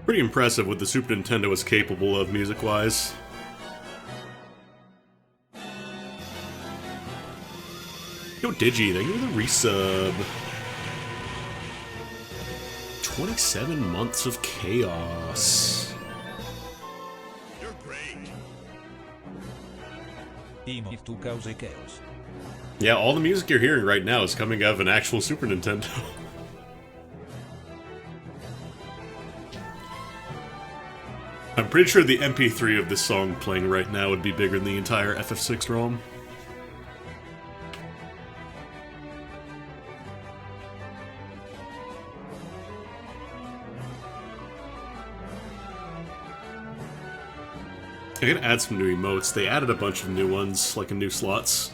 Pretty impressive what the Super Nintendo was capable of music-wise. Yo, Digi, thank you for the resub. 27 months of chaos. You're great. Team of Two cause chaos. Yeah, all the music you're hearing right now is coming out of an actual Super Nintendo. I'm pretty sure the MP3 of this song playing right now would be bigger than the entire FF6 ROM. I gotta add some new emotes. They added a bunch of new ones, like in new slots.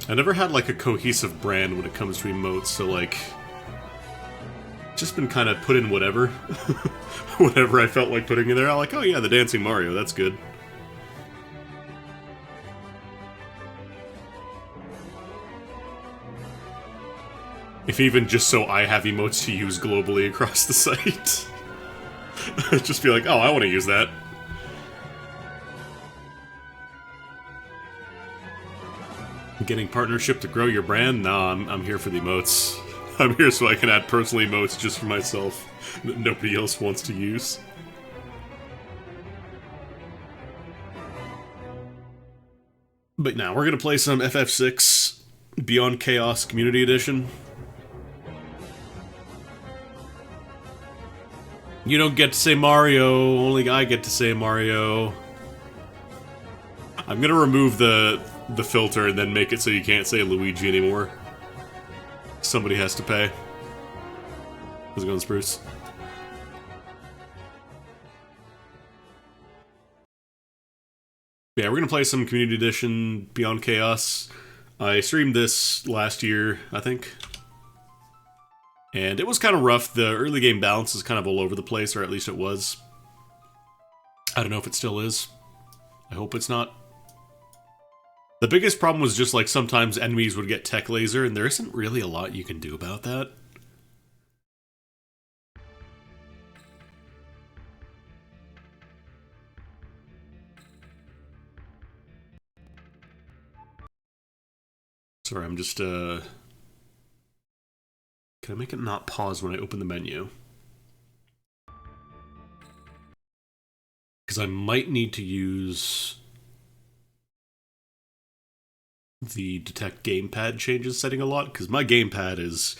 I never had like a cohesive brand when it comes to emotes, so like just been kind of put in whatever. Whatever I felt like putting in there. I'm like, oh yeah, the Dancing Mario, that's good. If even just so I have emotes to use globally across the site. Just be like, oh, I want to use that. Getting partnership to grow your brand? Nah, I'm here for the emotes. I'm here so I can add personal emotes just for myself that nobody else wants to use. But now we're gonna play some FF6 Beyond Chaos Community Edition. You don't get to say Mario, only I get to say Mario. I'm gonna remove the filter and then make it so you can't say Luigi anymore. Somebody has to pay. How's it going, Spruce? Yeah, we're gonna play some Community Edition Beyond Chaos. I streamed this last year, I think. And it was kind of rough. The early game balance is kind of all over the place, or at least it was. I don't know if it still is. I hope it's not. The biggest problem was just like sometimes enemies would get tech laser, and there isn't really a lot you can do about that. Sorry, I'm just, Can I make it not pause when I open the menu? Because I might need to use the detect gamepad changes setting a lot, because my gamepad is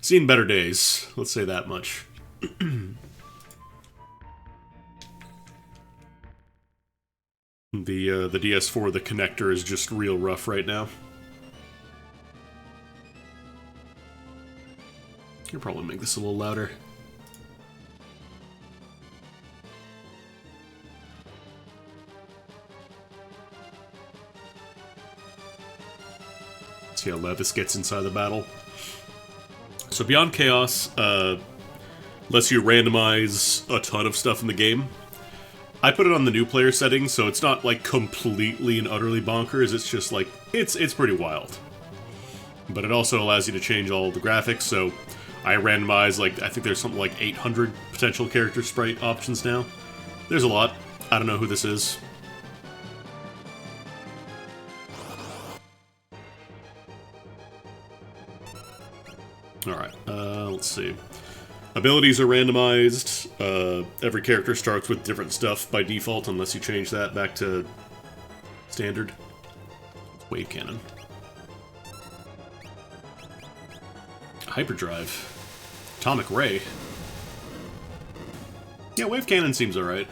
seen better days, let's say that much. The DS4, the connector is just real rough right now. You'll probably make this a little louder. See how loud this gets inside the battle. So Beyond Chaos lets you randomize a ton of stuff in the game. I put it on the new player settings, so it's not like completely and utterly bonkers. It's just like it's pretty wild. But it also allows you to change all the graphics. So I randomize like I think there's something like 800 potential character sprite options now. There's a lot. I don't know who this is. Alright, let's see. Abilities are randomized. Every character starts with different stuff by default, unless you change that back to standard. Wave Cannon. Hyperdrive. Atomic Ray. Yeah, Wave Cannon seems alright.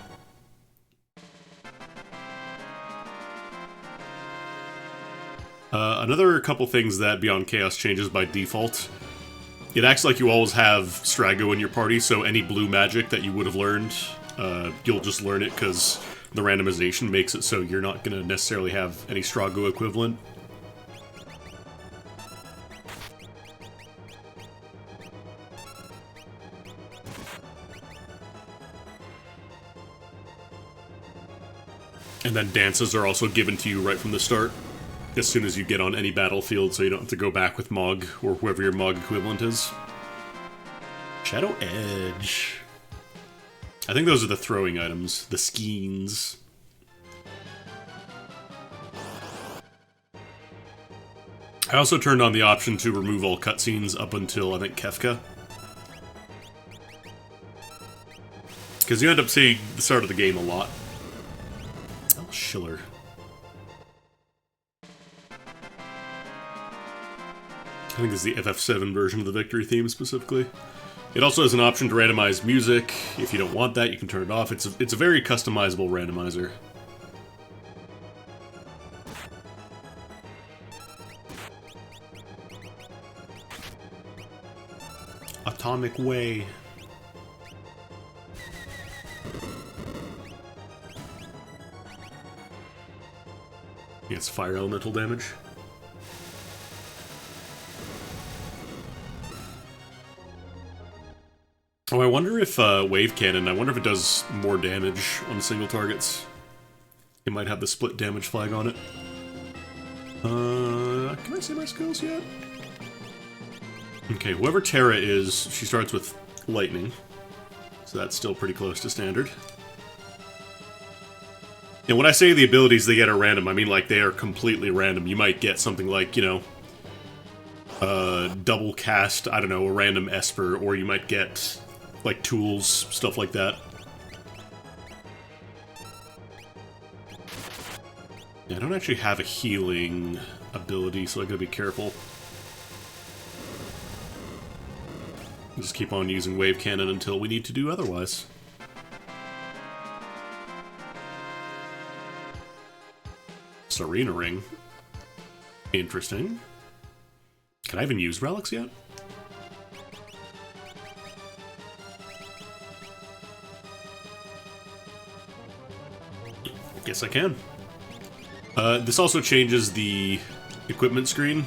Another couple things that Beyond Chaos changes by default It acts like you always have Strago in your party, so any blue magic that you would have learned, you'll just learn it because the randomization makes it so you're not going to necessarily have any Strago equivalent. And then dances are also given to you right from the start, as soon as you get on any battlefield, so you don't have to go back with Mog, or whoever your Mog equivalent is. Shadow Edge. I think those are the throwing items, the skeins. I also turned on the option to remove all cutscenes up until, I think, Kefka. Because you end up seeing the start of the game a lot. Oh, Schiller. I think this is the FF7 version of the victory theme, specifically. It also has an option to randomize music. If you don't want that, you can turn it off. It's a very customizable randomizer. Atomic Way. It's fire elemental damage. Oh, I wonder if Wave Cannon, I wonder if it does more damage on single targets. It might have the split damage flag on it. Can I say my skills yet? Okay, whoever Terra is, she starts with lightning. So that's still pretty close to standard. And when I say the abilities they get are random, I mean like they are completely random. You might get something like, you know, double cast, I don't know, a random Esper, or you might get like tools, stuff like that. Yeah, I don't actually have a healing ability, so I gotta be careful. Just keep on using Wave Cannon until we need to do otherwise. Serena Ring. Interesting. Can I even use relics yet? Guess I can. This also changes the equipment screen.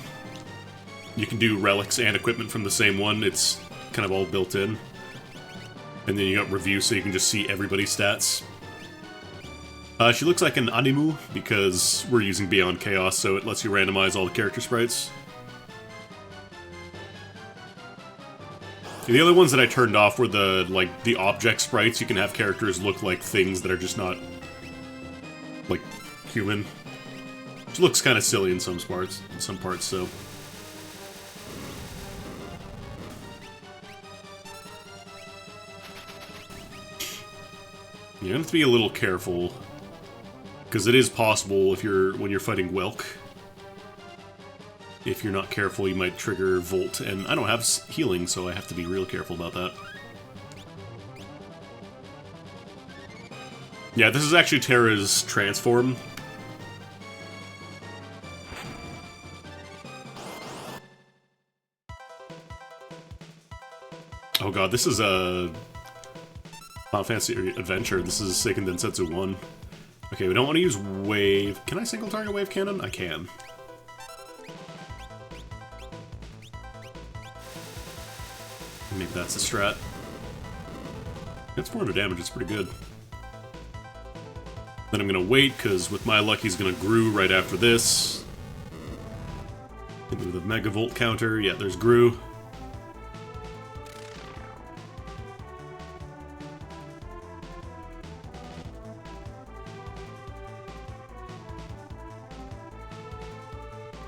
You can do relics and equipment from the same one. It's kind of all built in. And then you got review, so you can just see everybody's stats. She looks like an Animu, because we're using Beyond Chaos, so it lets you randomize all the character sprites. The other ones that I turned off were the object sprites. You can have characters look like things that are just not, like, human. Which looks kind of silly in some parts, so... You have to be a little careful, because it is possible when you're fighting Welk. If you're not careful, you might trigger Volt, and I don't have healing, so I have to be real careful about that. Yeah, this is actually Terra's transform. Oh god, this is a Final Fantasy Adventure. This is Seiken Densetsu 1. Okay, we don't want to use Wave... Can I single target Wave Cannon? I can. Maybe that's the strat. That's 400 damage, it's pretty good. Then I'm gonna wait, because with my luck he's gonna Gru right after this. With the Mega Volt counter, yeah, there's Gru.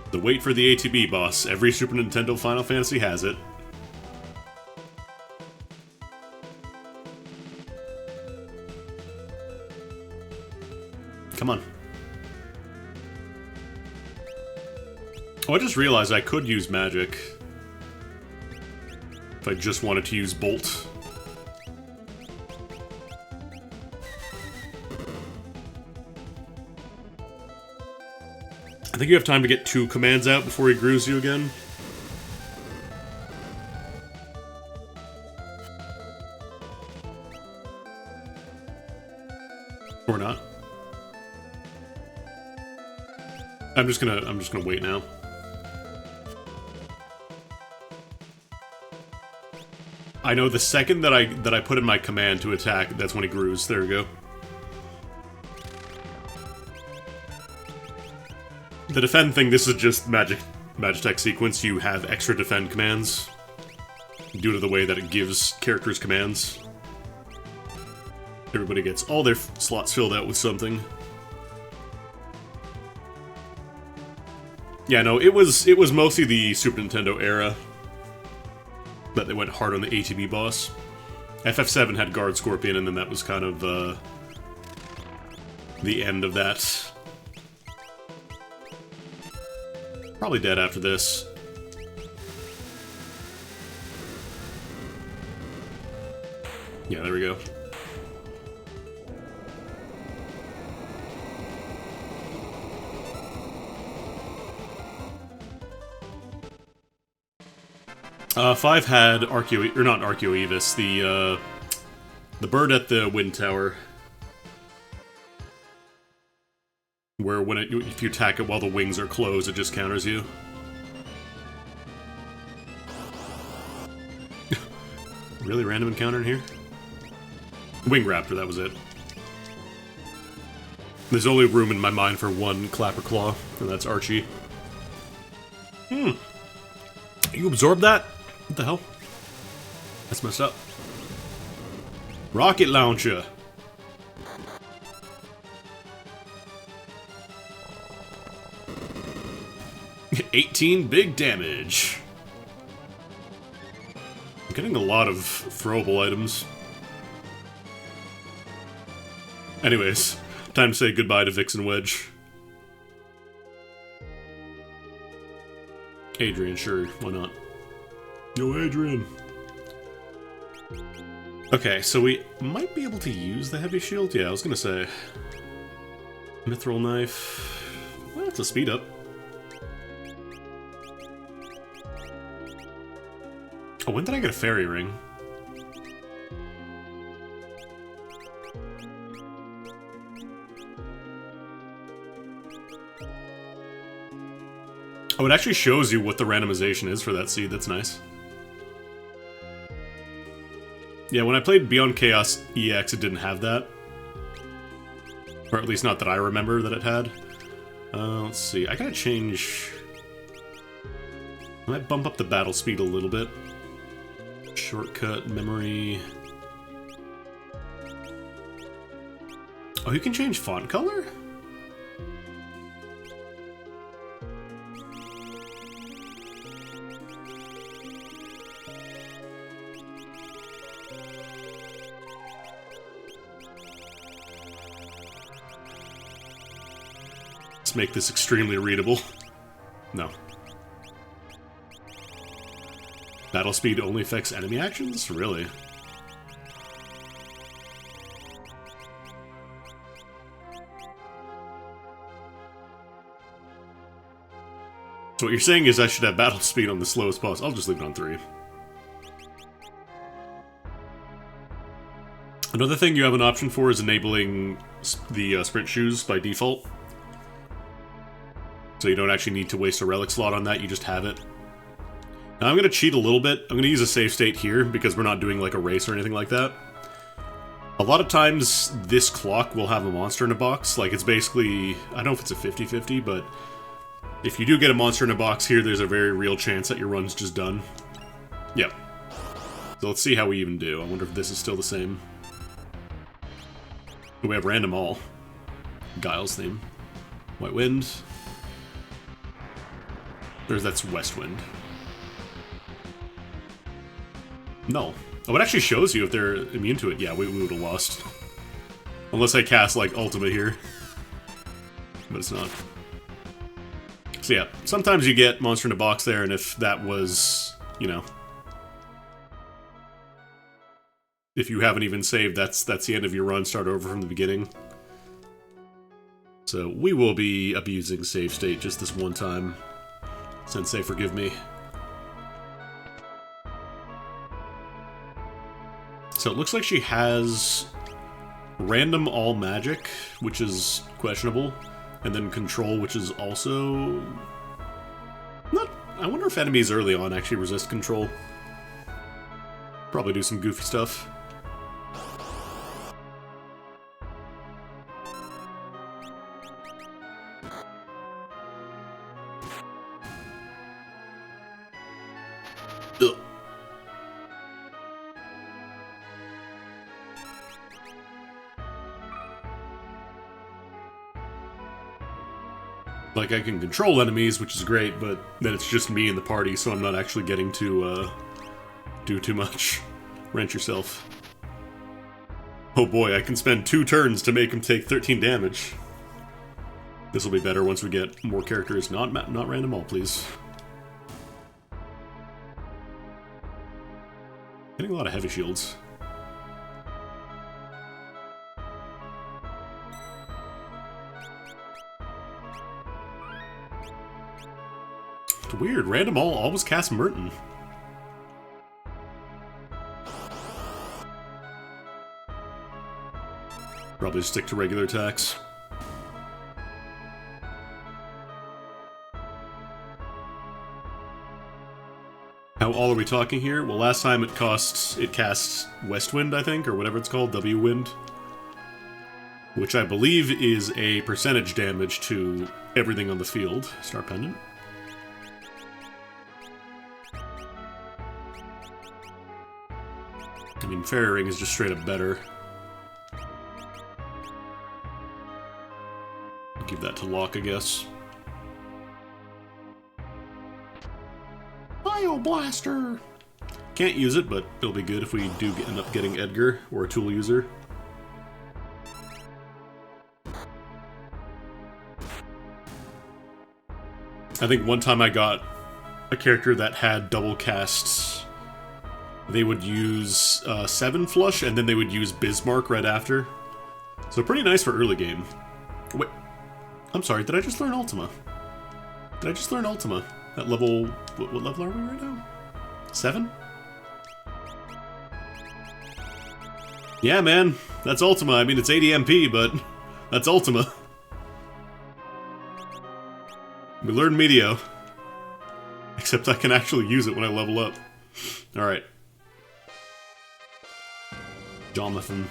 The wait for the ATB boss. Every Super Nintendo Final Fantasy has it. Come on. Oh, I just realized I could use magic. If I just wanted to use Bolt. I think you have time to get 2 commands out before he grooves you again. I'm just gonna wait now. I know the second that I put in my command to attack, that's when he grooves. There we go. The defend thing, this is just Magitech sequence. You have extra defend commands due to the way that it gives characters commands. Everybody gets all their slots filled out with something. Yeah, no, it was mostly the Super Nintendo era that they went hard on the ATB boss. FF7 had Guard Scorpion, and then that was kind of the end of that. Probably dead after this. Yeah, there we go. Five had Archeo, or not Archeoevis, the bird at the wind tower, where if you attack it while the wings are closed, it just counters you. Really random encounter in here? Wing Raptor, that was it. There's only room in my mind for one Clapper Claw, and that's Archie. You absorbed that? What the hell? That's messed up. Rocket launcher. $18 big damage. I'm getting a lot of throwable items. Anyways, time to say goodbye to Vixen Wedge. Adrian, sure, why not? Yo, Adrian! Okay, so we might be able to use the heavy shield? Yeah, I was gonna say. Mithril knife. Well, it's a speed up. Oh, when did I get a fairy ring? Oh, it actually shows you what the randomization is for that seed. That's nice. Yeah, when I played Beyond Chaos EX, it didn't have that. Or at least not that I remember that it had. Let's see. I gotta change... I might bump up the battle speed a little bit. Shortcut, memory... Oh, you can change font color? Let's make this extremely readable. No. Battle speed only affects enemy actions? Really? So what you're saying is I should have battle speed on the slowest possible. I'll just leave it on 3. Another thing you have an option for is enabling the sprint shoes by default. So you don't actually need to waste a relic slot on that, you just have it. Now I'm going to cheat a little bit. I'm going to use a save state here because we're not doing like a race or anything like that. A lot of times this clock will have a monster in a box. Like it's basically, I don't know if it's a 50-50, but if you do get a monster in a box here, there's a very real chance that your run's just done. Yep. So let's see how we even do. I wonder if this is still the same. We have random all. Guile's theme. White Wind. That's West Wind. No. Oh, it actually shows you if they're immune to it. Yeah, we would have lost. Unless I cast, like, Ultima here. But it's not. So yeah, sometimes you get monster in a box there, and if that was, you know... If you haven't even saved, that's the end of your run. Start over from the beginning. So we will be abusing save state just this one time. Sensei, forgive me. So it looks like she has random all magic, which is questionable. and then control, which is also not. I wonder if enemies early on actually resist control. Probably do some goofy stuff. Ugh. Like, I can control enemies, which is great, but then it's just me in the party, so I'm not actually getting to, do too much. Wrench yourself. Oh boy, I can spend 2 turns to make him take 13 damage. This will be better once we get more characters. Not random all, please. Getting a lot of heavy shields. It's weird. Random all always cast Merton. Probably stick to regular attacks. How all are we talking here? Well, last time it cast Westwind, I think, or whatever it's called, W-Wind. Which I believe is a percentage damage to everything on the field. Star Pendant. I mean, Fairy Ring is just straight up better. Give that to Locke, I guess. Bio Blaster! Can't use it, but it'll be good if we do end up getting Edgar, or a tool user. I think one time I got a character that had double casts. They would use 7 Flush, and then they would use Bismarck right after. So pretty nice for early game. Wait, I'm sorry, did I just learn Ultima? Did I just learn Ultima? At level... What level are we right now? 7? Yeah, man. That's Ultima. I mean, it's 80 MP, but that's Ultima. We learned Meteo. Except I can actually use it when I level up. Alright. Jonathan.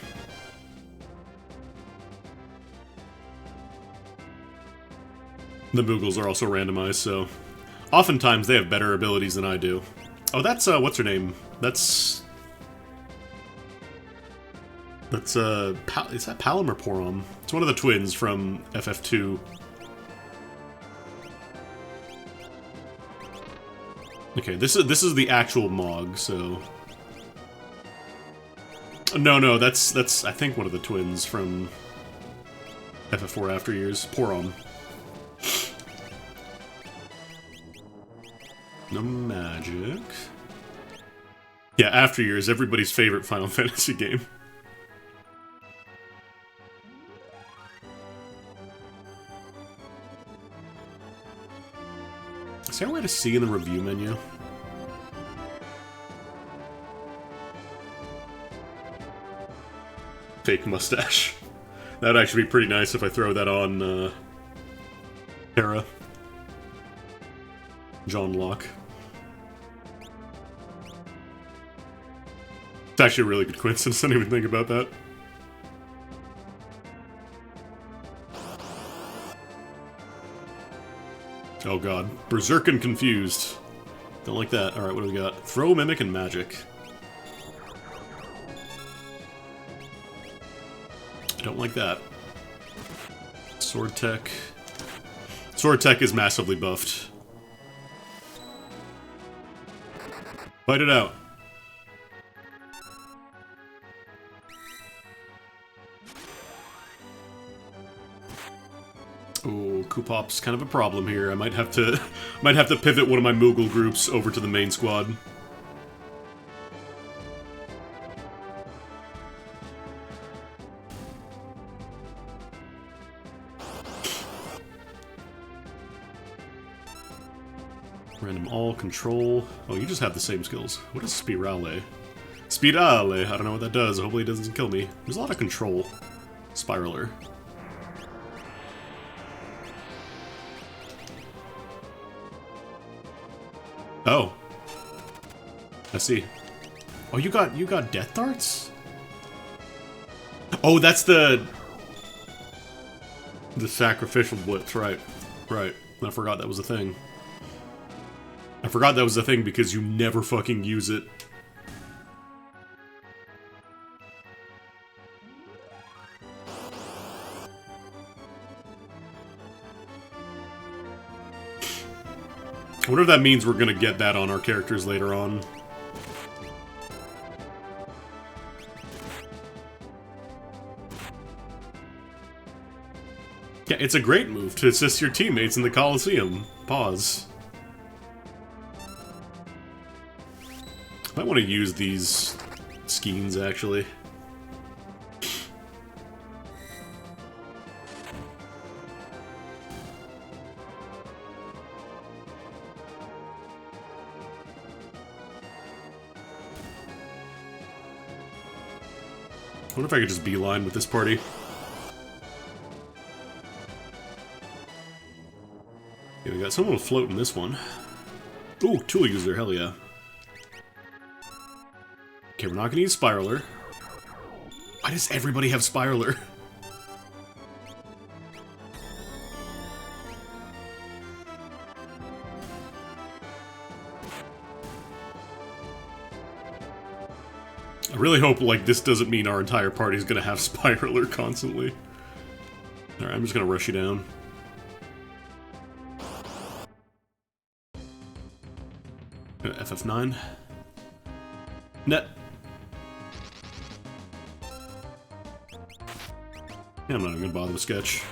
The Moogles are also randomized, so... Oftentimes they have better abilities than I do. Oh, that's, what's her name? That's... Is that Palom or Porom? It's one of the twins from FF2. Okay, this is the actual Mog, so... No, that's I think one of the twins from FF4 After Years. Porom. No magic. Yeah, After Years, everybody's favorite Final Fantasy game. Is there a way to see in the review menu? Fake mustache. That would actually be pretty nice if I throw that on, Terra. John Locke. It's actually a really good coincidence, I didn't even think about that. Oh god. Berserkin confused. Don't like that. Alright, what do we got? Throw, Mimic, and Magic. I don't like that. Sword Tech. Sword Tech is massively buffed. Fight it out. Oh, Kupop's kind of a problem here. I might have to pivot one of my Moogle groups over to the main squad. Random all, control. Oh, you just have the same skills. What is Spirale? Spirale! I don't know what that does. Hopefully it doesn't kill me. There's a lot of control. Spiraler. Oh. I see. Oh, you got death darts? Oh, that's the sacrificial blitz, right. Right. I forgot that was a thing. I forgot that was a thing because you never fucking use it. I wonder if that means we're gonna get that on our characters later on. Yeah, it's a great move to assist your teammates in the Coliseum. Pause. I want to use these skeins, actually. I wonder if I could just beeline with this party. Yeah, we got someone afloat in this one. Ooh, tool user, hell yeah. Okay, we're not gonna use Spiraler. Why does everybody have Spiraler? I really hope, like, this doesn't mean our entire party's gonna have Spiraler constantly. Alright, I'm just gonna rush you down. FF9. Net. Yeah, I'm not even gonna bother with Sketch.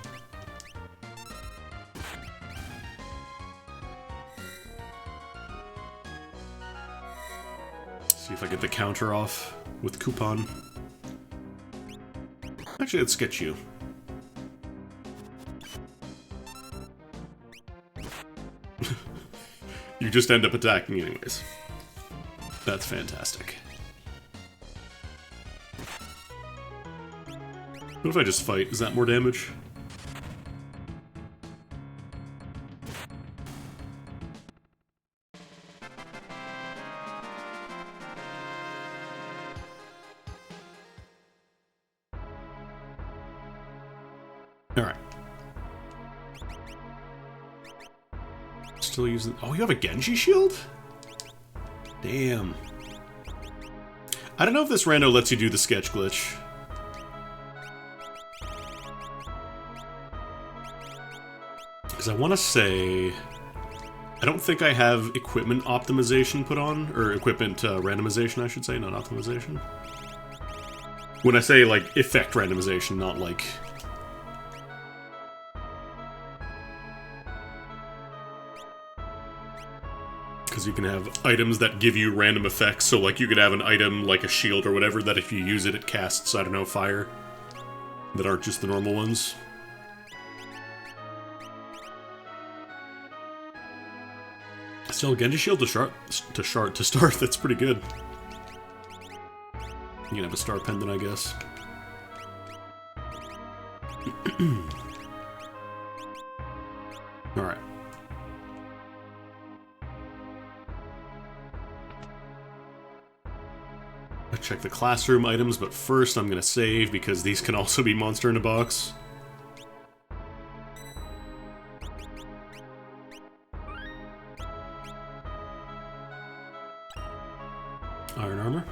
See if I get the counter off with Coupon. Actually, let's Sketch you. You just end up attacking anyways. That's fantastic. What if I just fight? Is that more damage? Alright. Still using... Oh, you have a Genji shield? Damn. I don't know if this rando lets you do the sketch glitch. Because I want to say... I don't think I have equipment optimization put on, or equipment randomization, I should say, not optimization. When I say, like, effect randomization, not like... Because you can have items that give you random effects, so, like, you could have an item, like a shield or whatever, that if you use it, it casts, I don't know, fire. That aren't just the normal ones. Still, Genji shield to start, that's pretty good. You can have a star pendant, I guess. Alright. I'll check the classroom items, but first I'm gonna save, because these can also be monster in a box. Iron armor.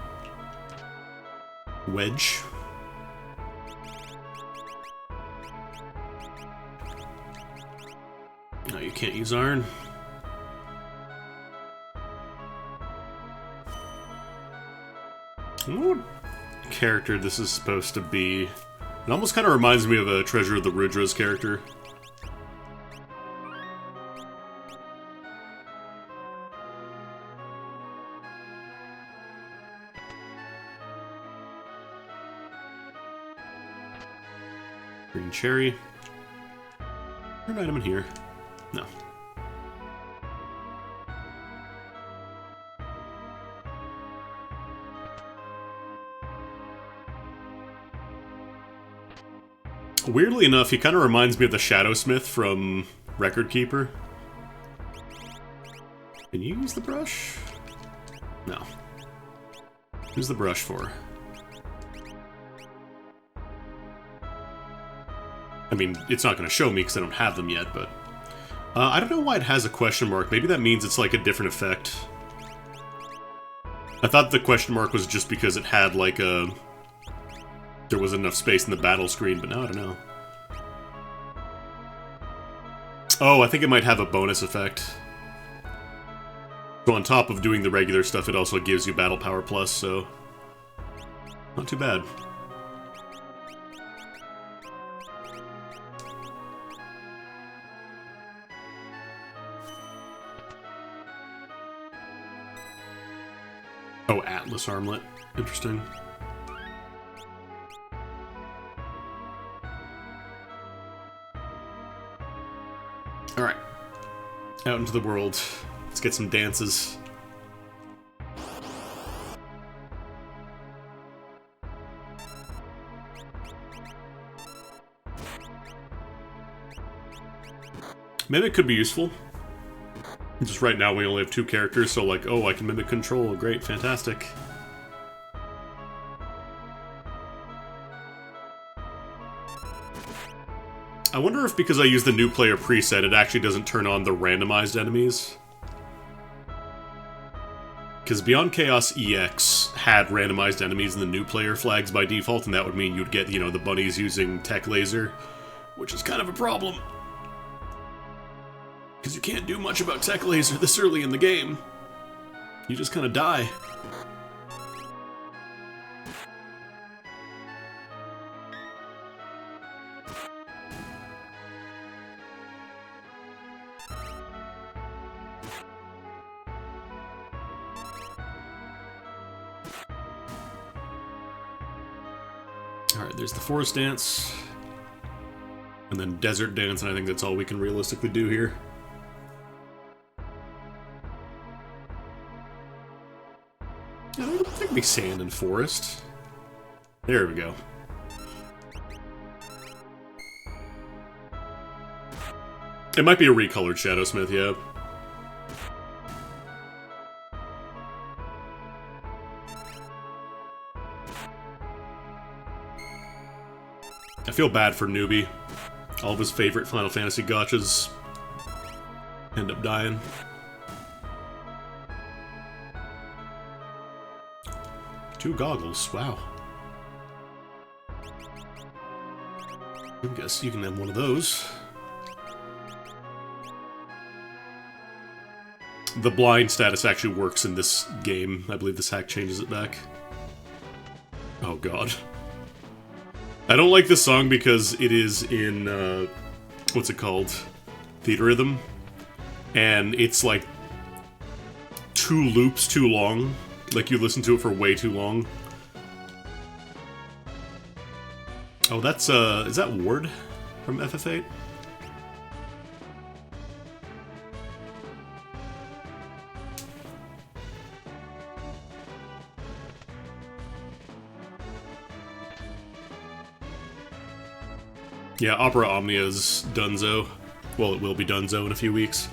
Wedge. No, you can't use iron. I wonder what character this is supposed to be. It almost kind of reminds me of a Treasure of the Rudras character. Green cherry. Is there an item in here? No. Weirdly enough, he kind of reminds me of the Shadowsmith from Record Keeper. Can you use the brush? No. Who's the brush for? I mean, it's not going to show me because I don't have them yet, but... I don't know why it has a question mark. Maybe that means it's like a different effect. I thought the question mark was just because it had like a... There was enough space in the battle screen, but now I don't know. Oh, I think it might have a bonus effect. So on top of doing the regular stuff, it also gives you Battle Power Plus, so... Not too bad. Oh, Atlas Armlet. Interesting. Alright. Out into the world. Let's get some dances. Mimic could be useful. Just right now we only have 2 characters, so like, oh, I can mimic control. Great, fantastic. I wonder if because I use the new player preset, it actually doesn't turn on the randomized enemies. Because Beyond Chaos EX had randomized enemies in the new player flags by default, and that would mean you'd get, you know, the bunnies using Tech Laser, which is kind of a problem. Because you can't do much about Tech Laser this early in the game. You just kind of die. Alright, there's the Forest Dance. And then Desert Dance, and I think that's all we can realistically do here. I don't think it'd be sand and forest. There we go. It might be a recolored Shadowsmith, yeah. I feel bad for Newbie. All of his favorite Final Fantasy gotchas end up dying. Two goggles, wow. I guess you can have one of those. The blind status actually works in this game. I believe this hack changes it back. Oh god. I don't like this song because it is in, what's it called? Theatrhythm. And it's like 2 loops too long. Like, you listen to it for way too long. Oh, that's, is that Ward from FF8? Yeah, Opera Omnia's Dunzo. Well, it will be Dunzo in a few weeks.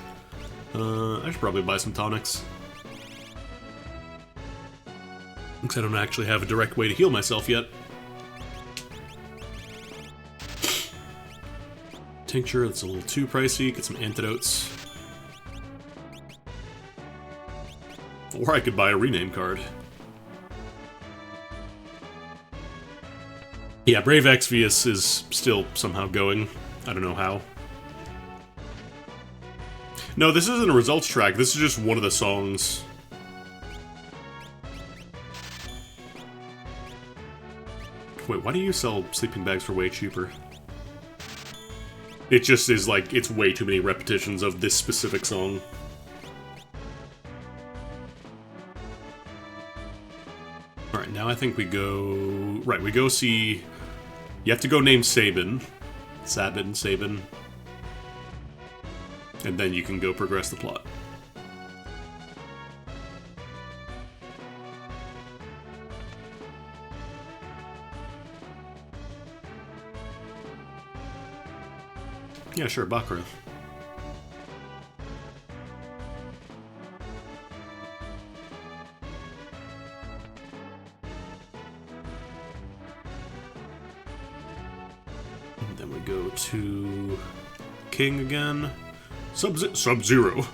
I should probably buy some tonics. Because I don't actually have a direct way to heal myself yet. Tincture, that's a little too pricey. Get some antidotes. Or I could buy a rename card. Yeah, Brave Exvius is still somehow going. I don't know how. No, this isn't a results track. This is just one of the songs. Wait, why do you sell sleeping bags for way cheaper? It just is like, it's way too many repetitions of this specific song. Alright, now I think we go... Right, we go see... You have to go name Sabin. Sabin. And then you can go progress the plot. Yeah, sure, Bakura. Then we go to King again. Sub-Zero.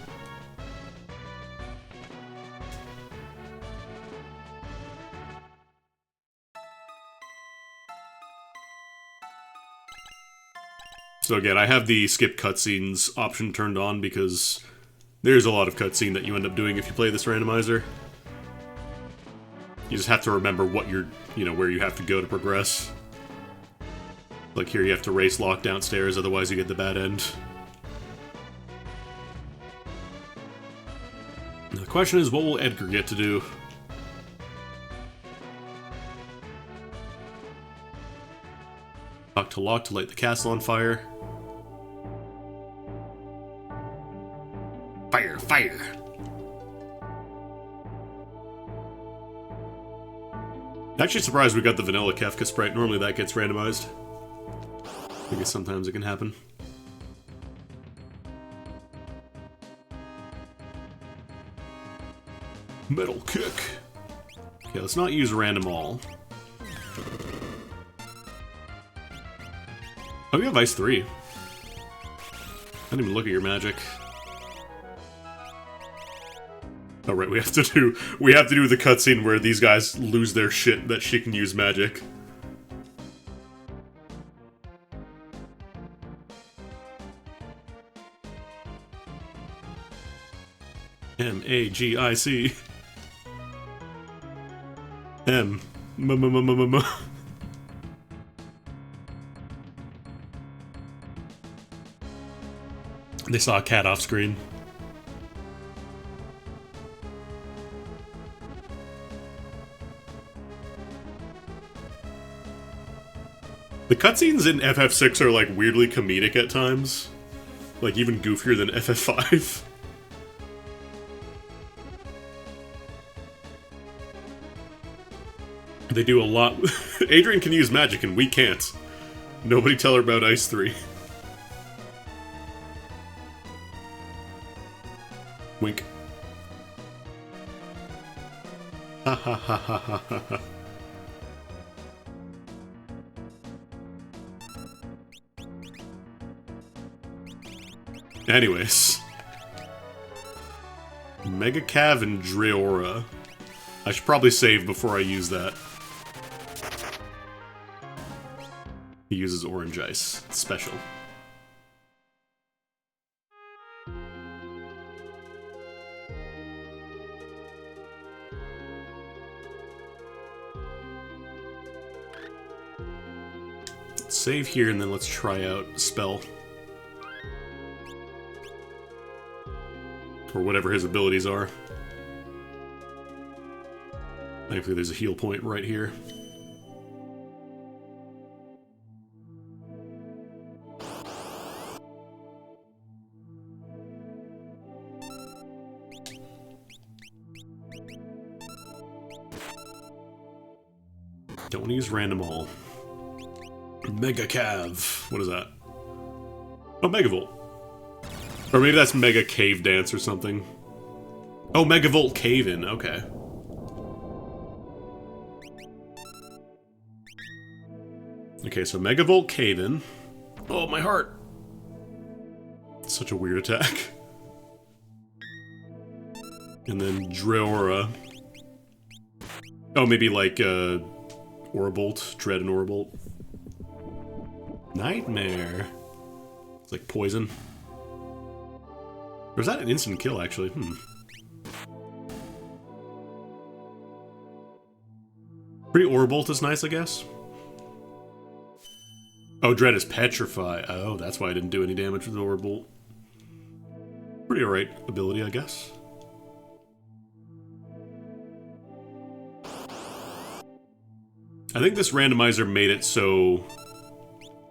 So again, I have the skip cutscenes option turned on because there's a lot of cutscene that you end up doing if you play this randomizer. You just have to remember what you're, where you have to go to progress. Like here you have to race Locke downstairs, otherwise you get the bad end. Now the question is, what will Edgar get to do? Talk to Locke to light the castle on fire. Fire, fire! Actually surprised we got the vanilla Kefka sprite. Normally that gets randomized. I guess sometimes it can happen. Metal kick. Okay, let's not use random all. Oh, you have Ice 3. I didn't even look at your magic. Oh right, we have to do the cutscene where these guys lose their shit that she can use magic. M-A-G-I-C. M. M. They saw a cat off screen. The cutscenes in FF6 are like weirdly comedic at times. Like even goofier than FF5. They do a lot. Adrian can use magic and we can't. Nobody tell her about Ice 3. Wink. Ha ha ha ha ha ha. Anyways. Mega Cav and Dreora. I should probably save before I use that. He uses orange ice. It's special. Let's save here and then let's try out spell. Or whatever his abilities are. Thankfully there's a heal point right here. Don't want to use random all. Mega Cav. What is that? Oh, Megavolt. Or maybe that's Mega Cave Dance or something. Oh, Megavolt Cave-In. Okay. Okay, so Megavolt Cave-In. Oh, my heart. Such a weird attack. And then Dreora. Oh, maybe like Orbolt, Dread and Orbolt. Nightmare. It's like poison. Or is that an instant kill, actually? Pre-Orbolt is nice, I guess. Oh, Dread is Petrify. Oh, that's why I didn't do any damage with the Orbolt. Pretty alright ability, I guess. I think this randomizer made it so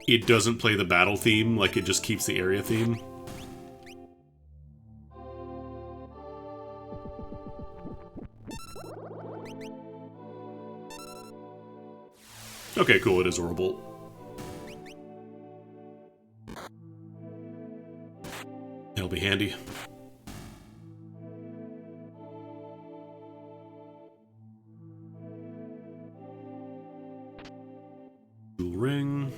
it doesn't play the battle theme, like it just keeps the area theme. Okay, cool, it is Orbolt. That'll be handy. Ring.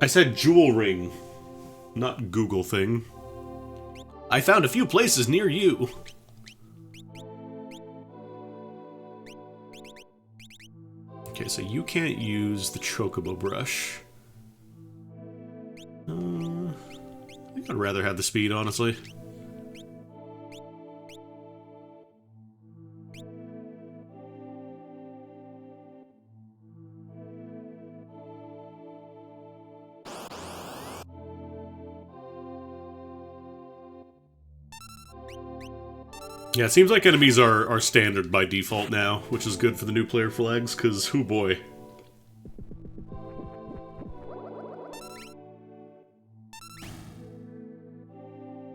I said jewel ring, not Google thing. I found a few places near you. Okay, so you can't use the Chocobo brush. I think I'd rather have the speed, honestly. Yeah, it seems like enemies are standard by default now, which is good for the new player flags, because, hoo boy.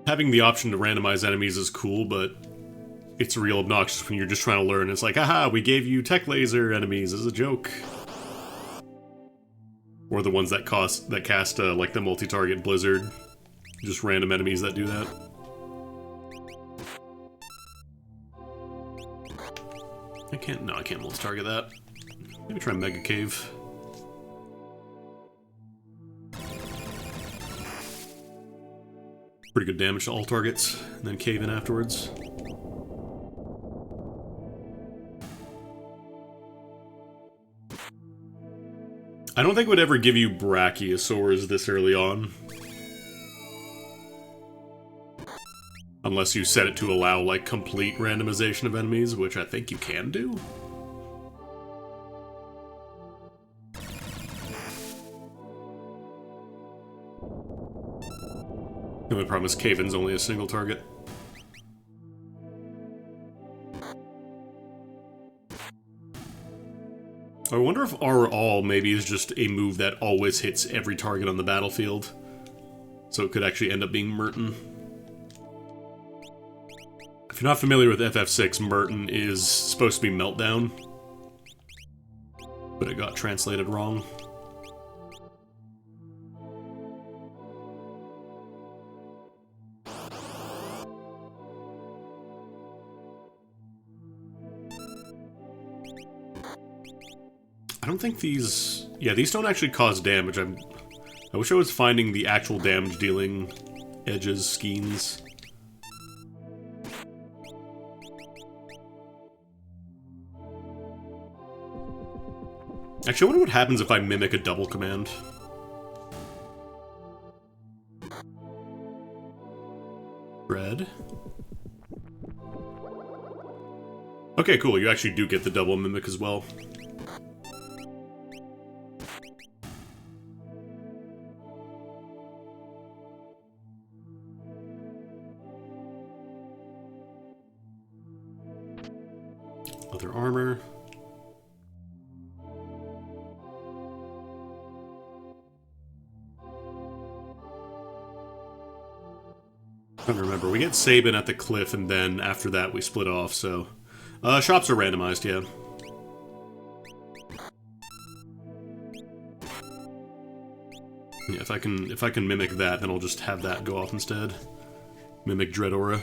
Having the option to randomize enemies is cool, but it's real obnoxious when you're just trying to learn. It's like, haha, we gave you tech laser enemies as a joke. Or the ones that cast like the multi-target blizzard. Just random enemies that do that. I can't multi-target that. Maybe try Mega Cave. Pretty good damage to all targets, and then cave in afterwards. I don't think it would ever give you Brachiosaurs this early on. Unless you set it to allow, like, complete randomization of enemies, which I think you can do. The only problem is Caven's only a single target. I wonder if R all maybe is just a move that always hits every target on the battlefield. So it could actually end up being Merton. If you're not familiar with FF6, Merton is supposed to be Meltdown. But it got translated wrong. I don't think these... Yeah, these don't actually cause damage. I wish I was finding the actual damage dealing edges, skeins. Actually, I wonder what happens if I mimic a double command. Red. Okay, cool. You actually do get the double mimic as well. Other armor. I don't remember. We get Sabin at the cliff, and then after that we split off, so... shops are randomized, yeah. Yeah, if I can mimic that, then I'll just have that go off instead. Mimic Dread Aura.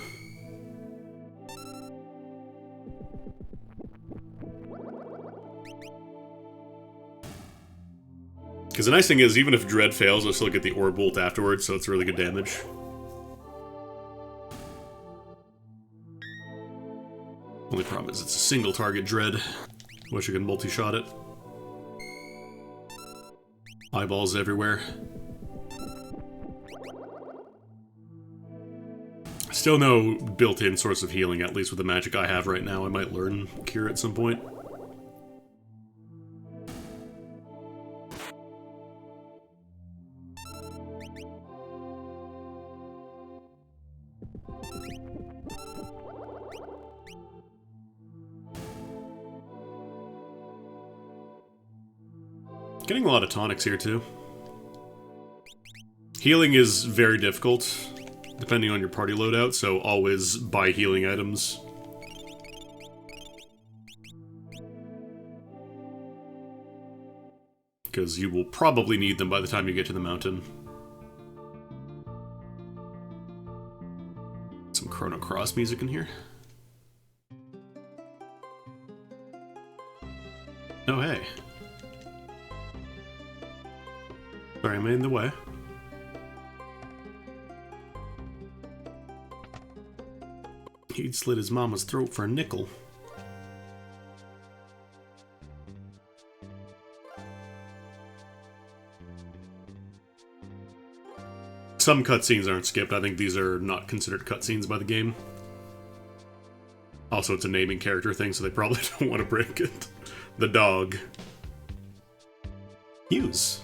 Because the nice thing is, even if Dread fails, I'll still get the Orb Bolt afterwards, so it's really good damage. Only problem is it's a single target Dread. Wish I could multi-shot it. Eyeballs everywhere. Still no built-in source of healing, at least with the magic I have right now. I might learn Cure at some point. Getting a lot of tonics here, too. Healing is very difficult, depending on your party loadout, so always buy healing items. Because you will probably need them by the time you get to the mountain. Some Chrono Cross music in here. Oh, hey. Sorry, I'm in the way. He'd slit his mama's throat for a nickel. Some cutscenes aren't skipped. I think these are not considered cutscenes by the game. Also, it's a naming character thing, so they probably don't want to break it. The dog. Hughes.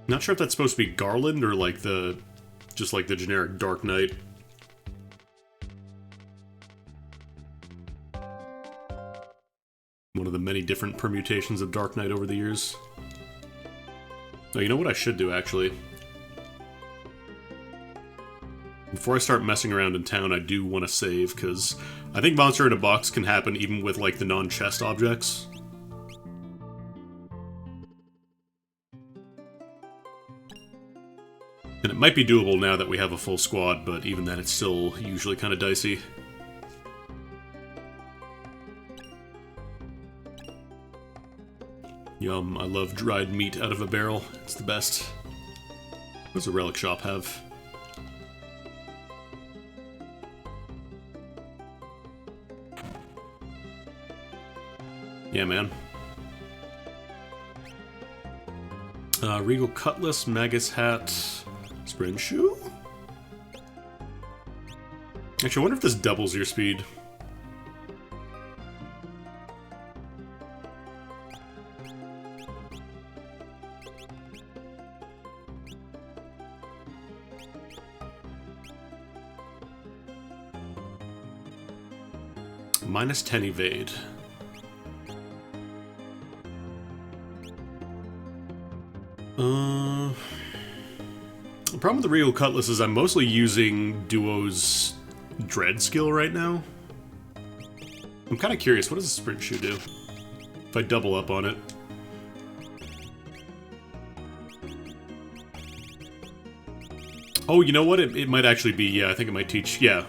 Not sure if that's supposed to be Garland or like the... just like the generic Dark Knight. One of the many different permutations of Dark Knight over the years. Oh, you know what I should do, actually? Before I start messing around in town, I do want to save, because I think Monster in a Box can happen even with, like, the non-chest objects. And it might be doable now that we have a full squad, but even then it's still usually kind of dicey. Yum, I love dried meat out of a barrel. It's the best. What does a relic shop have? Yeah, man. Regal Cutlass, Magus Hat, Sprint Shoe? Actually, I wonder if this doubles your speed. Minus 10 evade. The problem with the Regal Cutlass is I'm mostly using Duo's Dread skill right now. I'm kind of curious, what does a Sprint Shoe do? If I double up on it. Oh, you know what? It might actually be, yeah, I think it might teach, yeah.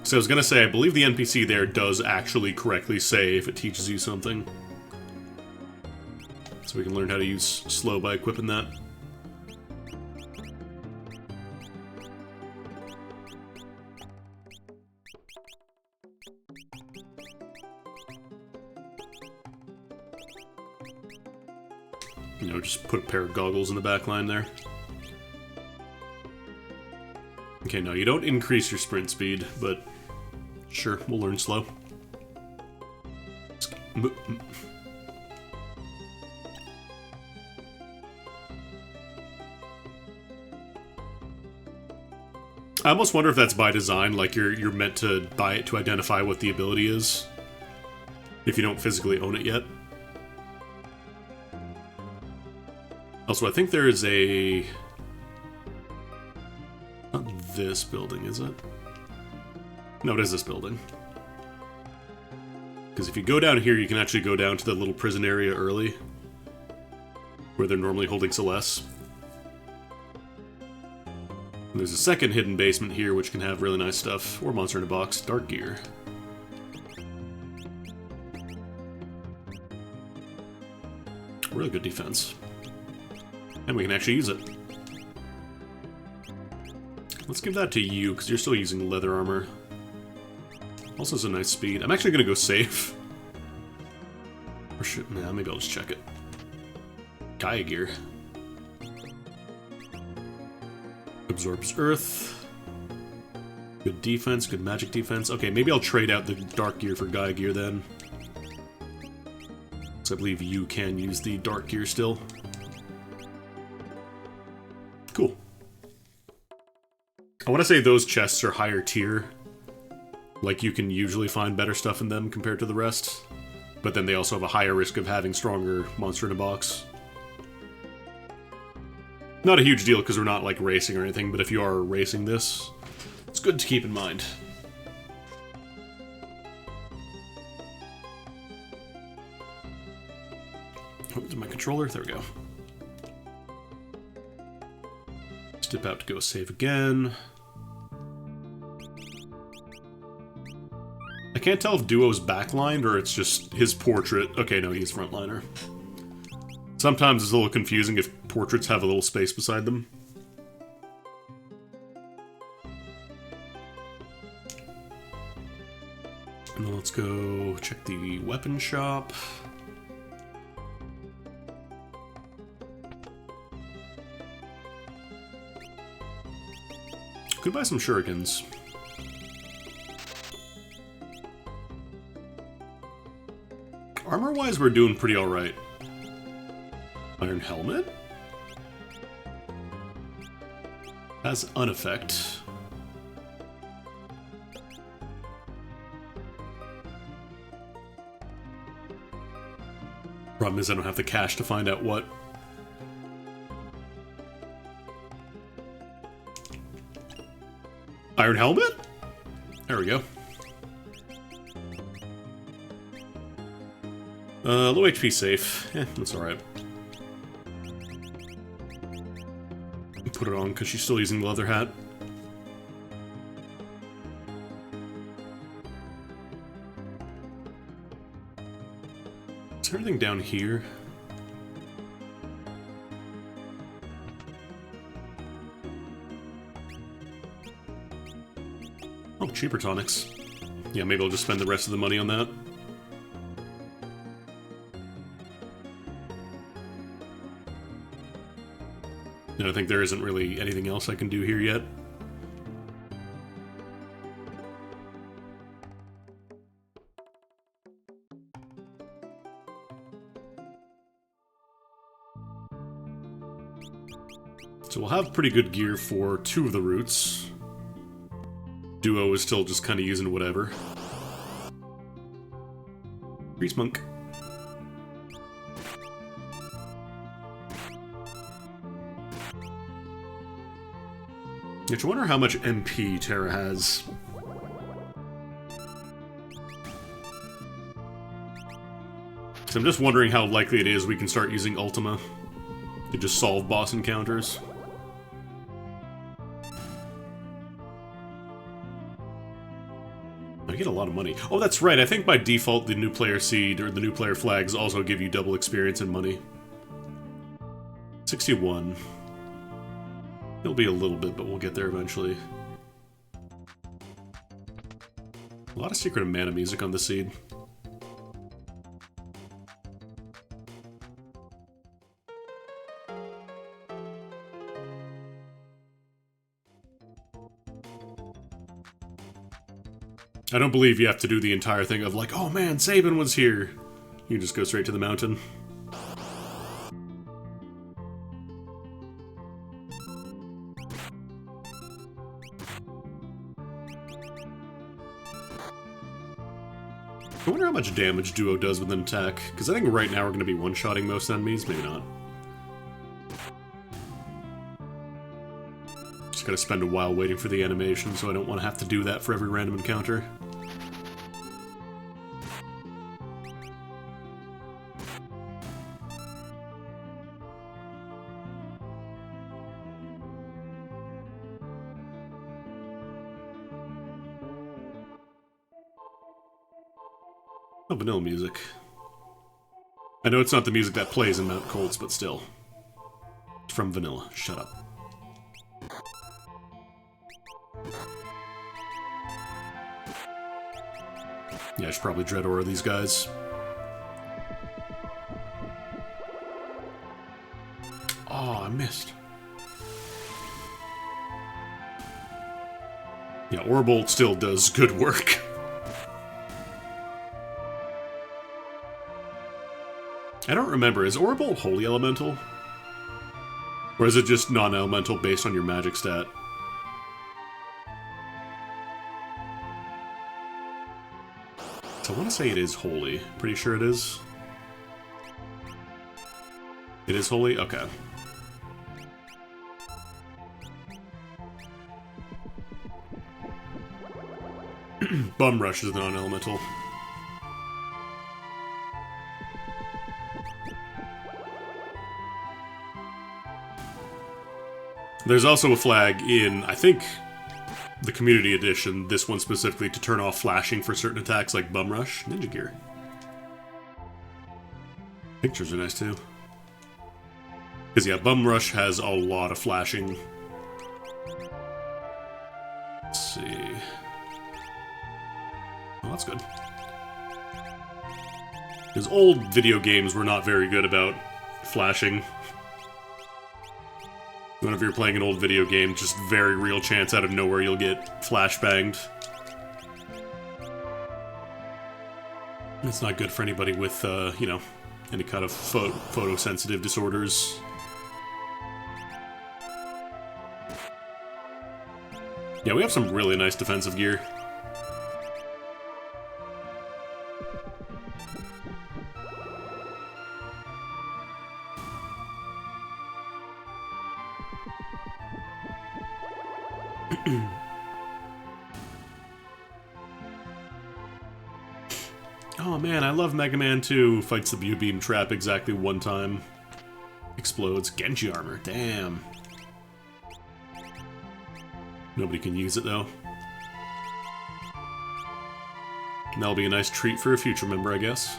So I was gonna say, I believe the NPC there does actually correctly say if it teaches you something. So we can learn how to use slow by equipping that. You know, just put a pair of goggles in the back line there. Okay, no, you don't increase your sprint speed, but sure, we'll learn slow. I almost wonder if that's by design, like you're meant to buy it to identify what the ability is, if you don't physically own it yet. Also, I think there is a... not this building, is it? No, it is this building. Because if you go down here, you can actually go down to the little prison area early, where they're normally holding Celeste. And there's a second hidden basement here, which can have really nice stuff. Or Monster in a Box, Dark Gear. Really good defense. And we can actually use it. Let's give that to you, because you're still using leather armor. Also has a nice speed. I'm actually going to go save. Or should... nah, maybe I'll just check it. Gaia Gear. Absorbs Earth. Good defense, good magic defense. Okay, maybe I'll trade out the Dark Gear for Gaia Gear then. So I believe you can use the Dark Gear still. Cool. I want to say those chests are higher tier. Like, you can usually find better stuff in them compared to the rest. But then they also have a higher risk of having stronger Monster in a Box. Not a huge deal because we're not, like, racing or anything, but if you are racing this, it's good to keep in mind. Oh, is my controller? There we go. Step out to go save again. can't tell if Duo's backlined or it's just his portrait. Okay, no, he's frontliner. Sometimes it's a little confusing if portraits have a little space beside them. And then let's go check the weapon shop. Could buy some shurikens. Armor-wise, we're doing pretty alright. Iron helmet? Has uneffect. Problem is I don't have the cash to find out what. Iron helmet? There we go. Low HP safe. That's alright. Put it on because she's still using the leather hat. Is there anything down here? Oh, cheaper tonics. Yeah, maybe I'll just spend the rest of the money on that. And I think there isn't really anything else I can do here yet. So we'll have pretty good gear for 2 of the routes. Duo is still just kind of using whatever. Priest Monk. I wonder how much MP Terra has. So I'm just wondering how likely it is we can start using Ultima to just solve boss encounters. I get a lot of money. Oh, that's right. I think by default the new player seed or the new player flags also give you double experience and money. 61. It'll be a little bit, but we'll get there eventually. A lot of Secret of Mana music on the seed. I don't believe you have to do the entire thing of like, oh man, Sabin was here. You just go straight to the mountain. I wonder how much damage Duo does with an attack, because I think right now we're going to be one-shotting most enemies, maybe not. Just gotta spend a while waiting for the animation, so I don't want to have to do that for every random encounter. Oh, vanilla music. I know it's not the music that plays in Mount Colts, but still. It's from Vanilla. Shut up. Yeah, I should probably dread aura these guys. Oh, I missed. Yeah, Orbolt still does good work. I don't remember, is Orbolt Holy Elemental? Or is it just non-elemental based on your magic stat? So I want to say it is Holy. Pretty sure it is. It is Holy? Okay. Bum Rush is non-elemental. There's also a flag in, I think, the Community Edition, this one specifically, to turn off flashing for certain attacks like Bum Rush, Ninja Gear. Pictures are nice too. Because yeah, Bum Rush has a lot of flashing. Let's see. Oh, that's good. Because old video games were not very good about flashing. Whenever you're playing an old video game, just very real chance out of nowhere you'll get flashbanged. It's not good for anybody with, you know, any kind of photosensitive disorders. Yeah, we have some really nice defensive gear. Oh man, I love Mega Man 2. Fights the Beam Trap exactly one time. Explodes. Genji armor. Damn. Nobody can use it though. That'll be a nice treat for a future member, I guess.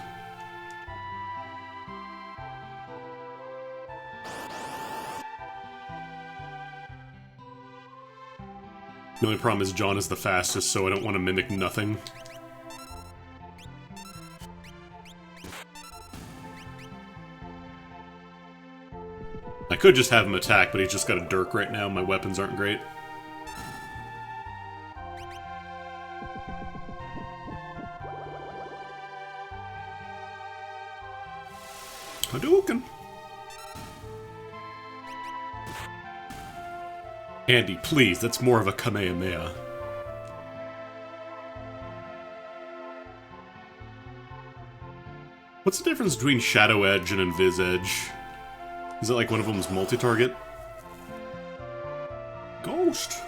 The only problem is John is the fastest, so I don't want to mimic nothing. I could just have him attack, but he's just got a Dirk right now. My weapons aren't great. Hadouken! Andy, please, that's more of a Kamehameha. What's the difference between Shadow Edge and Invis Edge? Is it like one of them's multi-target? Ghost!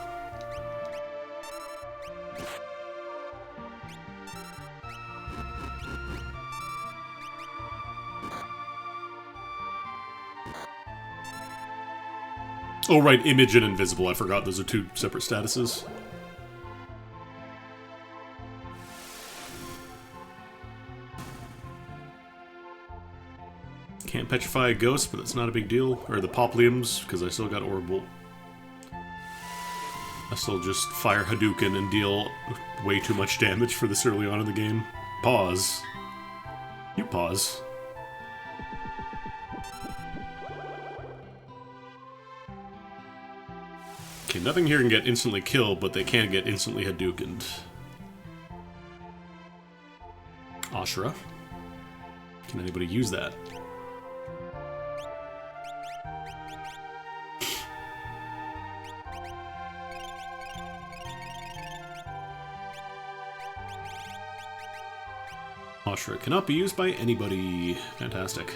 Oh right, Image and Invisible. I forgot those are two separate statuses. Can't petrify a ghost, but that's not a big deal. Or the Popliums, because I still got Orbolt. I still just fire Hadouken and deal way too much damage for this early on in the game. Pause. You pause. Okay, nothing here can get instantly killed, but they can get instantly Hadoukened. Ashura. Can anybody use that? Ashura cannot be used by anybody. Fantastic.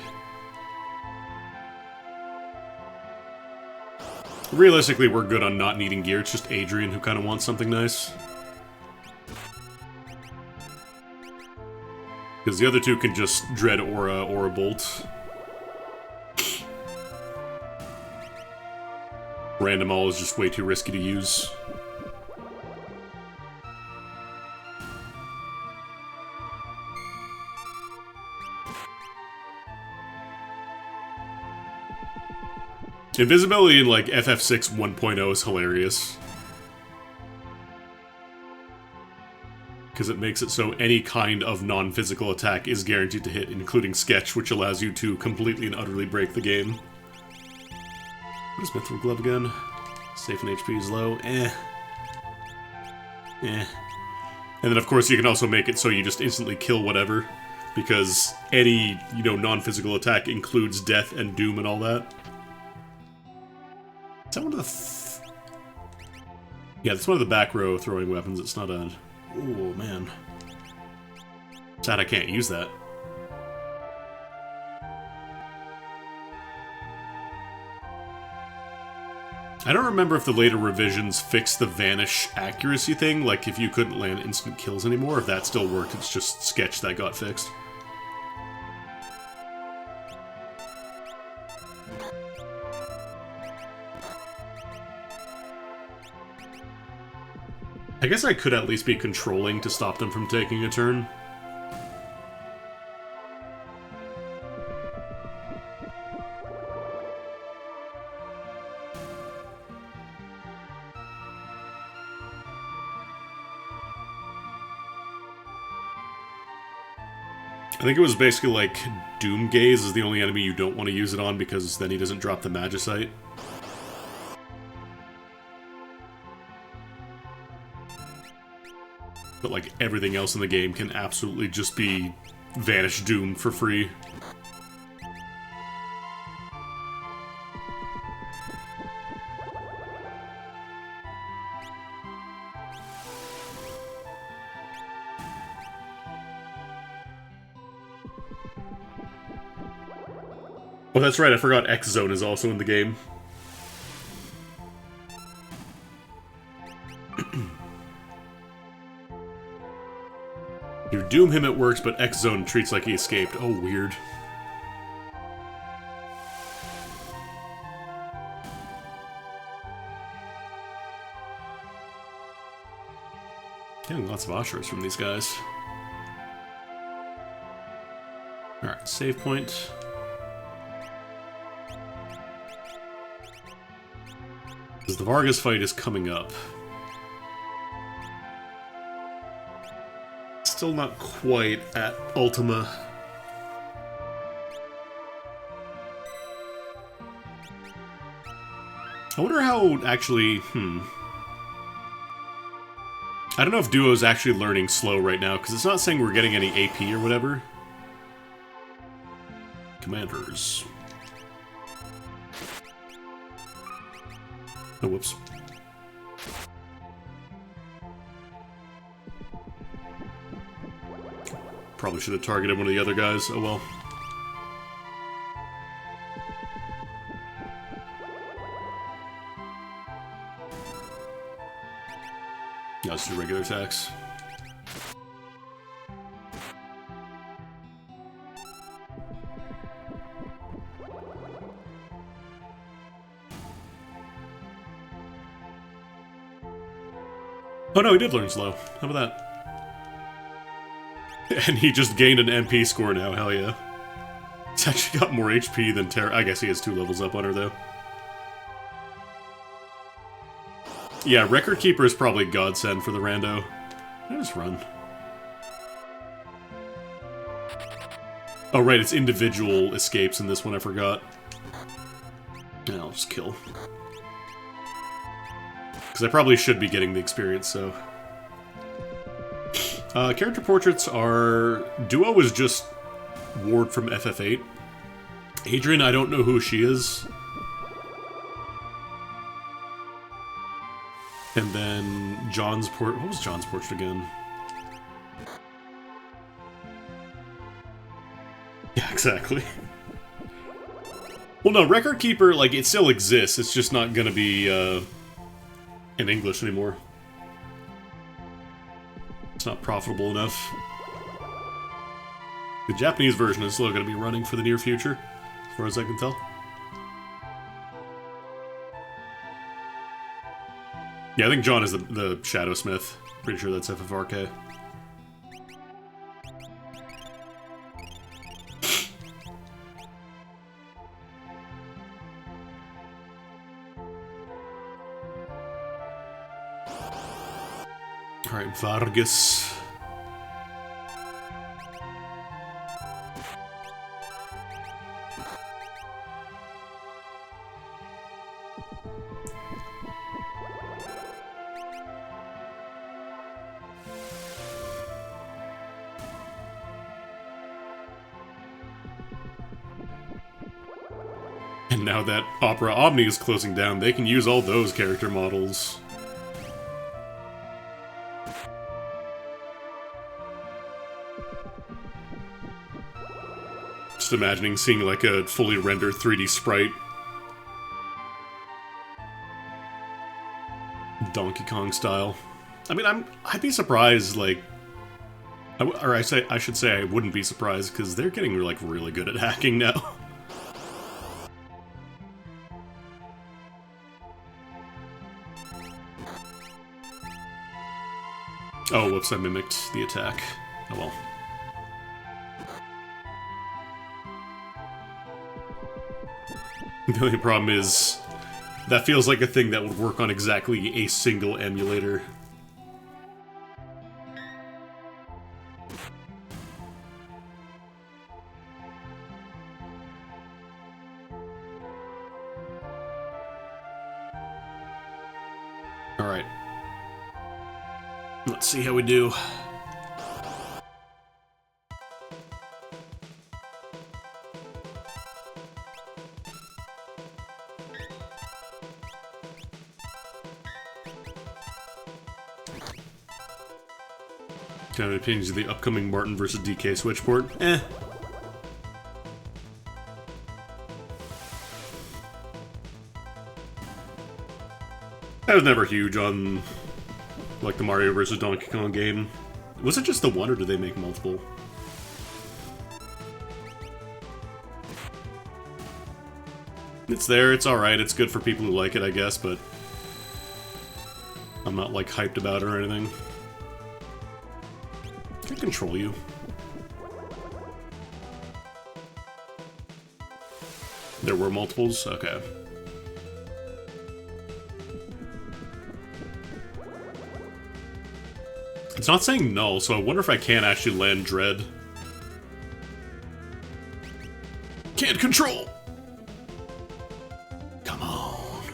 Realistically, we're good on not needing gear. It's just Adrian who kind of wants something nice. Because the other two can just Dread Aura or a Bolt. Random All is just way too risky to use. Invisibility in, like, FF6 1.0 is hilarious. Because it makes it so any kind of non-physical attack is guaranteed to hit, including Sketch, which allows you to completely and utterly break the game. What is Mithril Glove again? Safe and HP is low. Eh. And then, of course, you can also make it so you just instantly kill whatever. Because any, you know, non-physical attack includes death and doom and all that. Is that one of the... Yeah, that's one of the back row throwing weapons. It's not a... Oh, man. Sad I can't use that. I don't remember if the later revisions fixed the vanish accuracy thing, like if you couldn't land instant kills anymore, if that still worked. It's just Sketch that got fixed. I guess I could at least be controlling to stop them from taking a turn. I think it was basically like Doomgaze is the only enemy you don't want to use it on because then he doesn't drop the Magicite. But like everything else in the game can absolutely just be Vanish Doom for free. Oh, that's right, I forgot X-Zone is also in the game. You doom him, it works, but X-Zone treats like he escaped. Oh, weird. Getting lots of Asheras from these guys. Alright, save point. Because the Vargas fight is coming up. Still not quite at Ultima. I wonder how actually, I don't know if Duo's actually learning slow right now, because it's not saying we're getting any AP or whatever. Commanders. Oh, whoops. Probably should have targeted one of the other guys. Oh well. Yeah, let's do regular attacks. Oh no, he did learn slow. How about that? And he just gained an MP score now, hell yeah. He's actually got more HP than Terra. I guess he has 2 levels up on her, though. Yeah, Record Keeper is probably godsend for the rando. I just run. Oh right, it's individual escapes in this one, I forgot. Yeah, I'll just kill. Because I probably should be getting the experience, so... character portraits are... Duo is just Ward from FF8. Adrian, I don't know who she is. And then John's portrait... What was John's portrait again? Yeah, exactly. Well, no, Record Keeper, like, it still exists. It's just not gonna be, in English anymore. It's not profitable enough. The Japanese version is still going to be running for the near future, as far as I can tell. Yeah, I think John is the Shadowsmith. Pretty sure that's FFRK. Alright, Vargas. And now that Opera Omni is closing down, they can use all those character models. Just imagining seeing like a fully rendered 3D sprite. Donkey Kong style. I mean, I'd be surprised, like... I should say I wouldn't be surprised, because they're getting, like, really good at hacking now. Oh, whoops, I mimicked the attack. Oh well. The only problem is, that feels like a thing that would work on exactly a single emulator. Alright. Let's see how we do. Kind of opinions of the upcoming Martin vs. DK Switchport? Eh. I was never huge on, like, the Mario vs. Donkey Kong game. Was it just the one, or did they make multiple? It's there, it's alright, it's good for people who like it, I guess, but I'm not, like, hyped about it or anything. Can I control you? There were multiples? Okay. It's not saying null, so I wonder if I can actually land Dread. Can't control! Come on.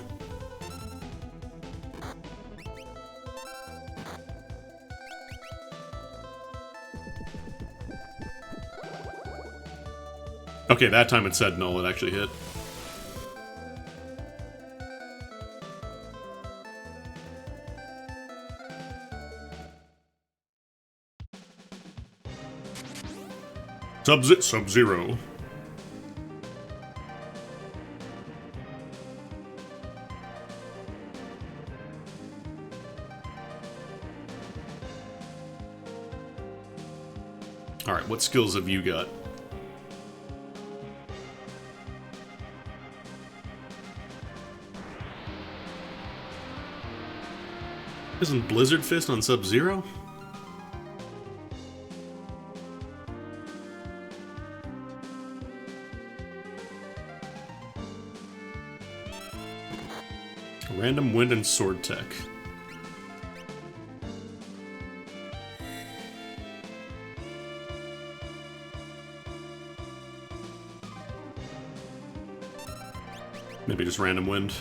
Okay, that time it said null, it actually hit. Sub-Zero. Alright, what skills have you got? Isn't Blizzard Fist on Sub-Zero? Random Wind and Sword Tech. Maybe just Random Wind.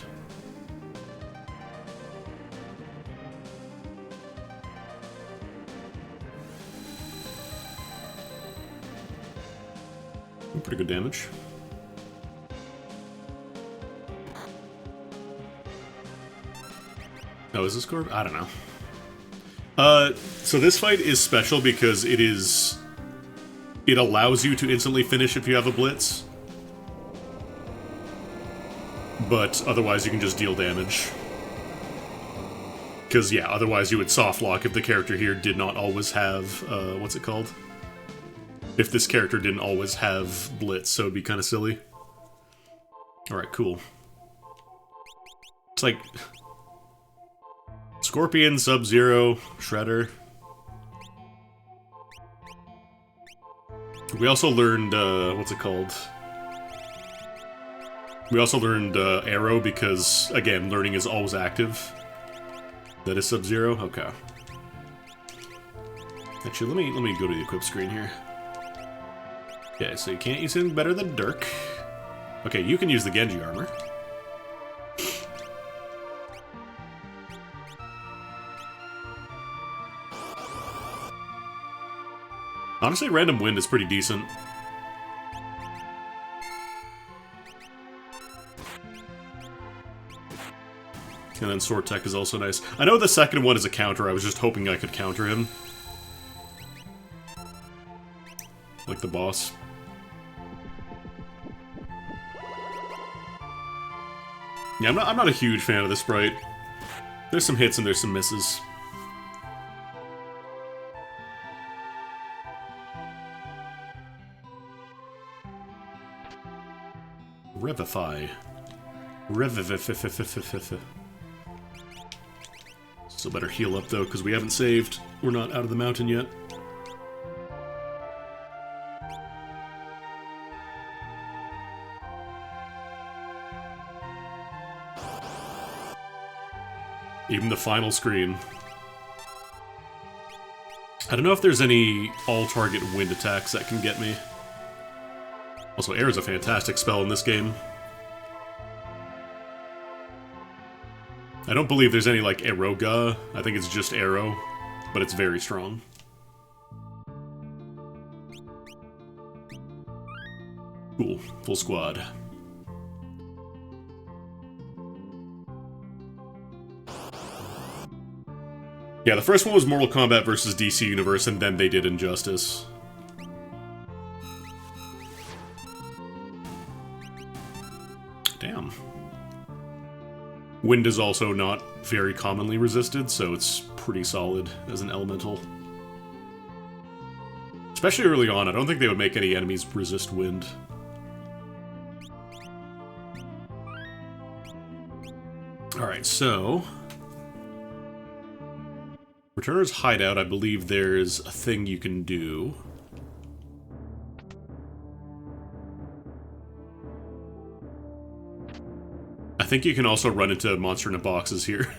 Pretty good damage. Oh, is this Scorp? I don't know. So this fight is special because it allows you to instantly finish if you have a Blitz. But otherwise you can just deal damage. Because, yeah, otherwise you would soft lock if the character here did not always have, what's it called? If this character didn't always have Blitz, so it'd be kind of silly. Alright, cool. It's like Scorpion, Sub-Zero, Shredder. We also learned, what's it called? We also learned Arrow because, again, learning is always active. That is Sub-Zero? Okay. Actually, let me go to the equip screen here. Okay, so you can't use anything better than Dirk. Okay, you can use the Genji armor. Honestly, Random Wind is pretty decent. And then Sword Tech is also nice. I know the second one is a counter, I was just hoping I could counter him. Like the boss. Yeah, I'm not a huge fan of the sprite. There's some hits and there's some misses. Revivify. So better heal up, though, because we haven't saved. We're not out of the mountain yet. Even the final screen. I don't know if there's any all-target wind attacks that can get me. Also, air is a fantastic spell in this game. I don't believe there's any, like, Aeroga. I think it's just Arrow, but it's very strong. Cool. Full squad. Yeah, the first one was Mortal Kombat versus DC Universe, and then they did Injustice. Damn. Wind is also not very commonly resisted, so it's pretty solid as an elemental. Especially early on, I don't think they would make any enemies resist wind. Alright, so... Returner's Hideout, I believe there's a thing you can do. I think you can also run into monster in a boxes here,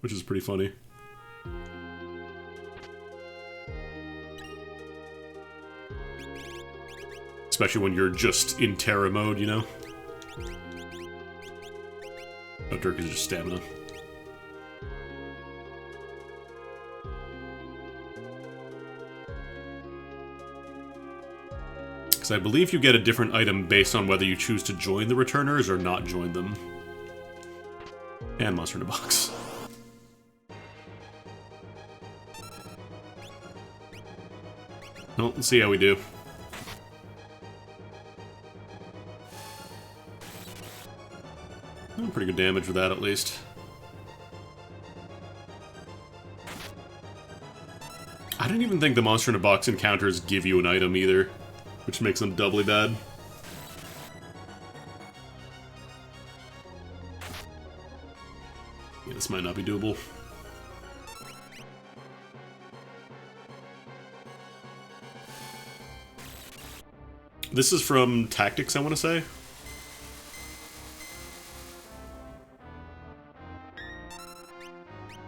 which is pretty funny. Especially when you're just in Terra mode, you know? Oh, Dirk is just stamina. Because I believe you get a different item based on whether you choose to join the Returners or not join them. And Monster in a Box. Well, let's see how we do. Oh, pretty good damage with that, at least. I didn't even think the Monster in a Box encounters give you an item either, which makes them doubly bad. Yeah, this might not be doable. This is from Tactics, I want to say.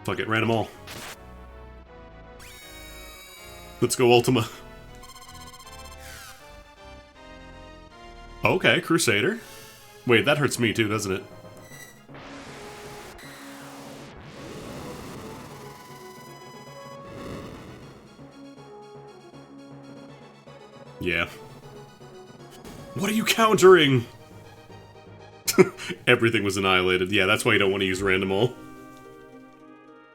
Fuck it, ran them all. Let's go Ultima. Okay, Crusader. Wait, that hurts me too, doesn't it? Yeah. What are you countering? Everything was annihilated. Yeah, that's why you don't want to use random all.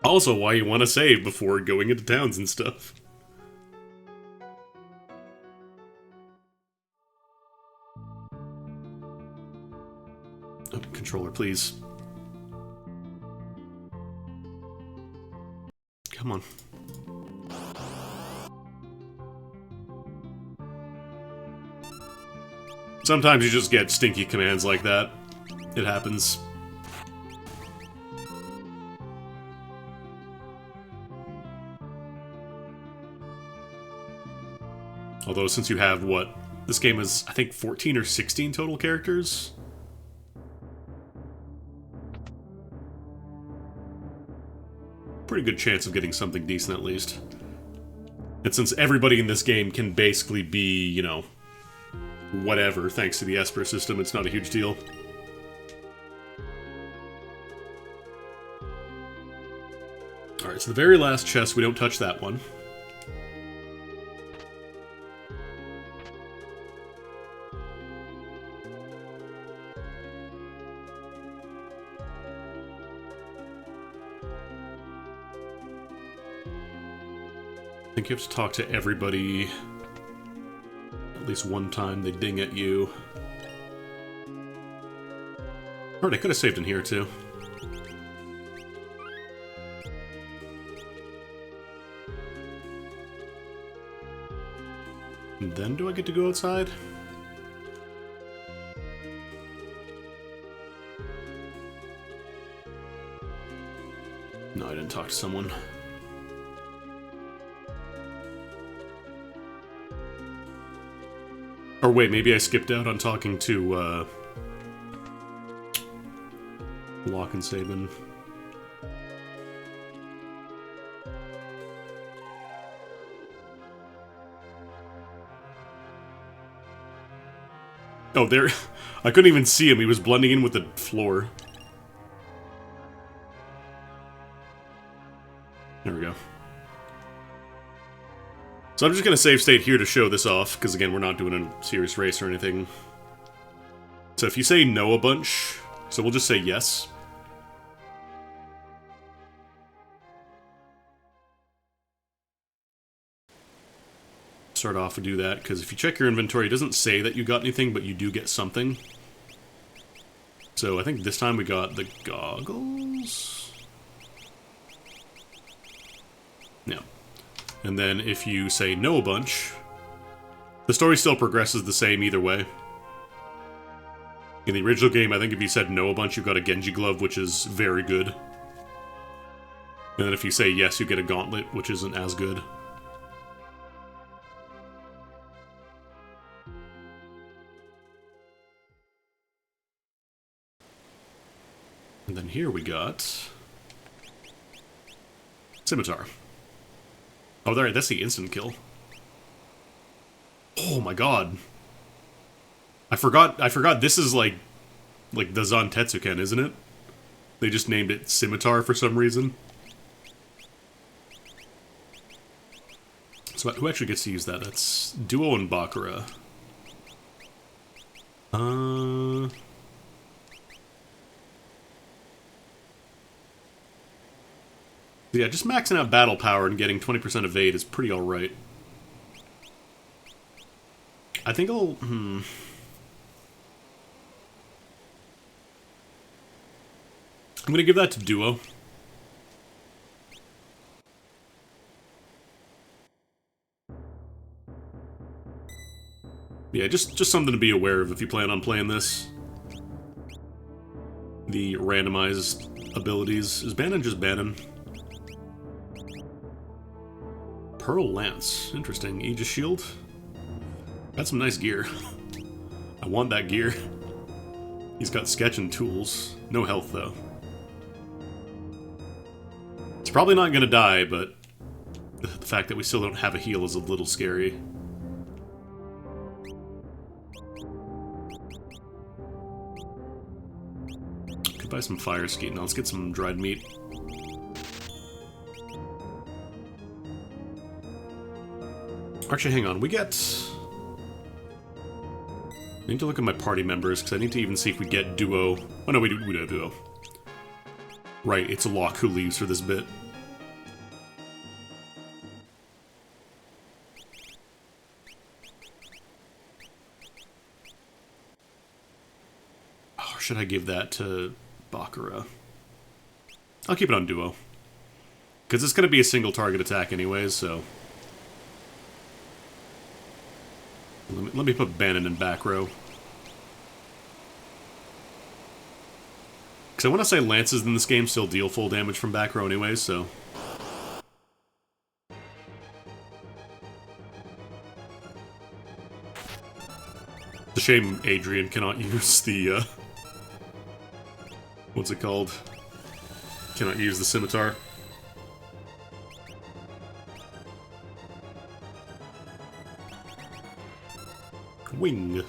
Also, why you want to save before going into towns and stuff. Oh, controller, please. Come on. Sometimes you just get stinky commands like that. It happens. Although, since you have, what? This game is, I think, 14 or 16 total characters? Pretty good chance of getting something decent, at least. And since everybody in this game can basically be, you know, whatever, thanks to the Esper system, it's not a huge deal. Alright, so the very last chest, we don't touch that one. I think you have to talk to everybody at least one time. They ding at you. Alright, I could have saved in here too. And then do I get to go outside? No, I didn't talk to someone. Or wait, maybe I skipped out on talking to, Locke and Sabin. Oh, there... I couldn't even see him. He was blending in with the floor. There we go. So I'm just going to save state here to show this off, because again, we're not doing a serious race or anything. So if you say no a bunch, so we'll just say yes. Start off and do that, because if you check your inventory, it doesn't say that you got anything, but you do get something. So I think this time we got the goggles? Yeah. And then if you say no a bunch, the story still progresses the same either way. In the original game, I think if you said no a bunch, you got a Genji glove, which is very good. And then if you say yes, you get a gauntlet, which isn't as good. And then here we got Scimitar. Oh, there, that's the instant kill. Oh my god. I forgot this is like the Zantetsuken, isn't it? They just named it Scimitar for some reason. So who actually gets to use that? That's Duo and Bakura. Yeah, just maxing out battle power and getting 20% evade is pretty alright. I think I'll... I'm gonna give that to Duo. Yeah, just something to be aware of if you plan on playing this. The randomized abilities. Is Banon just Banon? Pearl Lance. Interesting. Aegis Shield. That's some nice gear. I want that gear. He's got sketch and tools. No health, though. It's probably not gonna die, but the fact that we still don't have a heal is a little scary. Could buy some fire skeet. Now let's get some dried meat. Actually, hang on. We get... I need to look at my party members, because I need to even see if we get Duo. Oh no, we do have Duo. Right, it's Locke who leaves for this bit. Or should I give that to Bakura? I'll keep it on Duo. Because it's going to be a single target attack anyways, so... Let me put Banon in back row. Because I want to say lances in this game still deal full damage from back row anyways, so... It's a shame Adrian cannot use the, what's it called? Cannot use the scimitar. Wing.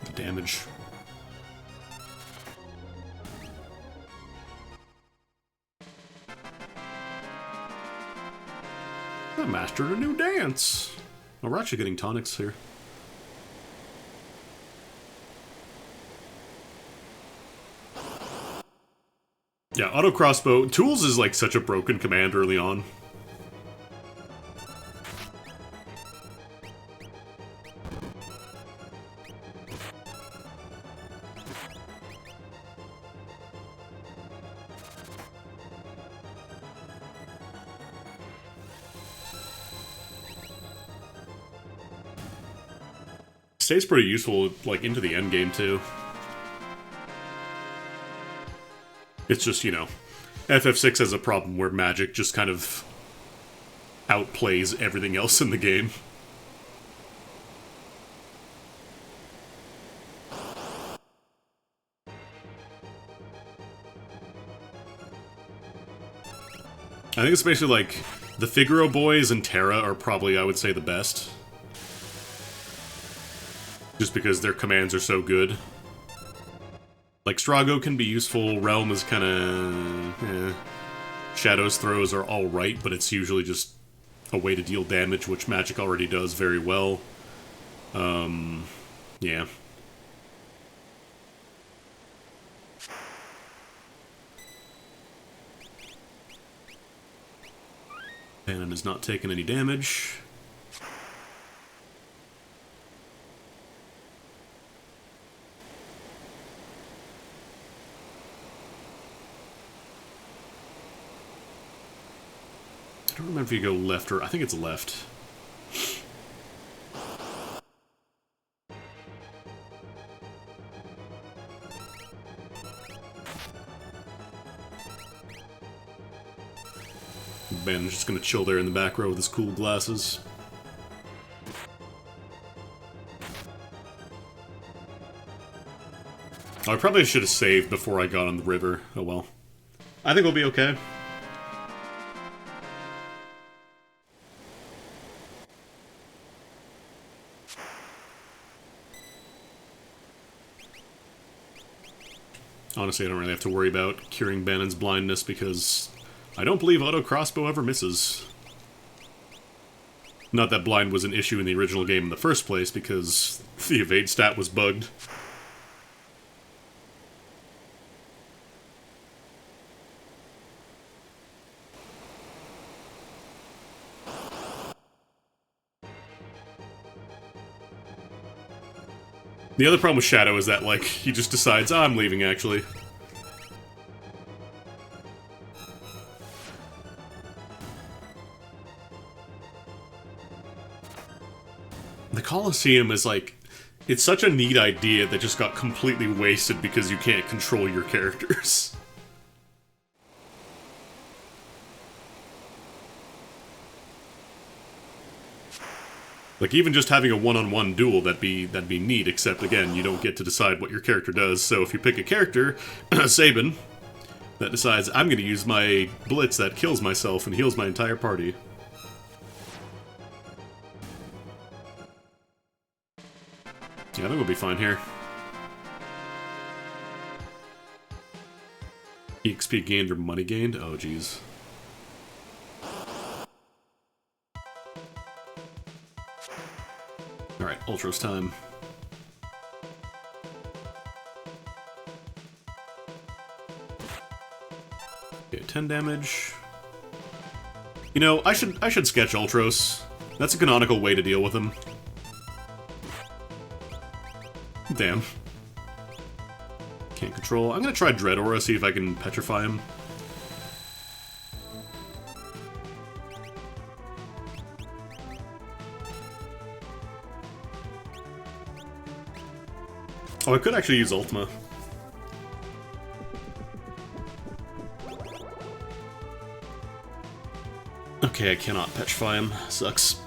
The damage. I mastered a new dance. Oh, we're actually getting tonics here. Yeah, auto crossbow. Tools is like such a broken command early on. Stays pretty useful, like, into the end game, too. It's just, you know, FF6 has a problem where magic just kind of outplays everything else in the game. I think especially, like, the Figaro boys and Terra are probably, I would say, the best. Just because their commands are so good. Like, Strago can be useful, Realm is kinda... Shadow's throws are alright, but it's usually just a way to deal damage, which Magic already does very well. Yeah. Banon is not taking any damage. I don't remember if you go left or... I think it's left. Banon's just gonna chill there in the back row with his cool glasses. Oh, I probably should have saved before I got on the river. Oh well. I think we'll be okay. Honestly, I don't really have to worry about curing Banon's blindness because I don't believe auto crossbow ever misses. Not that blind was an issue in the original game in the first place because the evade stat was bugged. The other problem with Shadow is that, like, he just decides, oh, I'm leaving, actually. The Colosseum is, like, it's such a neat idea that just got completely wasted because you can't control your characters. Like, even just having a one-on-one duel, that'd be neat, except, again, you don't get to decide what your character does, so if you pick a character, Sabin, that decides, I'm gonna use my blitz that kills myself and heals my entire party. Yeah, I think we'll be fine here. EXP gained or money gained? Oh, jeez. Alright, Ultros time. Okay, 10 damage. You know, I should sketch Ultros. That's a canonical way to deal with him. Damn. Can't control. I'm gonna try Dread Aura, see if I can petrify him. Oh, I could actually use Ultima. Okay, I cannot petrify him. Sucks.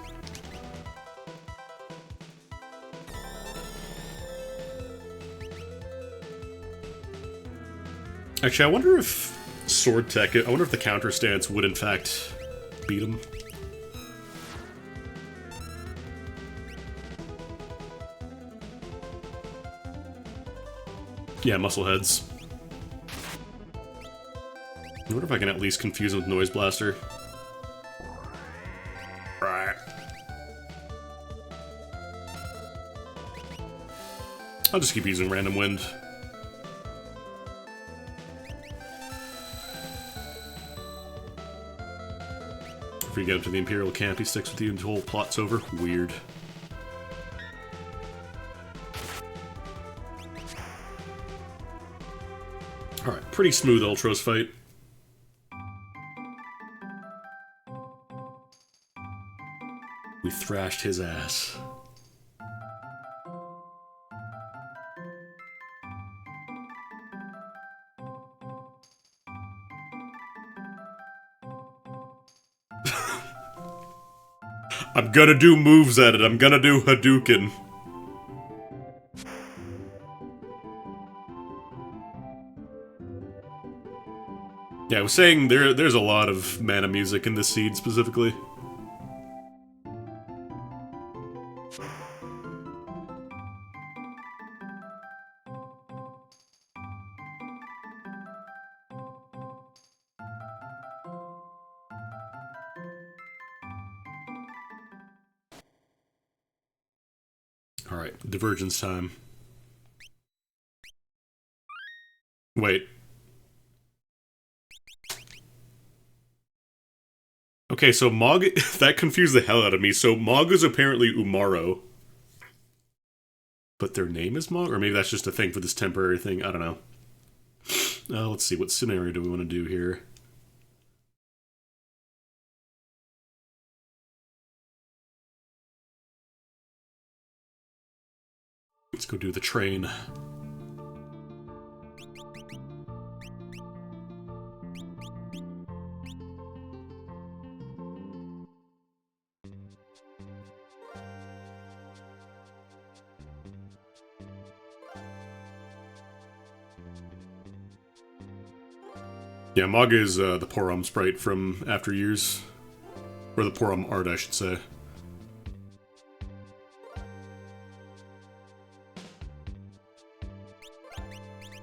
Actually, I wonder if Sword Tech... I wonder if the counter stance would, in fact, beat him. Yeah, Muscleheads. I wonder if I can at least confuse him with Noise Blaster. I'll just keep using Random Wind. If you get up to the Imperial camp, he sticks with you until the whole plot's over. Weird. Alright, pretty smooth Ultros fight. We thrashed his ass. I'm gonna do moves at it. I'm gonna do Hadouken. Yeah, I was saying there's a lot of mana music in this seed specifically. Alright, Divergence time. Wait. Okay, so Mog... that confused the hell out of me. So Mog is apparently Umaro. But their name is Mog? Or maybe that's just a thing for this temporary thing. I don't know. Let's see, what scenario do we want to do here? Let's go do the train. Yeah, Mog is the Porom sprite from After Years. Or the Porom art, I should say.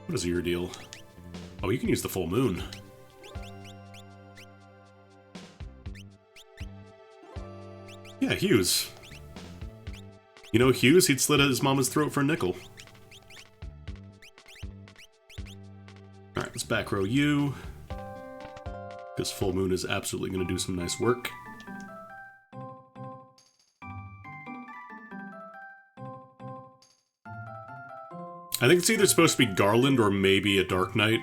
What is your deal? Oh, you can use the full moon. Yeah, Hughes. You know Hughes? He'd slit his mama's throat for a nickel. Alright, let's back row you. Because full moon is absolutely going to do some nice work. I think it's either supposed to be Garland or maybe a Dark Knight.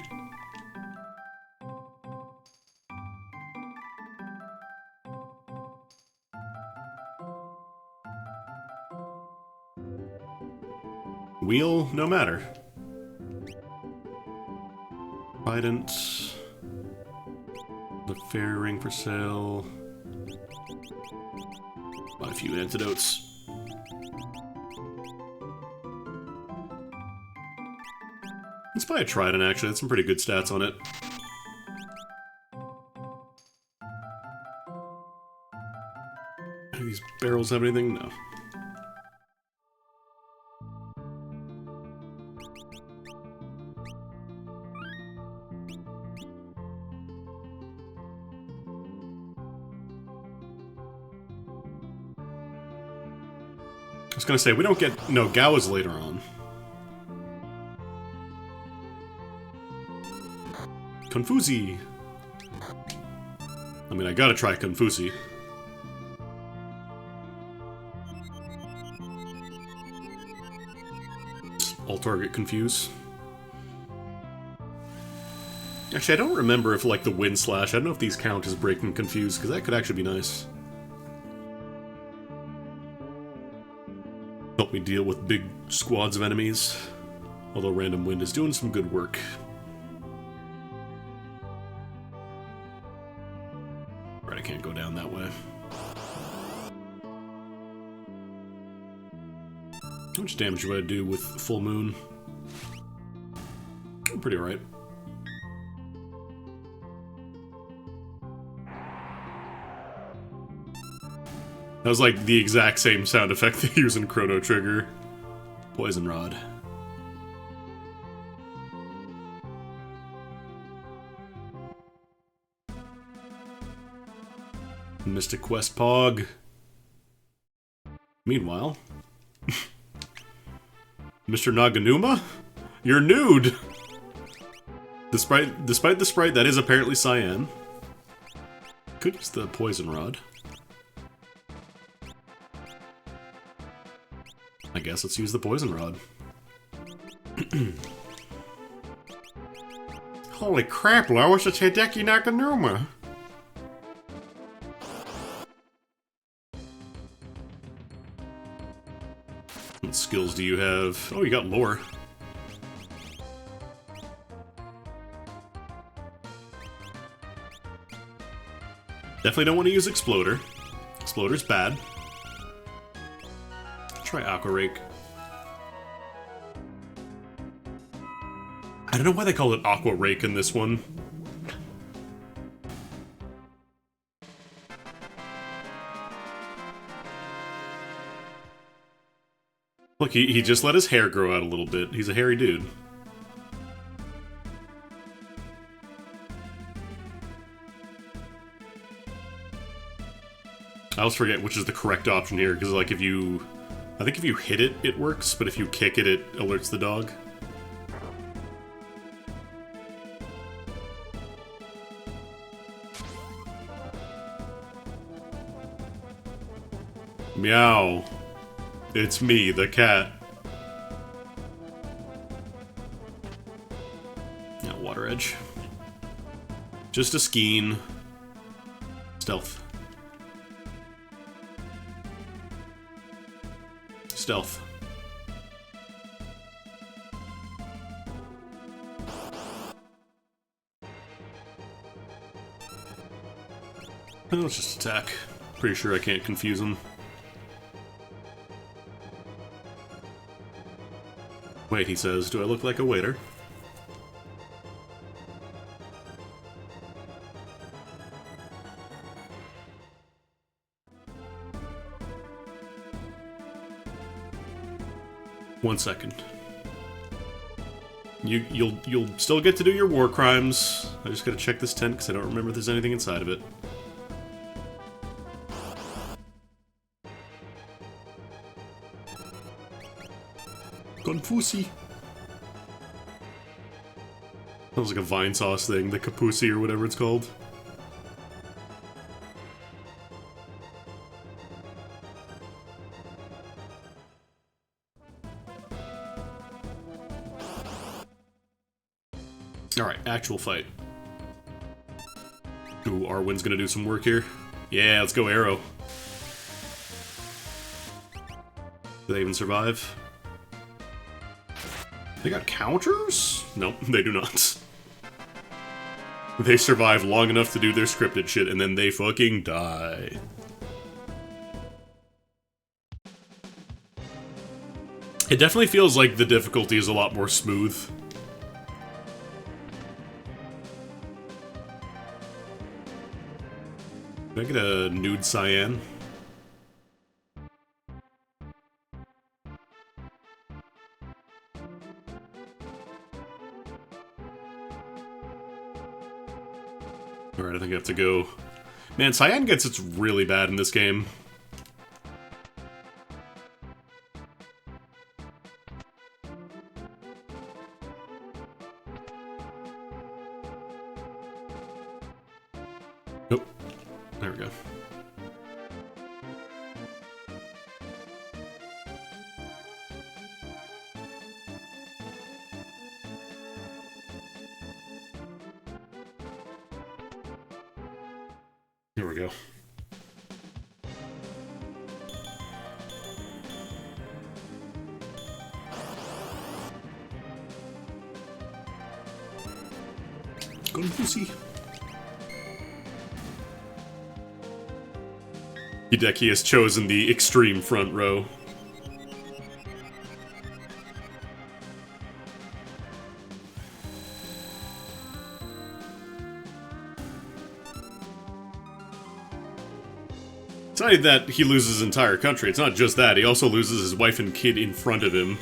Wheel, no matter. Trident. The fairy ring for sale. Buy a few antidotes. Let's buy a Trident, actually. That's some pretty good stats on it. Do these barrels have anything? No. I was gonna say, we don't get... No, Gao is later on. Confusi! I mean, I gotta try Confusi. All target confuse. Actually, I don't remember if, like, the Wind Slash, I don't know if these count as breaking confuse, because that could actually be nice. Help me deal with big squads of enemies. Although Random Wind is doing some good work. Right, I can't go down that way. How much damage do I do with Full Moon? I'm pretty alright. That was like the exact same sound effect they use in Chrono Trigger. Poison Rod. Mystic Quest Pog. Meanwhile... Mr. Naganuma? You're nude! Despite the sprite that is apparently cyan. Could use the Poison Rod. I guess let's use the Poison Rod. Holy crap, Lois, it's Hideki Naganuma! What skills do you have? Oh, you got lore. Definitely don't want to use Exploder. Exploder's bad. Try Aqua Rake. I don't know why they call it Aqua Rake in this one. Look, he just let his hair grow out a little bit. He's a hairy dude. I always forget which is the correct option here, because like if you... I think if you hit it, it works, but if you kick it, it alerts the dog. Meow. It's me, the cat. Yeah, Water Edge. Just a Skeen. Stealth. Stealth. Let's just attack. Pretty sure I can't confuse him. Wait, he says, do I look like a waiter? One second. You'll still get to do your war crimes. I just gotta check this tent because I don't remember if there's anything inside of it. Confusi. Sounds like a Vine Sauce thing, the Kapusi or whatever it's called. Alright, actual fight. Ooh, Arwen's gonna do some work here. Yeah, let's go Arrow. Do they even survive? They got counters? Nope, they do not. They survive long enough to do their scripted shit, and then they fucking die. It definitely feels like the difficulty is a lot more smooth. Can I get a nude cyan? Alright, I think I have to go. Man, cyan gets it's really bad in this game. Nope. There we go. Here we go. Confusi. Hideki has chosen the extreme front row. It's not that he loses his entire country, it's not just that, he also loses his wife and kid in front of him.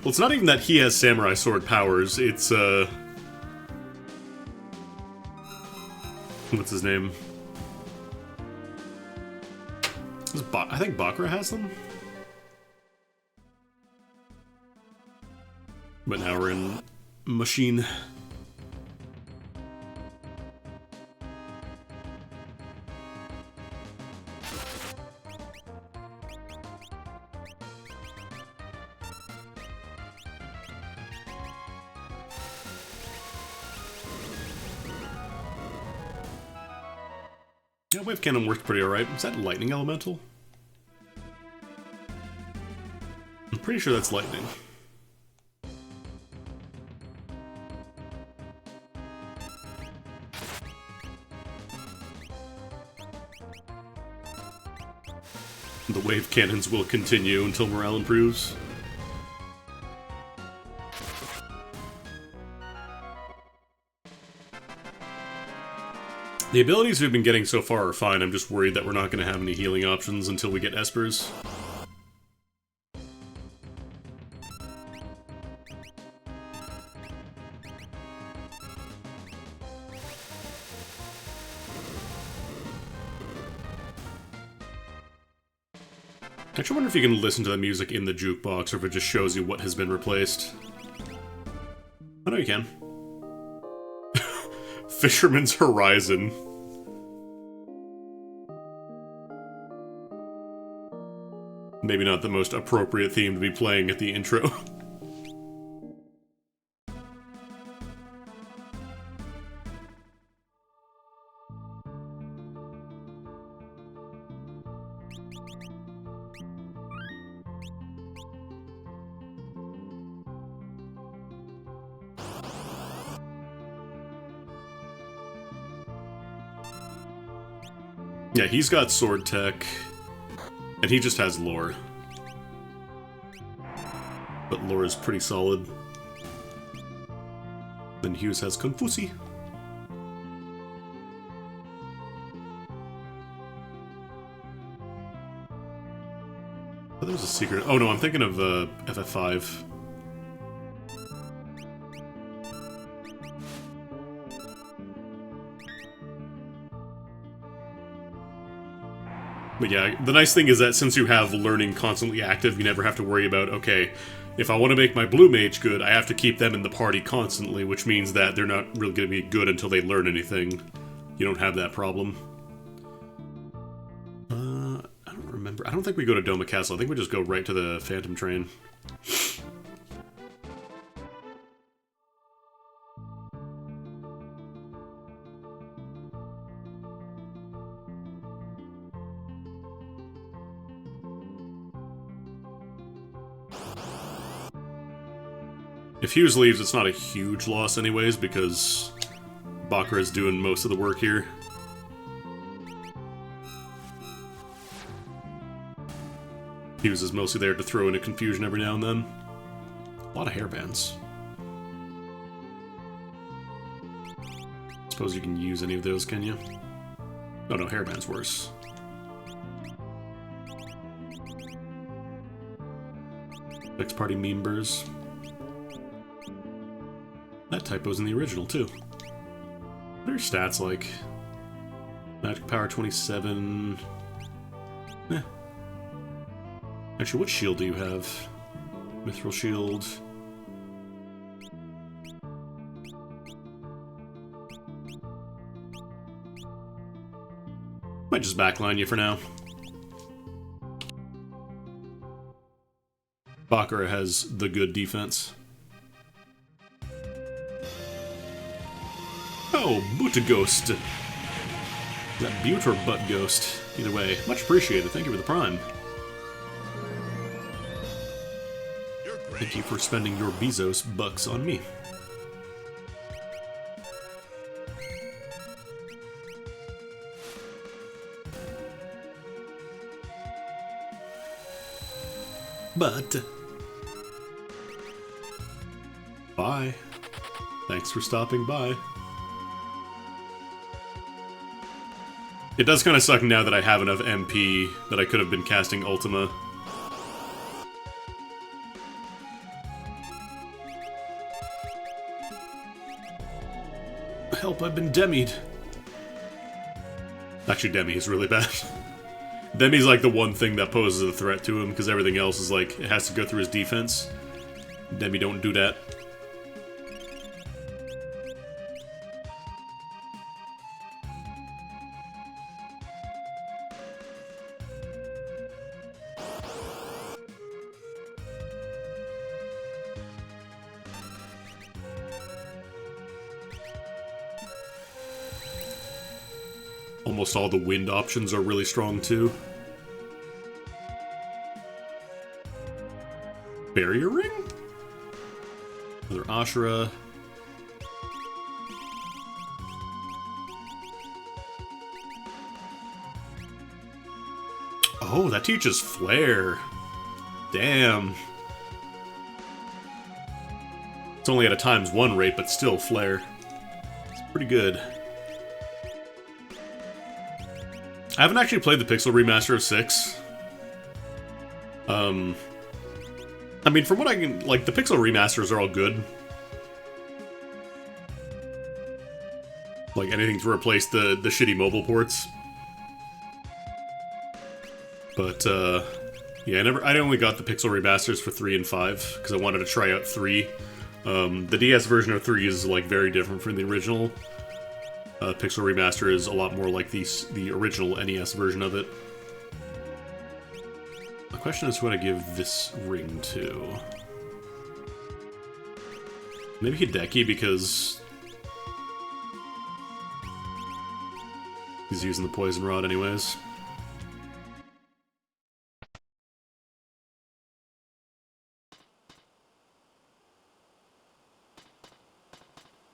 Well, it's not even that he has samurai sword powers, it's, what's his name? I think Bakura has them? But now we're in Machine. Yeah, Wave Cannon worked pretty alright. Is that Lightning Elemental? I'm pretty sure that's Lightning. The Wave Cannons will continue until morale improves. The abilities we've been getting so far are fine. I'm just worried that we're not going to have any healing options until we get Espers. I actually wonder if you can listen to the music in the jukebox or if it just shows you what has been replaced. I know you can. Fisherman's Horizon. Maybe not the most appropriate theme to be playing at the intro. Yeah, he's got sword tech, and he just has lore. But lore is pretty solid. Then Hughes has Confuci. Oh, there's a secret. Oh no, I'm thinking of FF5. But yeah, the nice thing is that since you have learning constantly active, you never have to worry about, okay, if I want to make my blue mage good, I have to keep them in the party constantly, which means that they're not really going to be good until they learn anything. You don't have that problem. I don't remember. I don't think we go to Doma Castle. I think we just go right to the Phantom Train. If Hughes leaves, it's not a huge loss anyways, because Bakura is doing most of the work here. Hughes is mostly there to throw in a confusion every now and then. A lot of hairbands. Suppose you can use any of those, can you? Oh no, hairband's worse. Next party members. That typo's in the original, too. What are your stats like? Magic power 27... Eh. Actually, what shield do you have? Mithril shield... Might just backline you for now. Bakura has the good defense. Oh, Butt Ghost. Is that Butte or Butt Ghost? Either way, much appreciated. Thank you for the Prime. You're great. Thank you for spending your Bezos bucks on me. But... Bye. Thanks for stopping by. It does kind of suck now that I have enough MP that I could have been casting Ultima. Help, I've been demied. Actually, Demi is really bad. Demi's like the one thing that poses a threat to him, because everything else is like, it has to go through his defense. Demi don't do that. Almost all the wind options are really strong too. Barrier Ring? Another Ashura. Oh, that teaches Flare. Damn. It's only at a ×1 rate, but still Flare. It's pretty good. I haven't actually played the Pixel Remaster of 6. I mean, from what I can... Like, the Pixel Remasters are all good. Like, anything to replace the shitty mobile ports. But, yeah, I only got the Pixel Remasters for 3 and 5, because I wanted to try out 3. The DS version of 3 is, like, very different from the original. Pixel Remaster is a lot more like the original NES version of it. The question is who would I give this ring to? Maybe Hideki, because he's using the poison rod anyways.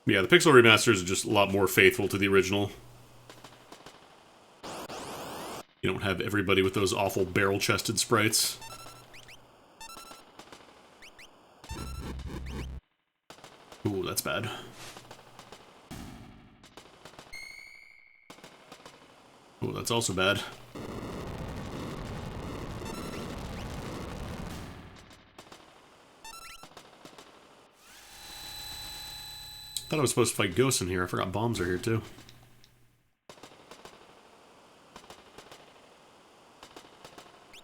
Yeah, the Pixel Remasters are just a lot more faithful to the original. You don't have everybody with those awful barrel-chested sprites. Ooh, that's bad. Ooh, that's also bad. Thought I was supposed to fight ghosts in here. I forgot bombs are here too.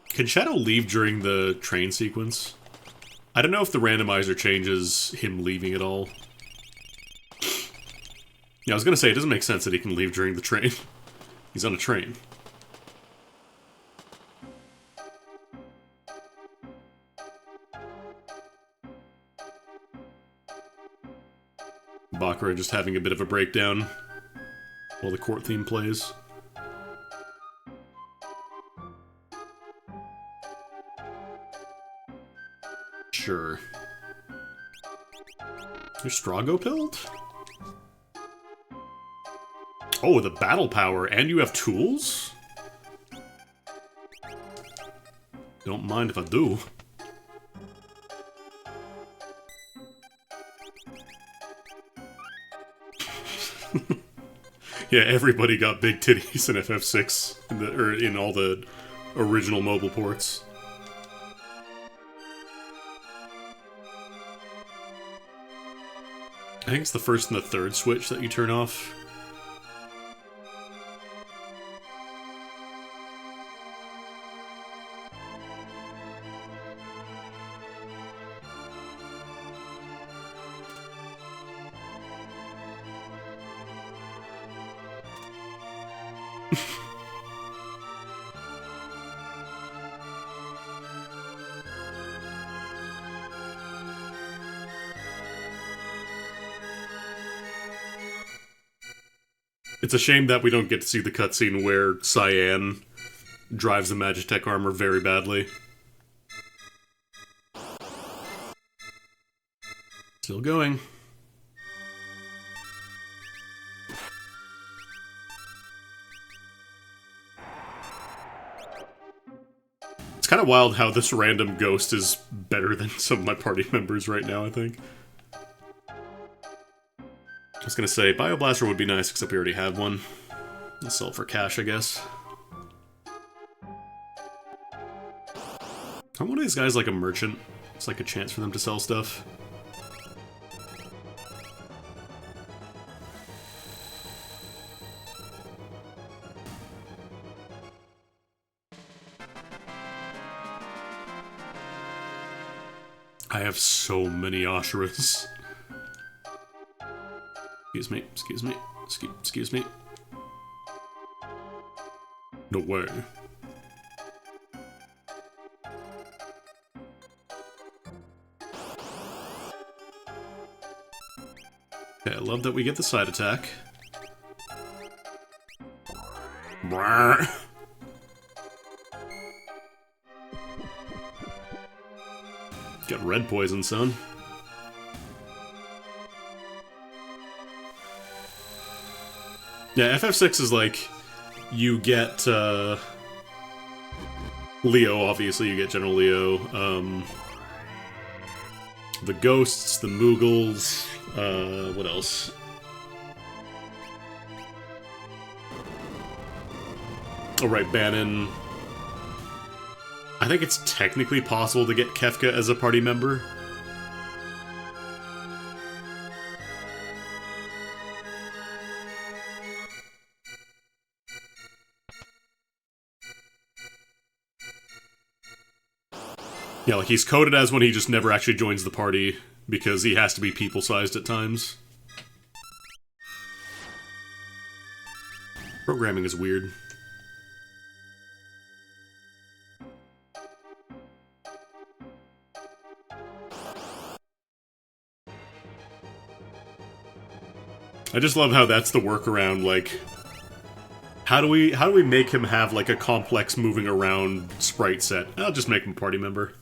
Can Shadow leave during the train sequence? I don't know if the randomizer changes him leaving at all. Yeah, I was gonna say, it doesn't make sense that he can leave during the train. He's on a train. Bakura just having a bit of a breakdown while the court theme plays. Sure. You're Strago-pilled? Oh, the battle power, and you have tools? Don't mind if I do. Yeah, everybody got big titties in FF6, or in all the original mobile ports. I think it's the first and the third switch that you turn off. It's a shame that we don't get to see the cutscene where Cyan drives the Magitech armor very badly. Still going. It's kind of wild how this random ghost is better than some of my party members right now, I think. I was gonna say, Bioblaster would be nice, except we already have one. I'll sell it for cash, I guess. Aren't one of these guys like a merchant? It's like a chance for them to sell stuff. I have so many Ashuras. Excuse me, excuse me, excuse me. No way. Okay, I love that we get the side attack. Brrr. Got red poison, son. Yeah, FF6 is like, you get, Leo, obviously, you get General Leo, the Ghosts, the Moogles, what else? Oh, right, Banon. I think it's technically possible to get Kefka as a party member. Yeah, like he's coded as one, he just never actually joins the party because he has to be people-sized at times. Programming is weird. I just love how that's the workaround, like, how do we make him have, like, a complex moving around sprite set? I'll just make him a party member.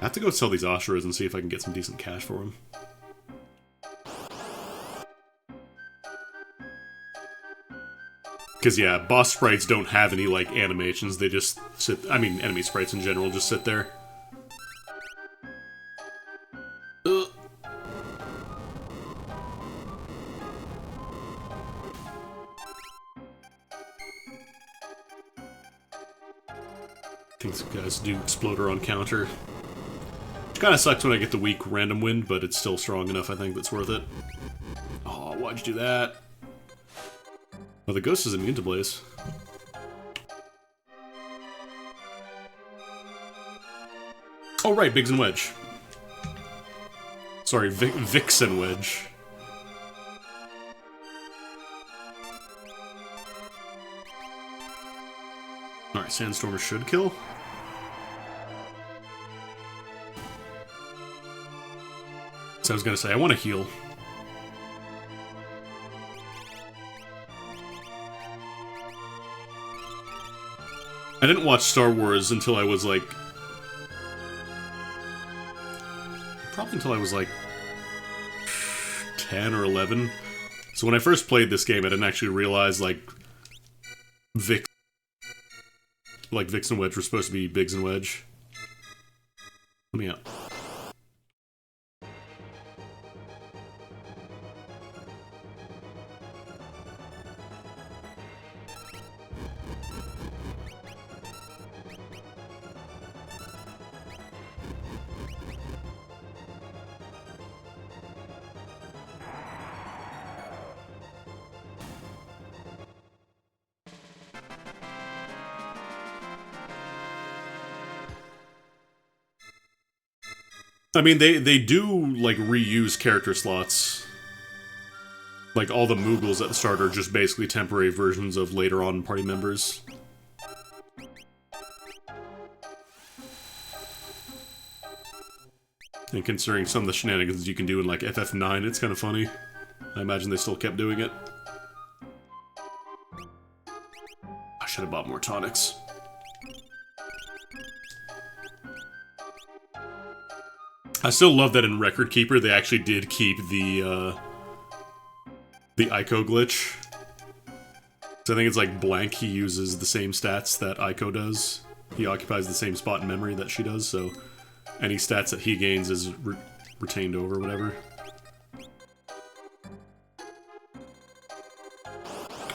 I have to go sell these Ashuras and see if I can get some decent cash for them. Because, yeah, boss sprites don't have any, like, animations, they just sit... I mean, enemy sprites in general just sit there. These guys do Exploder on counter. Which kind of sucks when I get the weak random wind, but it's still strong enough, I think, that's worth it. Oh, why'd you do that? Well, the Ghost is immune to Blaze. Oh, right, Biggs and Wedge. Sorry, Vixen Wedge. Alright, Sandstormer should kill. So I was gonna say, I want to heal. I didn't watch Star Wars until I was like... probably until I was like 10 or 11. So when I first played this game, I didn't actually realize, like, Vix and Wedge were supposed to be Biggs and Wedge. Let me out. I mean, they do, like, reuse character slots. Like, all the Moogles at the start are just basically temporary versions of later on party members. And considering some of the shenanigans you can do in, like, FF9, it's kind of funny. I imagine they still kept doing it. I should have bought more tonics. I still love that in Record Keeper they actually did keep the Ico glitch. So I think it's like Blank, he uses the same stats that Ico does. He occupies the same spot in memory that she does, so any stats that he gains is retained over, whatever.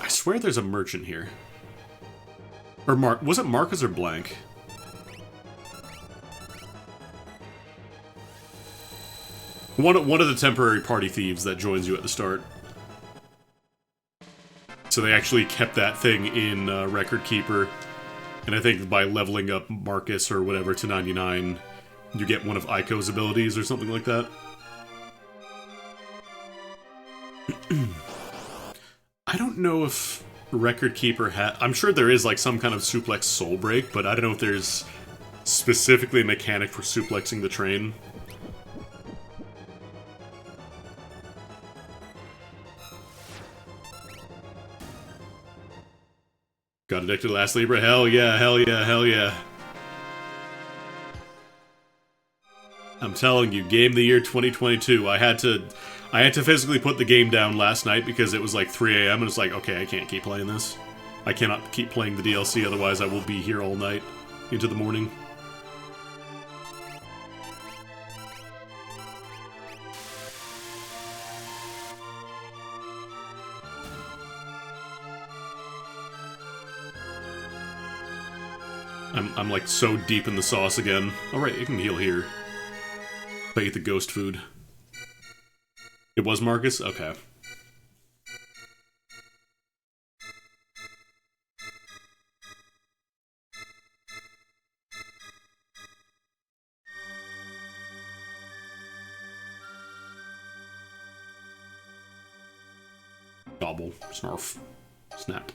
I swear there's a merchant here. Or was it Marcus or Blank? One of the temporary party thieves that joins you at the start. So they actually kept that thing in Record Keeper, and I think by leveling up Marcus or whatever to 99, you get one of Ico's abilities or something like that. I don't know if Record Keeper I'm sure there is like some kind of suplex soul break, but I don't know if there's specifically a mechanic for suplexing the train. Got addicted to Last Libra? Hell yeah, hell yeah, hell yeah. I'm telling you, game of the year 2022. I had to physically put the game down last night because it was like 3 a.m. and it's like, okay, I can't keep playing this. I cannot keep playing the DLC, otherwise I will be here all night into the morning. I'm like so deep in the sauce again. Alright, you can heal here. If I eat the ghost food. It was Marcus? Okay. Gobble. Snarf. Snap.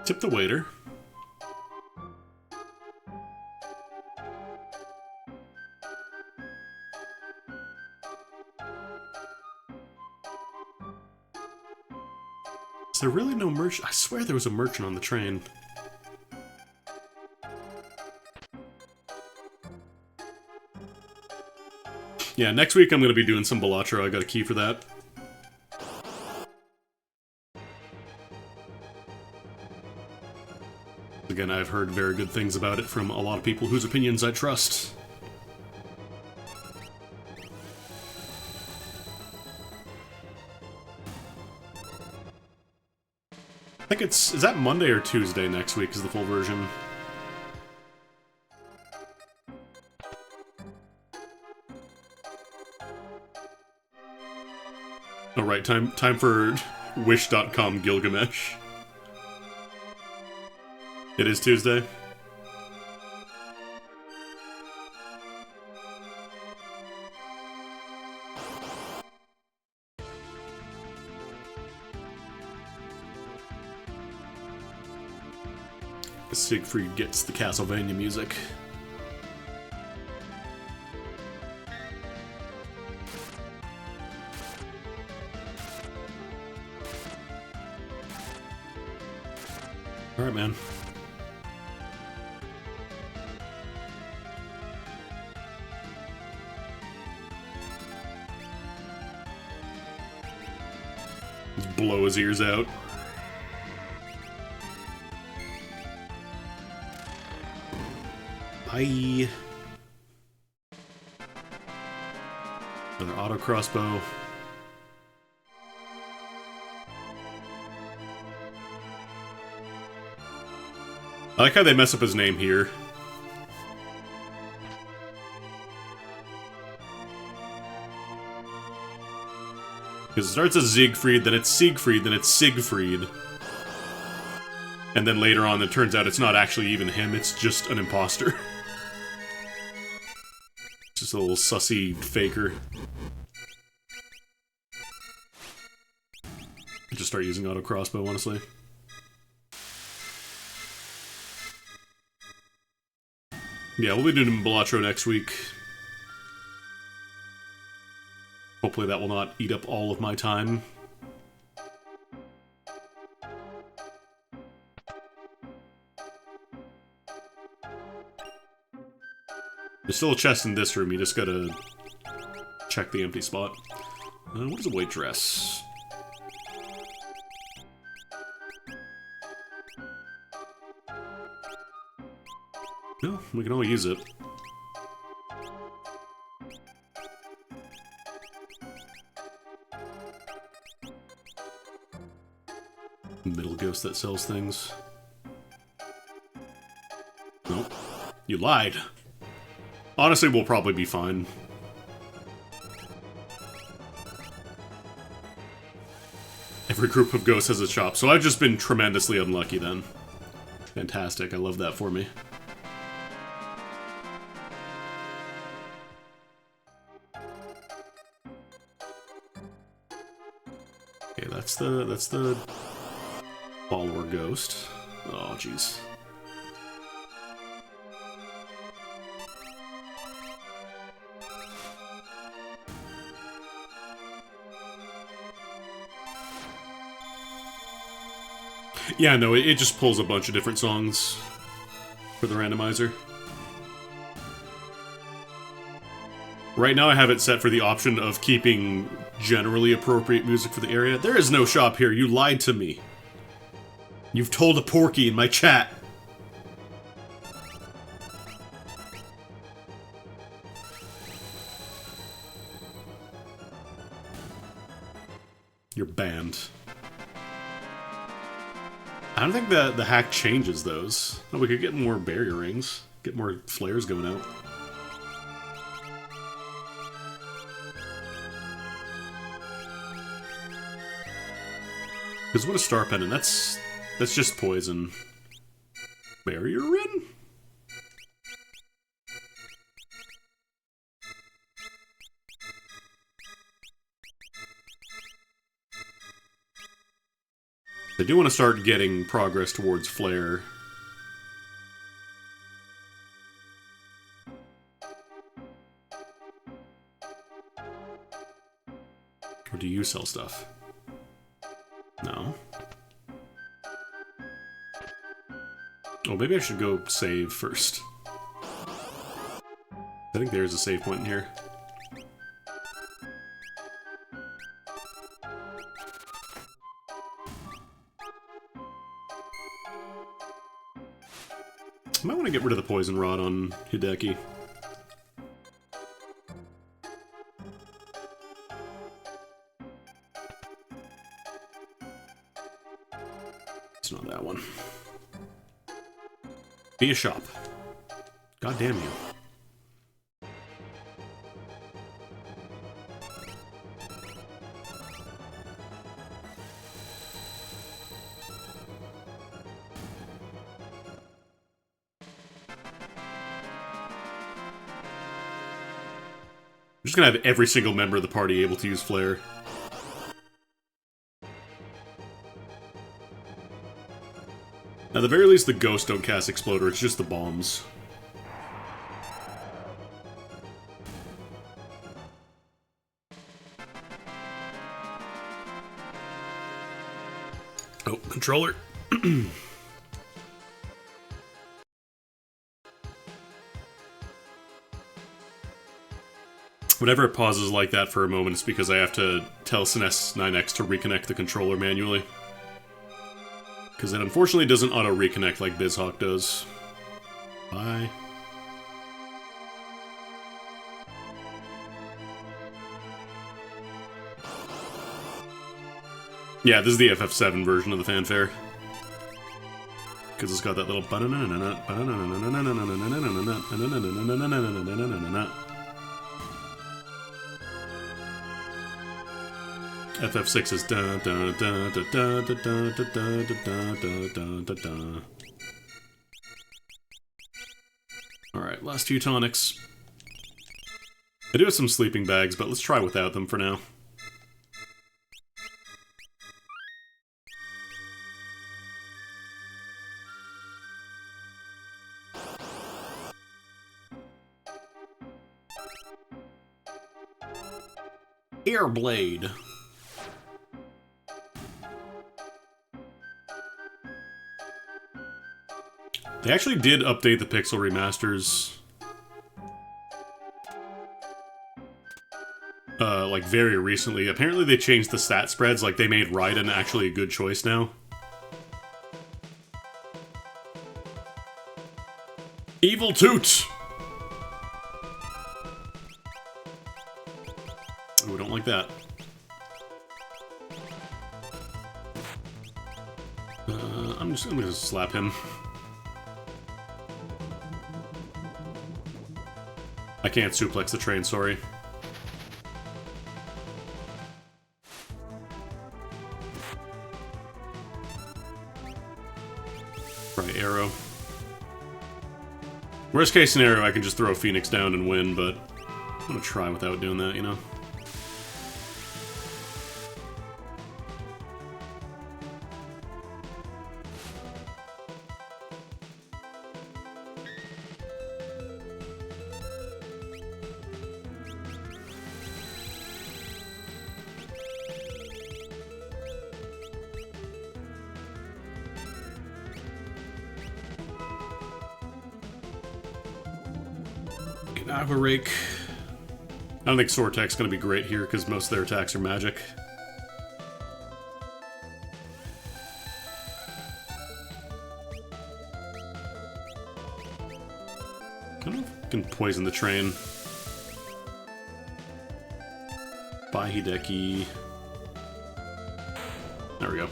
Tip the waiter. Is there really no merchant? I swear there was a merchant on the train. Yeah, next week I'm going to be doing some Balatro. I got a key for that. Again, I've heard very good things about it from a lot of people whose opinions I trust. I think it's... is that Monday or Tuesday next week is the full version? Alright, time for Wish.com Gilgamesh. It is Tuesday. Siegfried gets the Castlevania music. Alright, man. Just blow his ears out. Bye. Another auto crossbow. I like how they mess up his name here. Because it starts as Siegfried, then it's Siegfried, then it's Siegfried. And then later on it turns out it's not actually even him, it's just an imposter. Just a little sussy faker. Just start using auto crossbow, honestly. Yeah, we'll be doing Balatro next week. Hopefully that will not eat up all of my time. There's still a chest in this room, you just gotta check the empty spot. What is a white dress? No, we can all use it. Middle ghost that sells things. Nope. You lied. Honestly, we'll probably be fine. Every group of ghosts has a shop, so I've just been tremendously unlucky then. Fantastic, I love that for me. Okay, that's the follower ghost. Oh, jeez. Yeah, no, it just pulls a bunch of different songs for the randomizer. Right now I have it set for the option of keeping generally appropriate music for the area. There is no shop here, you lied to me. You've told a porky in my chat. You're banned. I don't think the hack changes those. Oh, we could get more barrier rings. Get more flares going out. Because what a star pendant? That's just poison. Barrier ring? I do want to start getting progress towards flare. Or do you sell stuff? No. Oh, maybe I should go save first. I think there's a save point in here. I might want to get rid of the poison rod on Hideki. It's not that one. Be a shop. God damn you. I'm just gonna have every single member of the party able to use flare. At the very least, the ghosts don't cast Exploder, it's just the bombs. Oh, controller. Whenever it pauses like that for a moment, it's because I have to tell SNES 9X to reconnect the controller manually. Because it unfortunately doesn't auto-reconnect like BizHawk does. Bye. Yeah, this is the FF7 version of the fanfare. Because it's got that little... FF6 is da da da da da da da da da da da da. Alright, last few tonics. I do have some sleeping bags, but let's try without them for now. Airblade. They actually did update the Pixel remasters. Like, very recently. Apparently they changed the stat spreads, like, they made Raiden actually a good choice now. Evil Toot! Ooh, we don't like that. I'm gonna slap him. I can't suplex the train, sorry. Right, arrow. Worst case scenario, I can just throw Phoenix down and win, but I'm gonna try without doing that, you know? Aqua Rake. I don't think Sortek's going to be great here because most of their attacks are magic. I don't know if I can poison the train. Buy Hideki. There we go.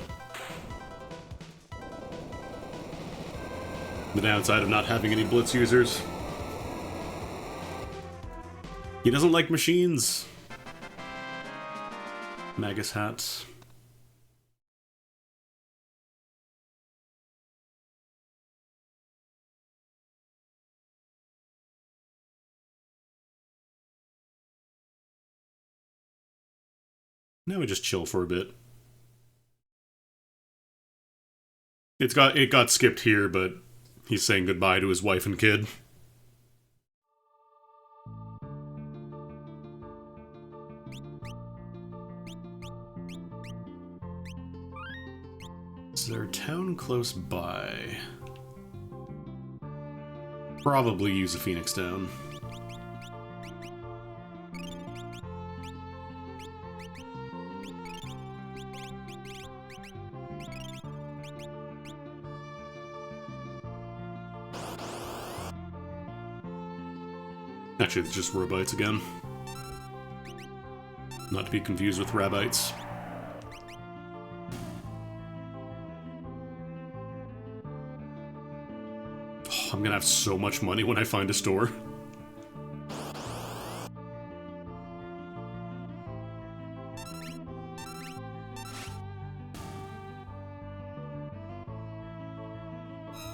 The downside of not having any Blitz users. He doesn't like machines. Magus hats. Now we just chill for a bit. It got skipped here, but he's saying goodbye to his wife and kid. Is there a town close by? Probably use a Phoenix Down. Actually, it's just Robites again. Not to be confused with Rabites. Oh, I'm gonna have so much money when I find a store.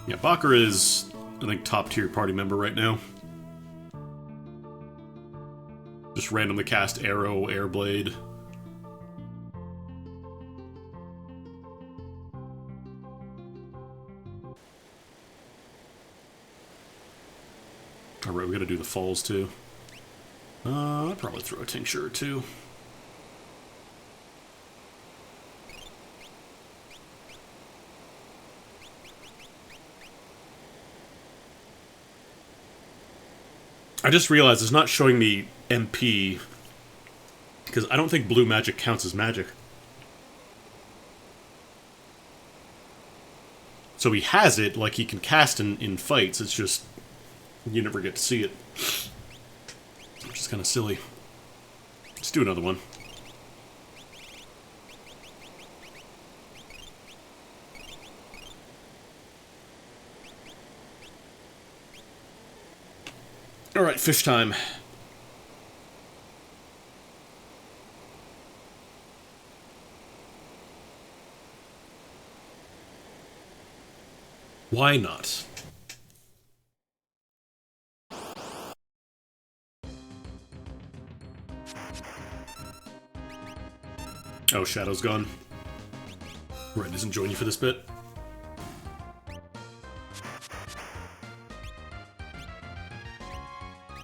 Yeah, Bakura is, I think, top tier party member right now. Just randomly cast Arrow, Airblade. Alright, we gotta do the falls too. I'd probably throw a tincture or two. I just realized it's not showing me MP because I don't think blue magic counts as magic. So he has it, like he can cast in fights, it's just you never get to see it. Which is kind of silly. Let's do another one. Alright, fish time. Why not? Oh, Shadow's gone. Red doesn't join you for this bit.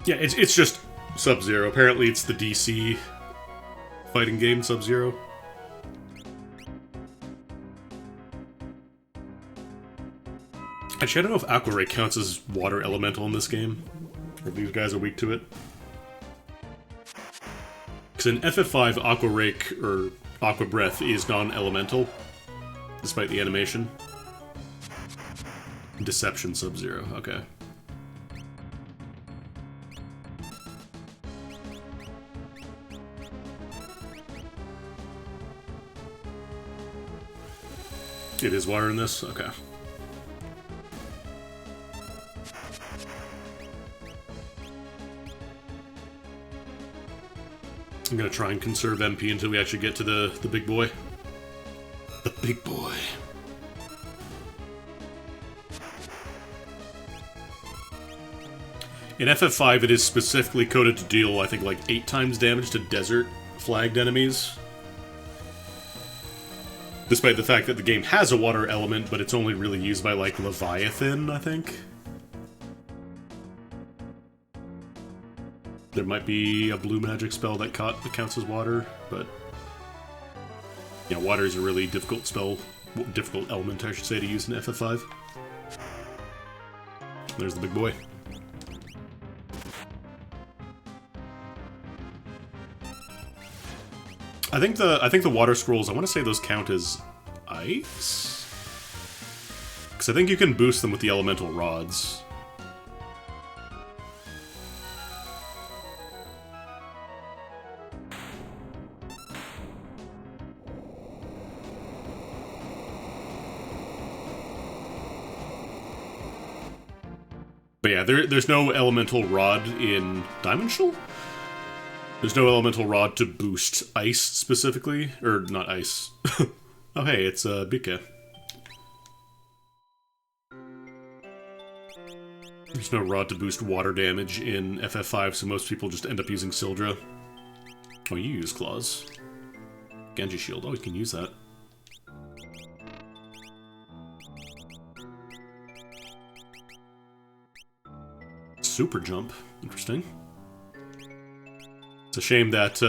Yeah, it's just Sub-Zero. Apparently it's the DC fighting game, Sub-Zero. Actually, I don't know if Aqua Ray counts as water elemental in this game. Or if these guys are weak to it. Because in FF5, Aqua Rake, or Aqua Breath, is non-elemental, despite the animation. Deception Sub-Zero, okay. It is water in this? Okay. I'm gonna try and conserve MP until we actually get to the big boy. The big boy. In FF5, it is specifically coded to deal, I think, like 8 times damage to desert flagged enemies. Despite the fact that the game has a water element, but it's only really used by, like, Leviathan, I think. There might be a blue magic spell that counts as water, but... yeah, water is a really difficult spell, difficult element, I should say, to use in FF5. There's the big boy. I think the water scrolls, I want to say those count as ice? Because I think you can boost them with the elemental rods. But yeah, there's no elemental rod in Dimensional? There's no elemental rod to boost ice specifically. Or, not ice. Oh hey, it's Bika. There's no rod to boost water damage in FF5, so most people just end up using Sildra. Oh, you use Claws. Genji Shield. Oh, you can use that. Super Jump. Interesting. It's a shame that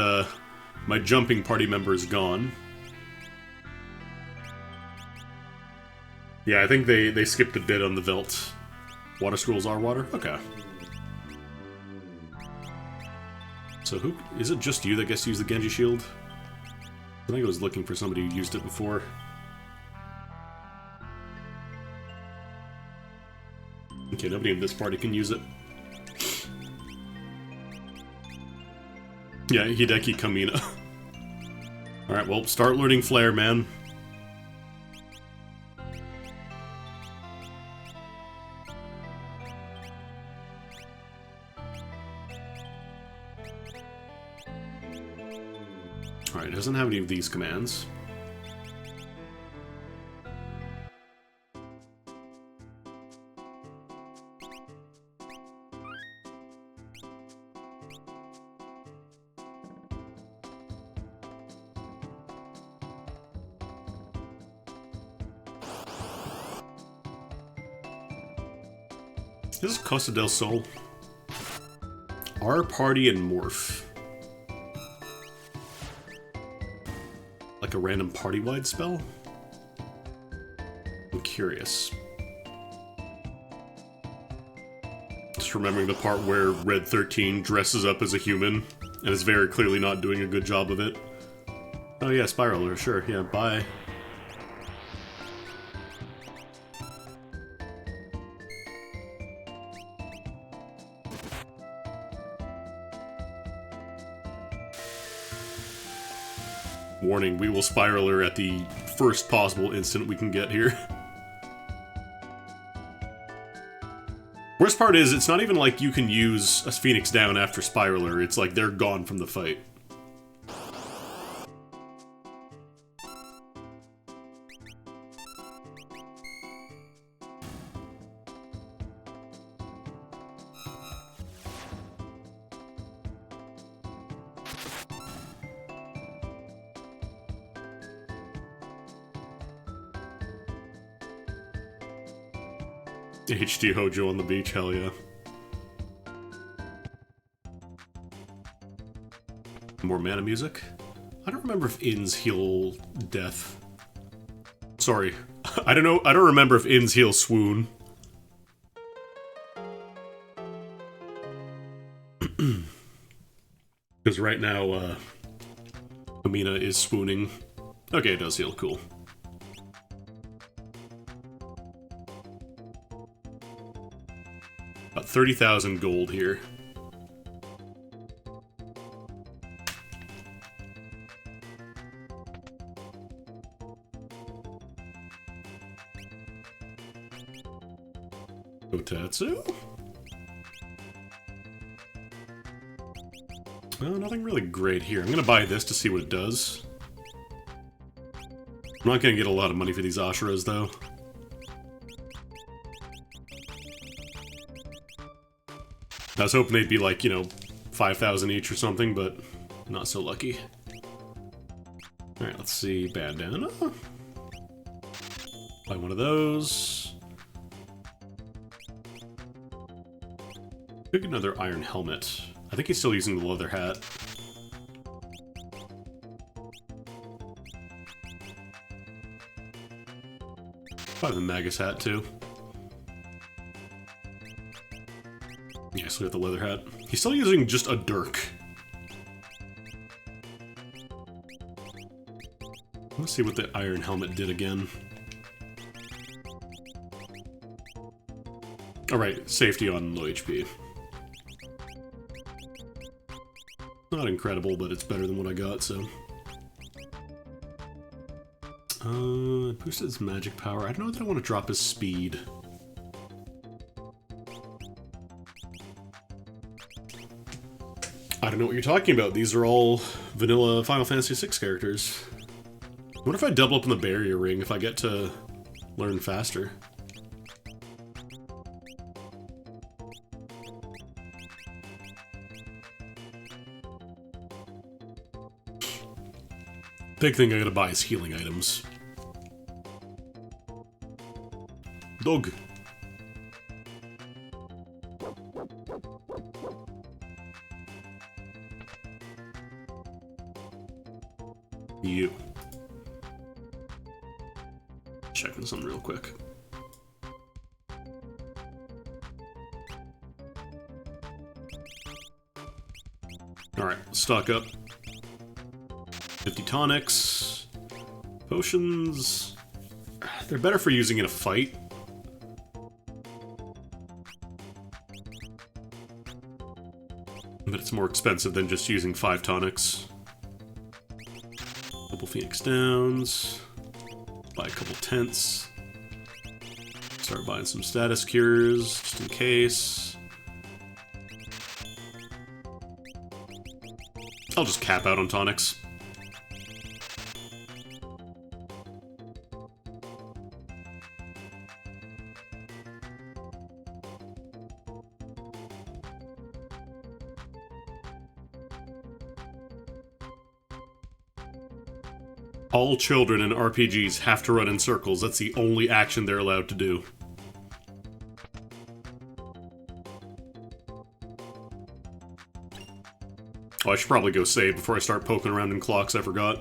my jumping party member is gone. Yeah, I think they skipped a bit on the Velt. Water scrolls are water? Okay. So who... Is it just you that gets to use the Genji Shield? I think I was looking for somebody who used it before. Okay, nobody in this party can use it. Yeah, Hideki Kamina. Alright, well, start learning Flare, man. Alright, it doesn't have any of these commands. This is Costa del Sol. Our party and morph. Like a random party-wide spell? I'm curious. Just remembering the part where Red 13 dresses up as a human and is very clearly not doing a good job of it. Oh yeah, Spiraler, sure, yeah, bye. Warning, we will Spiraler at the first possible instant we can get here. Worst part is, it's not even like you can use a Phoenix down after Spiraler, it's like they're gone from the fight. HD Hojo on the beach, hell yeah. More mana music? I don't remember if inns heal death. Sorry. I don't remember if inns heal swoon. Because right now, Amina is swooning. Okay, it does heal, cool. About 30,000 gold here. Kotetsu? Well, nothing really great here. I'm gonna buy this to see what it does. I'm not gonna get a lot of money for these Asheras, though. I was hoping they'd be like, you know, 5,000 each or something, but not so lucky. Alright, let's see. Bandana. Buy one of those. Pick another iron helmet. I think he's still using the leather hat. Buy the Magus hat, too. Yeah, so we have the leather hat. He's still using just a dirk. Let's see what the Iron Helmet did again. Alright, safety on low HP. Not incredible, but it's better than what I got, so... boosted his magic power. I don't know that I want to drop his speed. I don't know what you're talking about. These are all vanilla Final Fantasy VI characters. What if I double up on the barrier ring if I get to learn faster? Big thing I gotta buy is healing items. Dog. You. Checking something real quick. Alright, stock up. 50 tonics. Potions. They're better for using in a fight. But it's more expensive than just using 5 tonics. Couple Phoenix Downs. Buy a couple tents. Start buying some status cures, just in case. I'll just cap out on tonics. All children in RPGs have to run in circles. That's the only action they're allowed to do. Oh, I should probably go save before I start poking around in clocks. I forgot.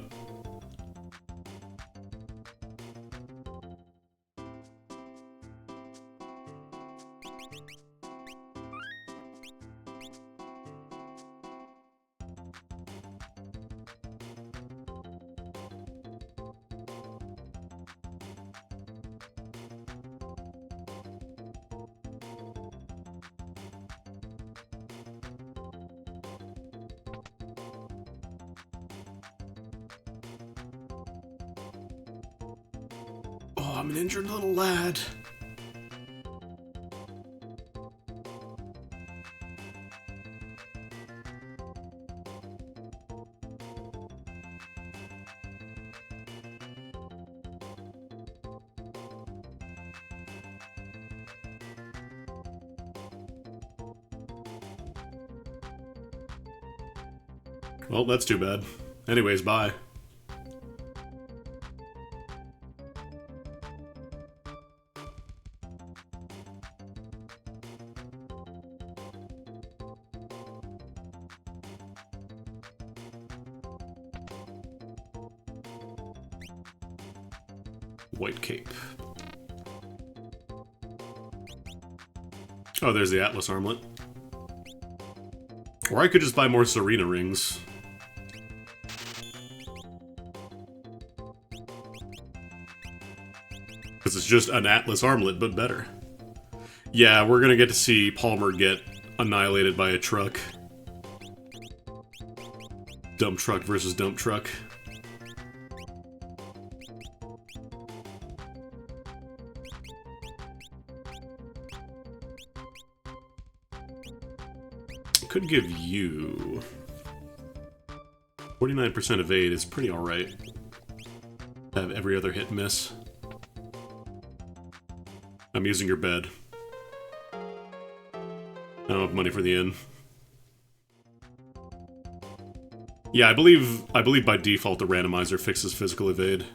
Oh, I'm an injured little lad. Well, that's too bad. Anyways, bye. White cape. Oh, there's the Atlas armlet. Or I could just buy more Serena rings. Because it's just an Atlas armlet, but better. Yeah, we're gonna get to see Palmer get annihilated by a truck. Dump truck versus dump truck. Could give you 49% evade is pretty alright. Have every other hit miss. I'm using your bed. I don't have money for the inn. Yeah, I believe by default the randomizer fixes physical evade.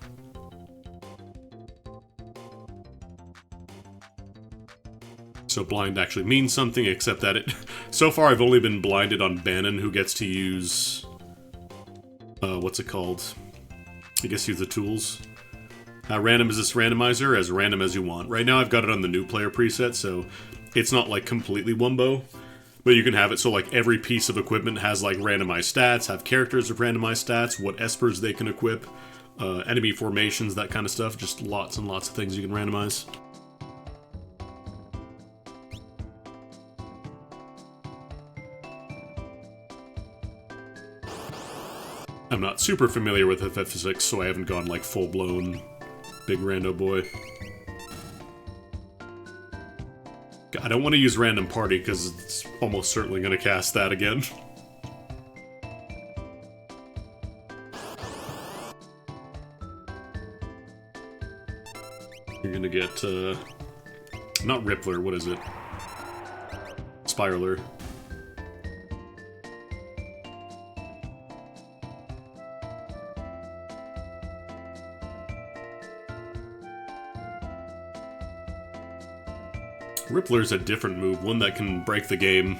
So blind actually means something, except that it... So far I've only been blinded on Bannon, who gets to use... what's it called? I guess use the tools. How random is this randomizer? As random as you want. Right now I've got it on the new player preset, so it's not like completely wumbo. But you can have it so like every piece of equipment has like randomized stats, have characters of randomized stats, what espers they can equip. enemy formations, that kind of stuff. Just lots and lots of things you can randomize. I'm not super familiar with FF physics, so I haven't gone like full-blown big rando boy. I don't want to use random party because it's almost certainly going to cast that again. You're going to get, not Rippler, what is it? Spiraler. Rippler's a different move, one that can break the game.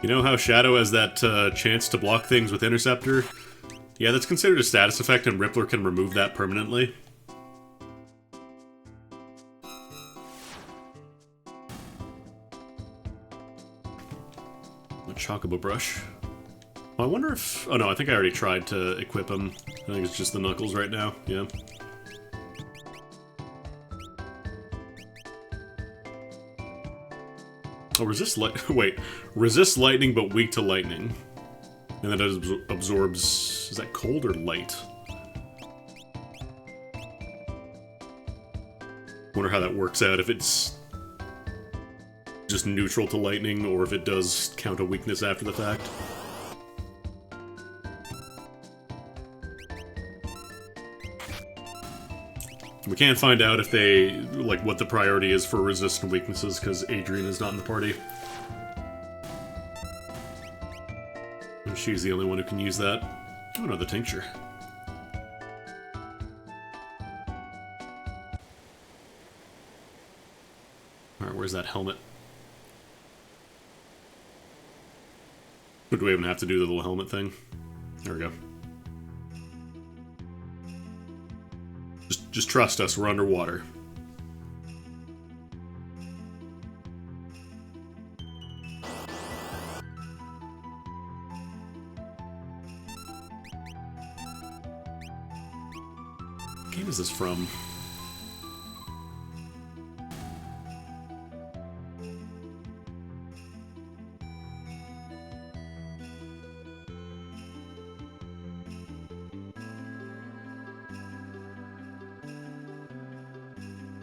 You know how Shadow has that chance to block things with Interceptor? Yeah, that's considered a status effect, and Rippler can remove that permanently. A Chocobo Brush. I wonder if... Oh no, I think I already tried to equip him. I think it's just the Knuckles right now, yeah. Oh, resist light. Wait, resist lightning but weak to lightning, and then it absorbs. Is that cold or light? Wonder how that works out. If it's just neutral to lightning, or if it does count a weakness after the fact. We can't find out if they, like, what the priority is for resistant weaknesses, because Adrian is not in the party. And she's the only one who can use that. Oh no, the tincture. Alright, where's that helmet? Or do we even have to do the little helmet thing? There we go. Just trust us, we're underwater. What game is this from?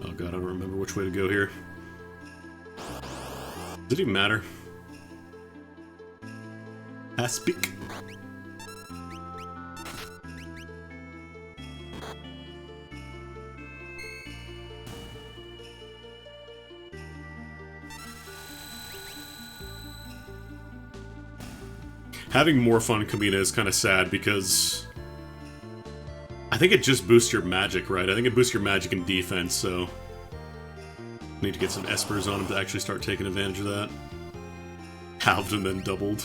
Oh god, I don't remember which way to go here. Does it even matter? Aspic. Having more fun Kamina is kind of sad because I think it just boosts your magic, right? I think it boosts your magic and defense, so need to get some Espers on him to actually start taking advantage of that. Halved and then doubled.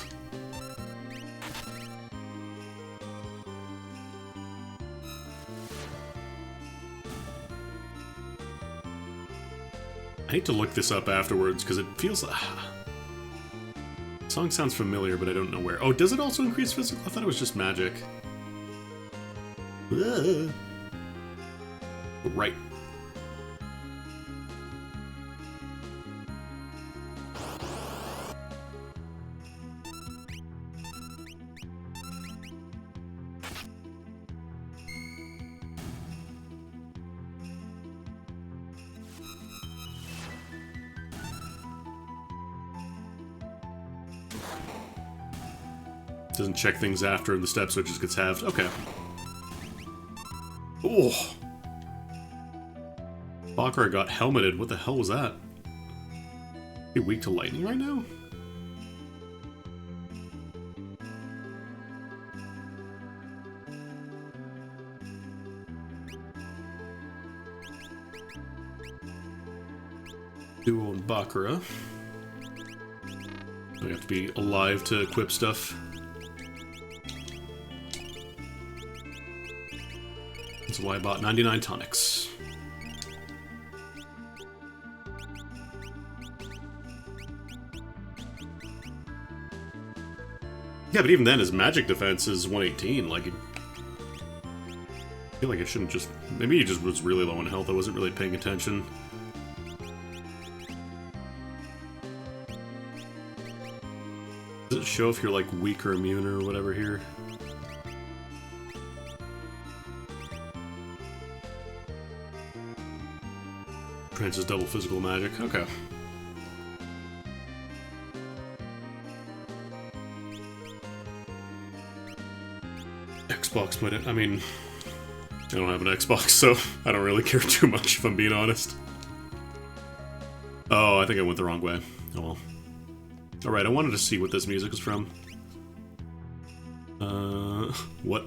I need to look this up afterwards, because it feels like... Song sounds familiar, but I don't know where. Oh, does it also increase physical? I thought it was just magic. Right. Doesn't check things after, and the step switch just gets halved. Okay. Oh! Bakura got helmeted. What the hell was that? Are you weak to lightning right now? Duo and Bakura. We have to be alive to equip stuff. That's why I bought 99 tonics. Yeah, but even then, his magic defense is 118. Like, I feel like it shouldn't just... Maybe he just was really low in health. I wasn't really paying attention. Does it show if you're, like, weak or immune or whatever here? Prince's double physical magic. Okay. Xbox, but I mean, I don't have an Xbox, so I don't really care too much, if I'm being honest. Oh, I think I went the wrong way. Oh well. Alright, I wanted to see what this music is from. What?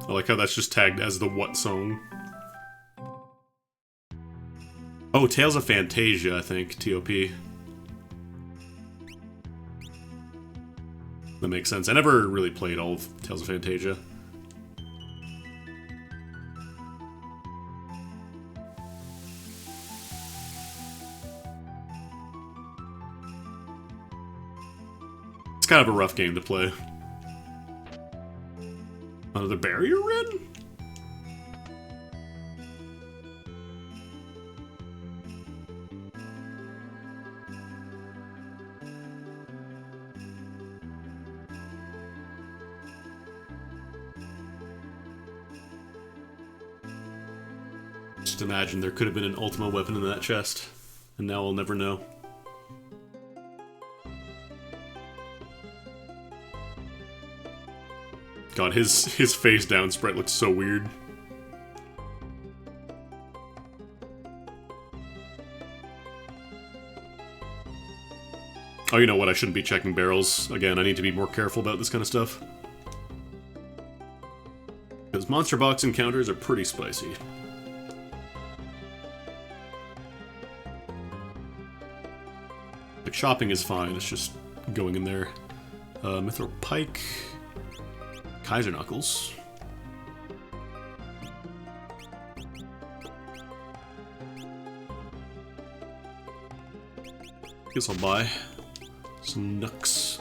I like how that's just tagged as the what song. Oh, Tales of Fantasia, I think, TOP. That makes sense. I never really played all of Tales of Fantasia. It's kind of a rough game to play. Another barrier red? Just imagine there could have been an Ultima weapon in that chest, and now I'll never know. God, his face down sprite looks so weird. Oh, you know what? I shouldn't be checking barrels. Again, I need to be more careful about this kind of stuff. Because monster box encounters are pretty spicy. Like, shopping is fine, it's just going in there. Mithril Pike... Kaiser Knuckles. Guess I'll buy some Nux.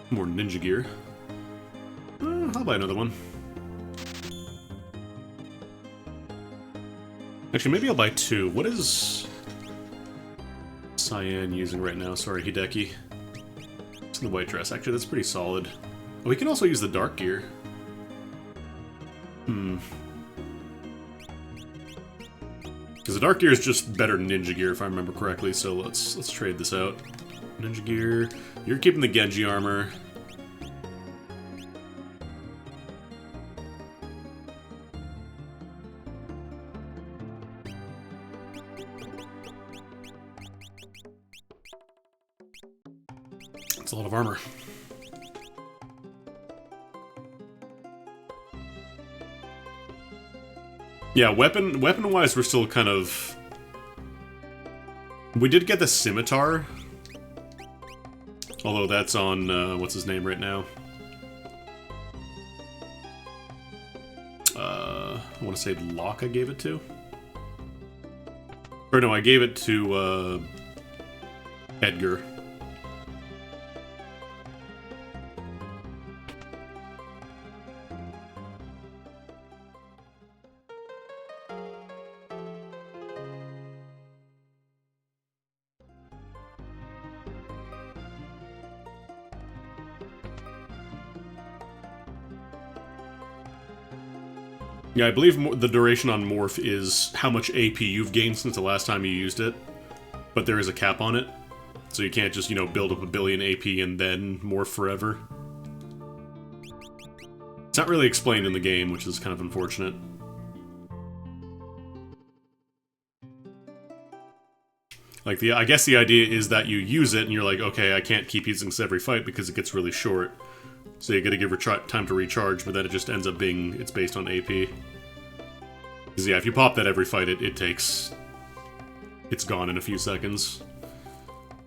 More ninja gear. I'll buy another one. Actually, maybe I'll buy two. What is Cyan using right now? Sorry, Hideki. It's in the white dress. Actually, that's pretty solid. Oh, we can also use the dark gear. Because the dark gear is just better ninja gear, if I remember correctly. So let's trade this out. Ninja gear. You're keeping the Genji armor. It's a lot of armor. Yeah, weapon-wise, we're still kind of... We did get the scimitar. Although that's on, what's his name right now? I want to say Locke I gave it to. Or no, I gave it to, Edgar. Yeah, I believe the duration on Morph is how much AP you've gained since the last time you used it. But there is a cap on it. So you can't just, you know, build up a billion AP and then Morph forever. It's not really explained in the game, which is kind of unfortunate. Like, I guess the idea is that you use it and you're like, okay, I can't keep using this every fight because it gets really short. So you gotta give her time to recharge, but then it just ends up being, it's based on AP. Because yeah, if you pop that every fight, it's gone in a few seconds.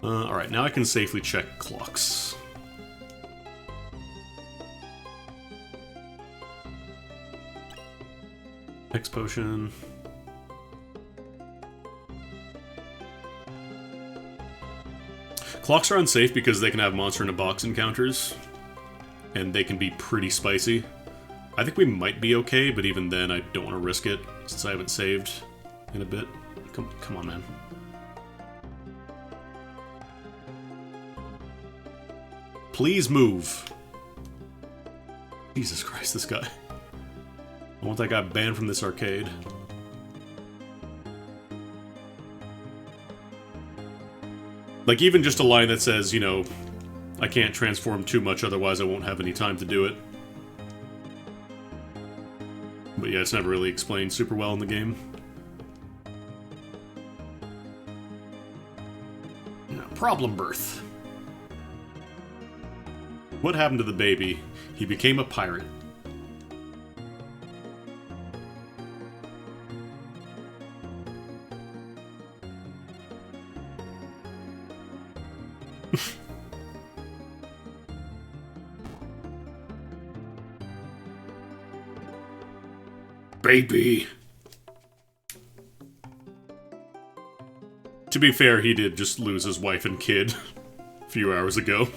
Alright, now I can safely check clocks. Hex potion. Clocks are unsafe because they can have monster in a box encounters, and they can be pretty spicy. I think we might be okay, but even then I don't want to risk it since I haven't saved in a bit. Come on, man. Please move. Jesus Christ, this guy. I want that guy banned from this arcade. Like, even just a line that says, you know, I can't transform too much, otherwise I won't have any time to do it. But yeah, it's never really explained super well in the game. Problem birth. What happened to the baby? He became a pirate. Baby. To be fair, he did just lose his wife and kid a few hours ago.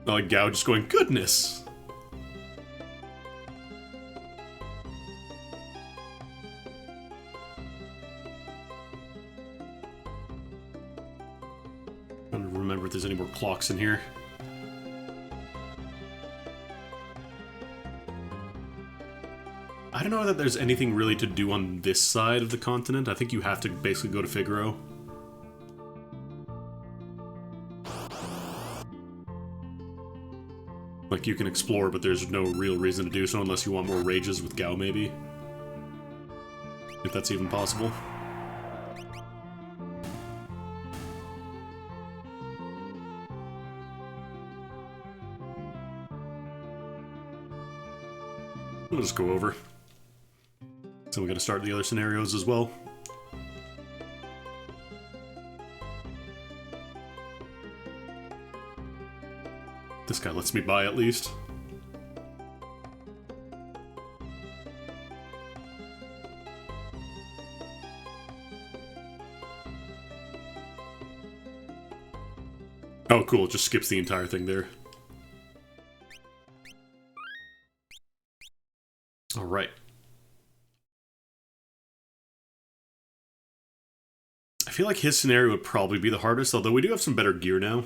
Like Gao just going, goodness! I'm trying to remember if there's any more clocks in here. I don't know that there's anything really to do on this side of the continent. I think you have to basically go to Figaro. Like, you can explore, but there's no real reason to do so unless you want more rages with Gao, maybe. If that's even possible. We'll just go over. So we gotta start the other scenarios as well. This guy lets me by at least. Oh, cool. It just skips the entire thing there. Alright. I feel like his scenario would probably be the hardest, although we do have some better gear now.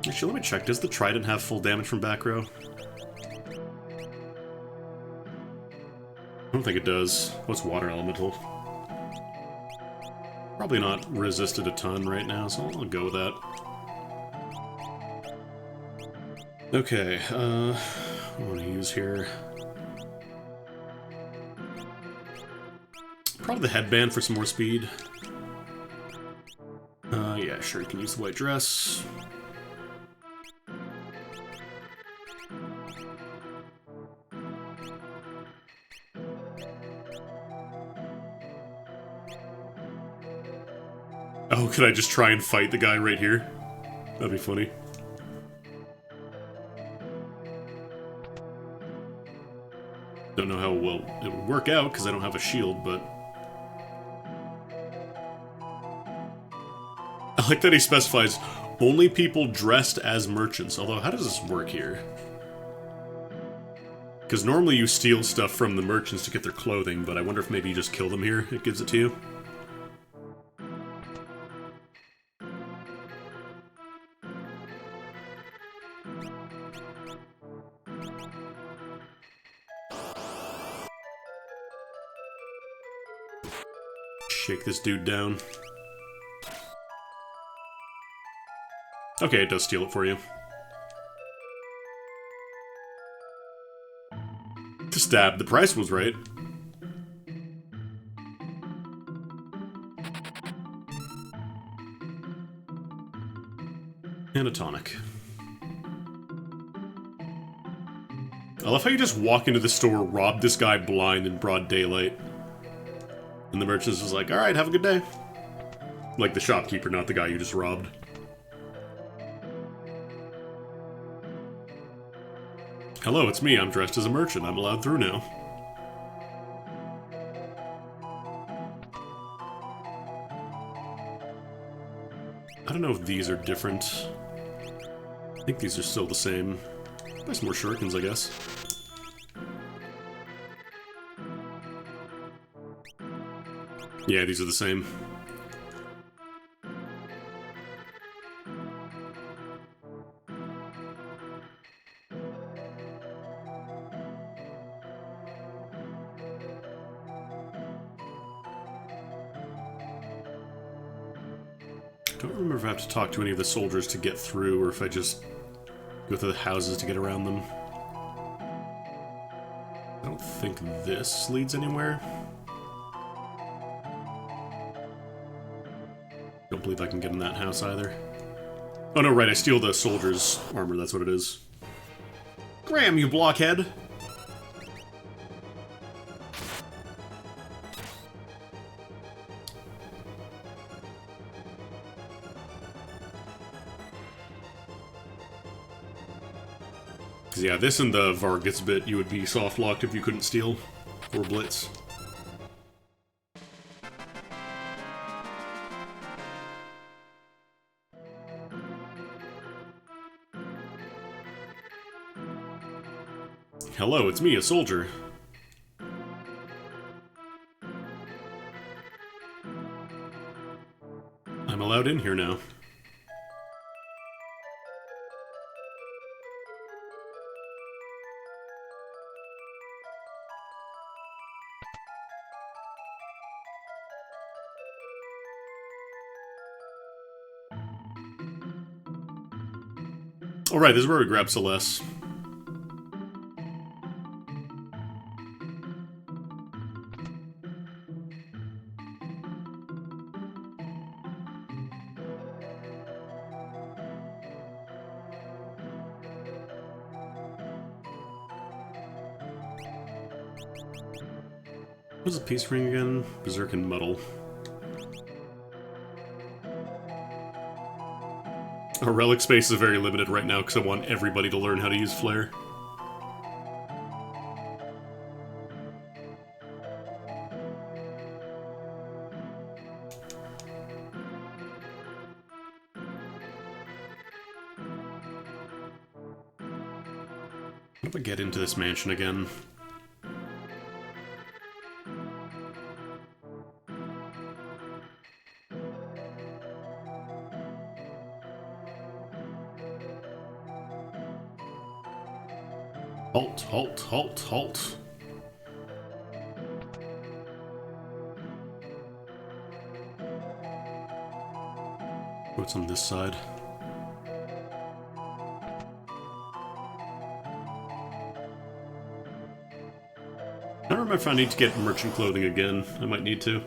Actually, let me check. Does the Trident have full damage from back row? I don't think it does. What's Water Elemental? Probably not resisted a ton right now, so I'll go with that. Okay, what do I want to use here? Probably the headband for some more speed. Yeah, sure, you can use the white dress. Oh, could I just try and fight the guy right here? That'd be funny. Don't know how well it would work out, because I don't have a shield, but... I like that he specifies only people dressed as merchants, although how does this work here? Because normally you steal stuff from the merchants to get their clothing, but I wonder if maybe you just kill them here, it gives it to you. Shake this dude down. Okay, it does steal it for you. To stab, the price was right. And a tonic. I love how you just walk into the store, rob this guy blind in broad daylight. And the merchant's just like, alright, have a good day. Like the shopkeeper, not the guy you just robbed. Hello, it's me. I'm dressed as a merchant. I'm allowed through now. I don't know if these are different. I think these are still the same. There's more shurikens, I guess. Yeah, these are the same. I don't remember if I have to talk to any of the soldiers to get through, or if I just go through the houses to get around them. I don't think this leads anywhere. Don't believe I can get in that house either. Oh no, right, I steal the soldier's armor, that's what it is. Graham, you blockhead! Because yeah, this and the Vargas bit, you would be soft-locked if you couldn't steal. Or blitz. Hello, it's me, a soldier. I'm allowed in here now. Alright, this is where we grab Celeste. What was the peace ring again? Berserk and Muddle. Our relic space is very limited right now because I want everybody to learn how to use Flare. How do I get into this mansion again? Halt, halt, halt, halt. What's on this side? I don't remember if I need to get merchant clothing again. I might need to.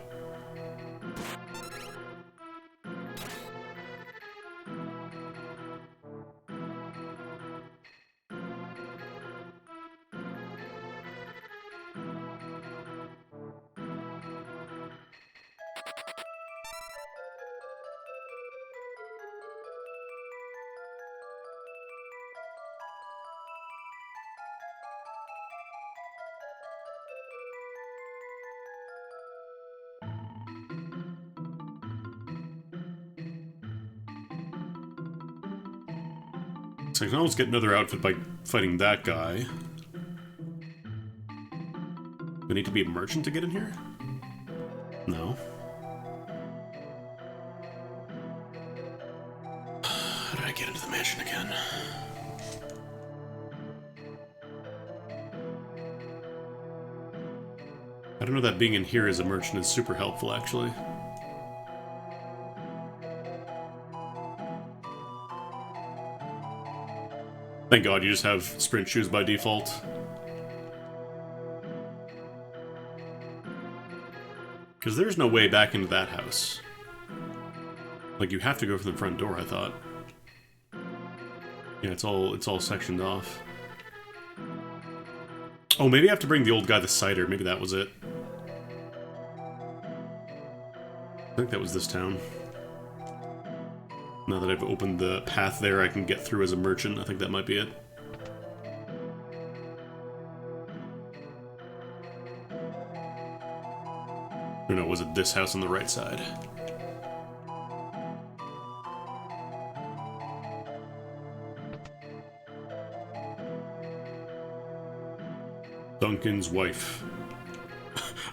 So I can almost get another outfit by fighting that guy. Do I need to be a merchant to get in here? No. How did I get into the mansion again? I don't know that being in here as a merchant is super helpful, actually. Thank God you just have sprint shoes by default. Because there's no way back into that house. Like, you have to go from the front door, I thought. Yeah, it's all sectioned off. Oh, maybe I have to bring the old guy the cider. Maybe that was it. I think that was this town. Now that I've opened the path there, I can get through as a merchant. I think that might be it. Or no, was it this house on the right side? Duncan's wife.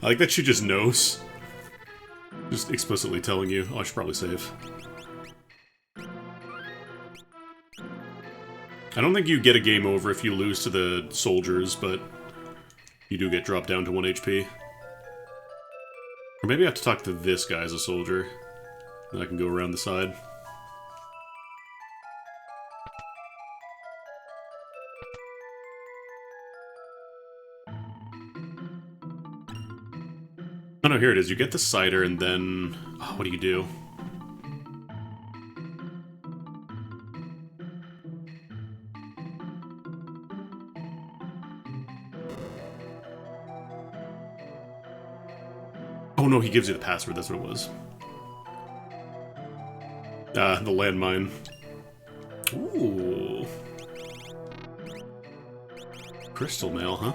I like that she just knows. Just explicitly telling you. Oh, I should probably save. I don't think you get a game over if you lose to the soldiers, but you do get dropped down to 1 HP. Or maybe I have to talk to this guy as a soldier. Then I can go around the side. Oh no, here it is. You get the cider and then... Oh, what do you do? Oh no, he gives you the password, that's what it was. The landmine. Ooh. Crystal mail, huh?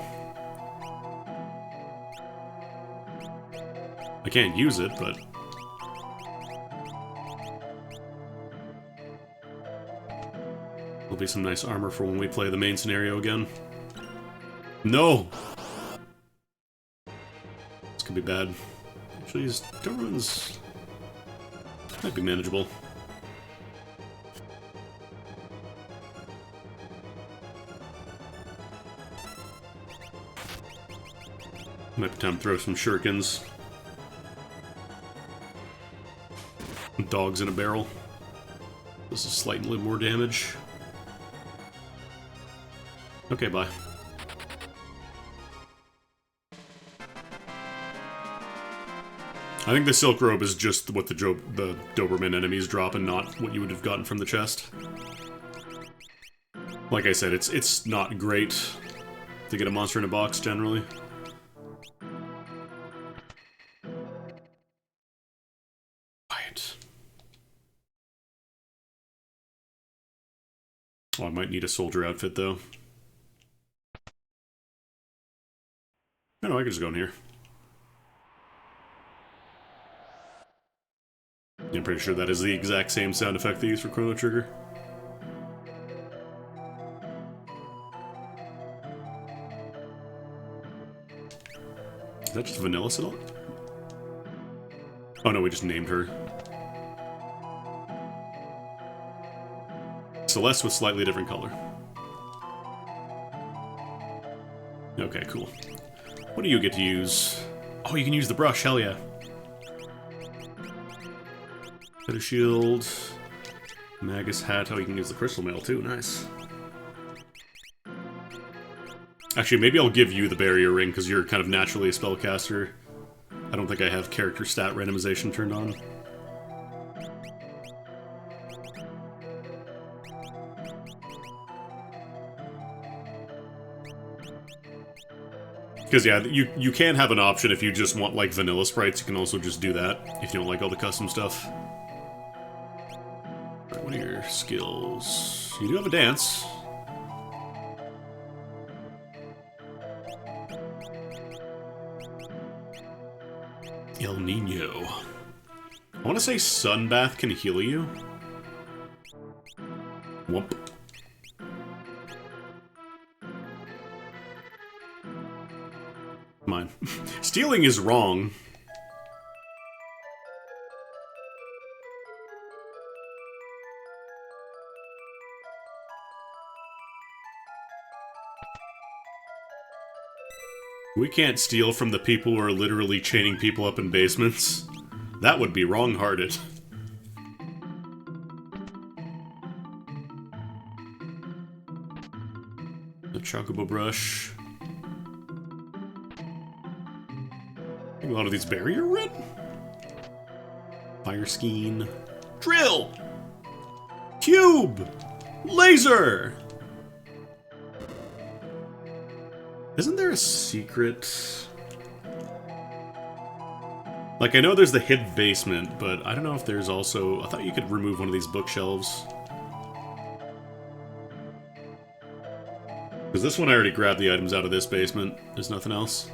I can't use it, but... There'll be some nice armor for when we play the main scenario again. No! This could be bad. Actually, these Dobermans might be manageable. Might be time to throw some shurikens. Dogs in a barrel. This is slightly more damage. Okay, bye. I think the Silk Robe is just what the Doberman enemies drop and not what you would have gotten from the chest. Like I said, it's not great to get a monster in a box, generally. Right. Oh, I might need a soldier outfit, though. No, I can just go in here. I'm pretty sure that is the exact same sound effect they use for Chrono Trigger. Is that just Vanilla Sidle? Oh no, we just named her. Celeste with slightly different color. Okay, cool. What do you get to use? Oh, you can use the brush, hell yeah. Bit of shield. Magus hat. Oh, you can use the crystal mail too, nice. Actually, maybe I'll give you the barrier ring, because you're kind of naturally a spellcaster. I don't think I have character stat randomization turned on. Because, yeah, you can have an option if you just want, like, vanilla sprites. You can also just do that, if you don't like all the custom stuff. Right, what are your skills? You do have a dance. El Nino. I want to say Sunbath can heal you. Whoop. Mine. Stealing is wrong. We can't steal from the people who are literally chaining people up in basements. That would be wrong-hearted. The Chocobo brush. A lot of these barrier red? Fire skein. Drill! Cube! Laser! Isn't there a secret? Like, I know there's the hidden basement, but I don't know if there's also... I thought you could remove one of these bookshelves. Because this one I already grabbed the items out of this basement. There's nothing else.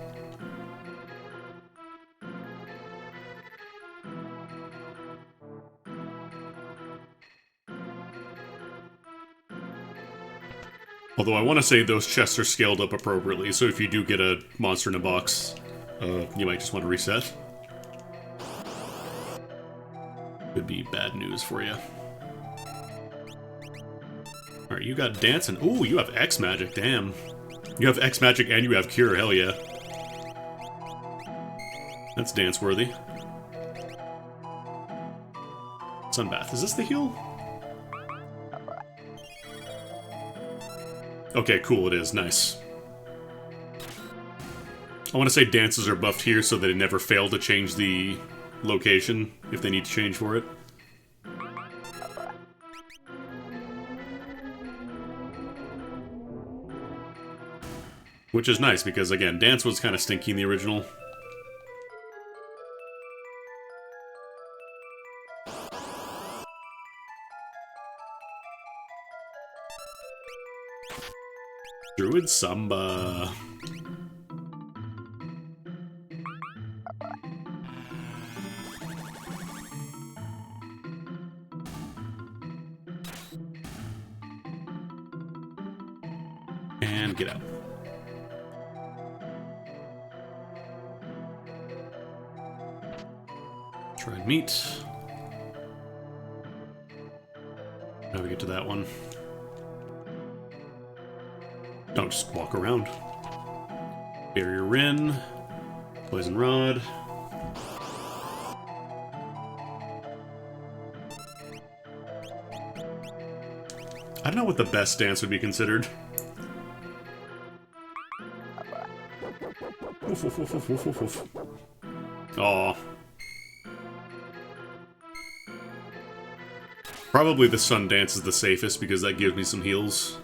Although I want to say those chests are scaled up appropriately, so if you do get a monster in a box, you might just want to reset. Could be bad news for you. Alright, you got dancing. Ooh, you have X magic, damn. You have X magic and you have cure, hell yeah. That's dance worthy. Sunbath, is this the heal? Okay, cool, it is. Nice. I want to say dances are buffed here so that they never fail to change the location if they need to change for it. Which is nice, because, again, dance was kind of stinky in the original. Druid Samba. And get out. Tried meat. Now we get to that one. Don't just walk around. Barrier Rin. Poison Rod. I don't know what the best dance would be considered. Woof, woof, woof, woof, woof, woof, woof. Aw. Probably the sun dance is the safest because that gives me some heals.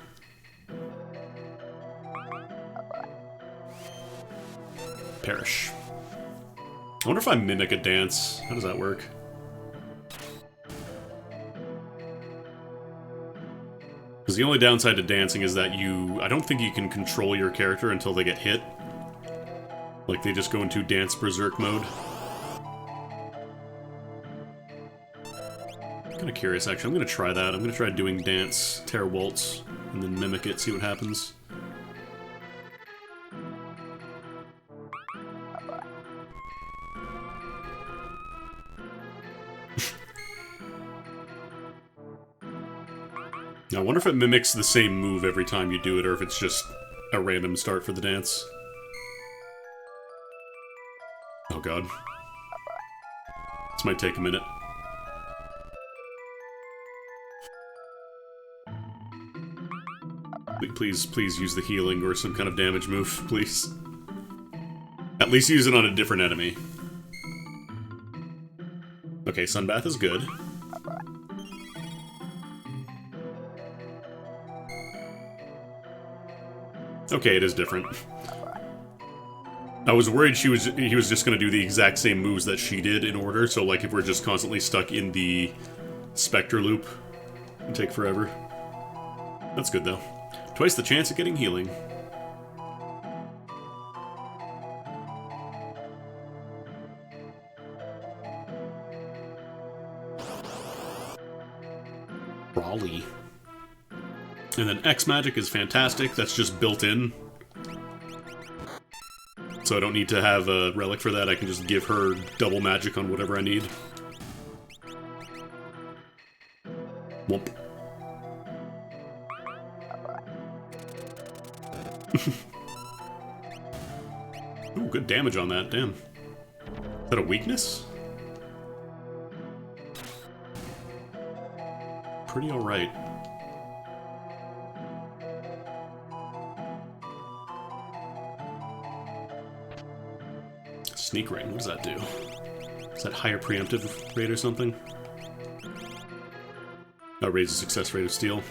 Perish. I wonder if I mimic a dance. How does that work? Because the only downside to dancing is that I don't think you can control your character until they get hit. Like, they just go into dance berserk mode. I'm kind of curious, actually. I'm going to try that. I'm going to try doing dance, tear waltz, and then mimic it, see what happens. I wonder if it mimics the same move every time you do it, or if it's just a random start for the dance. Oh god. This might take a minute. Please use the healing or some kind of damage move, please. At least use it on a different enemy. Okay, Sunbath is good. Okay, it is different. I was worried he was just going to do the exact same moves that she did in order, so like if we're just constantly stuck in the Spectre loop, it'd take forever. That's good though. Twice the chance of getting healing. Raleigh. And then X magic is fantastic, that's just built in. So I don't need to have a relic for that, I can just give her double magic on whatever I need. Whoop. Ooh, good damage on that, damn. Is that a weakness? Pretty alright. Sneak ring, what does that do? Is that higher preemptive rate or something? That raises success rate of steal.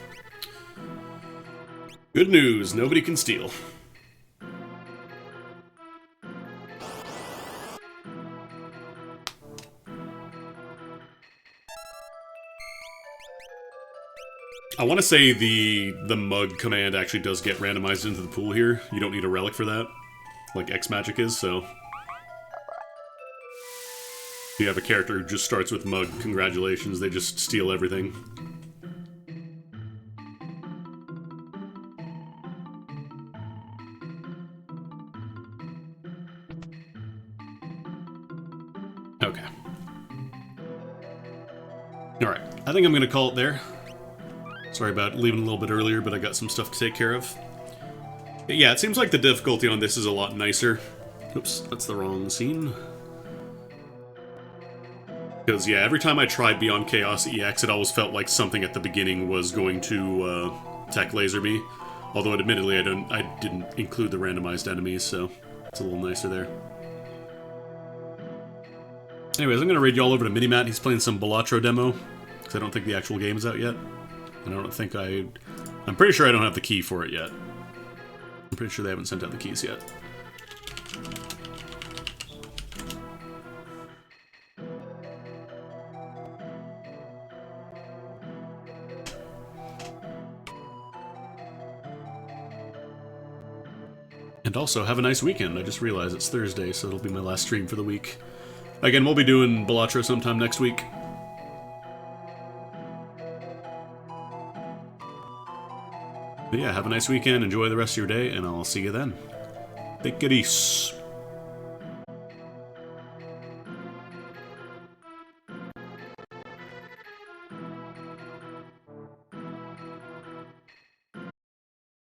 Good news, nobody can steal. want to say the mug command actually does get randomized into the pool here. You don't need a relic for that, like X Magic is, so... If you have a character who just starts with mug, congratulations, they just steal everything. Okay. Alright, I think I'm gonna call it there. Sorry about leaving a little bit earlier, but I got some stuff to take care of. Yeah, it seems like the difficulty on this is a lot nicer. Oops, that's the wrong scene. Because, yeah, every time I tried Beyond Chaos EX, it always felt like something at the beginning was going to tech laser me. Although, admittedly, I didn't include the randomized enemies, so it's a little nicer there. Anyways, I'm going to raid you all over to Minimat. He's playing some Balatro demo, because I don't think the actual game is out yet. And I don't think I'm pretty sure I don't have the key for it yet. I'm pretty sure they haven't sent out the keys yet. And also, have a nice weekend. I just realized it's Thursday, so it'll be my last stream for the week. Again, we'll be doing Balatro sometime next week. But yeah, have a nice weekend, enjoy the rest of your day, and I'll see you then. Take it easy.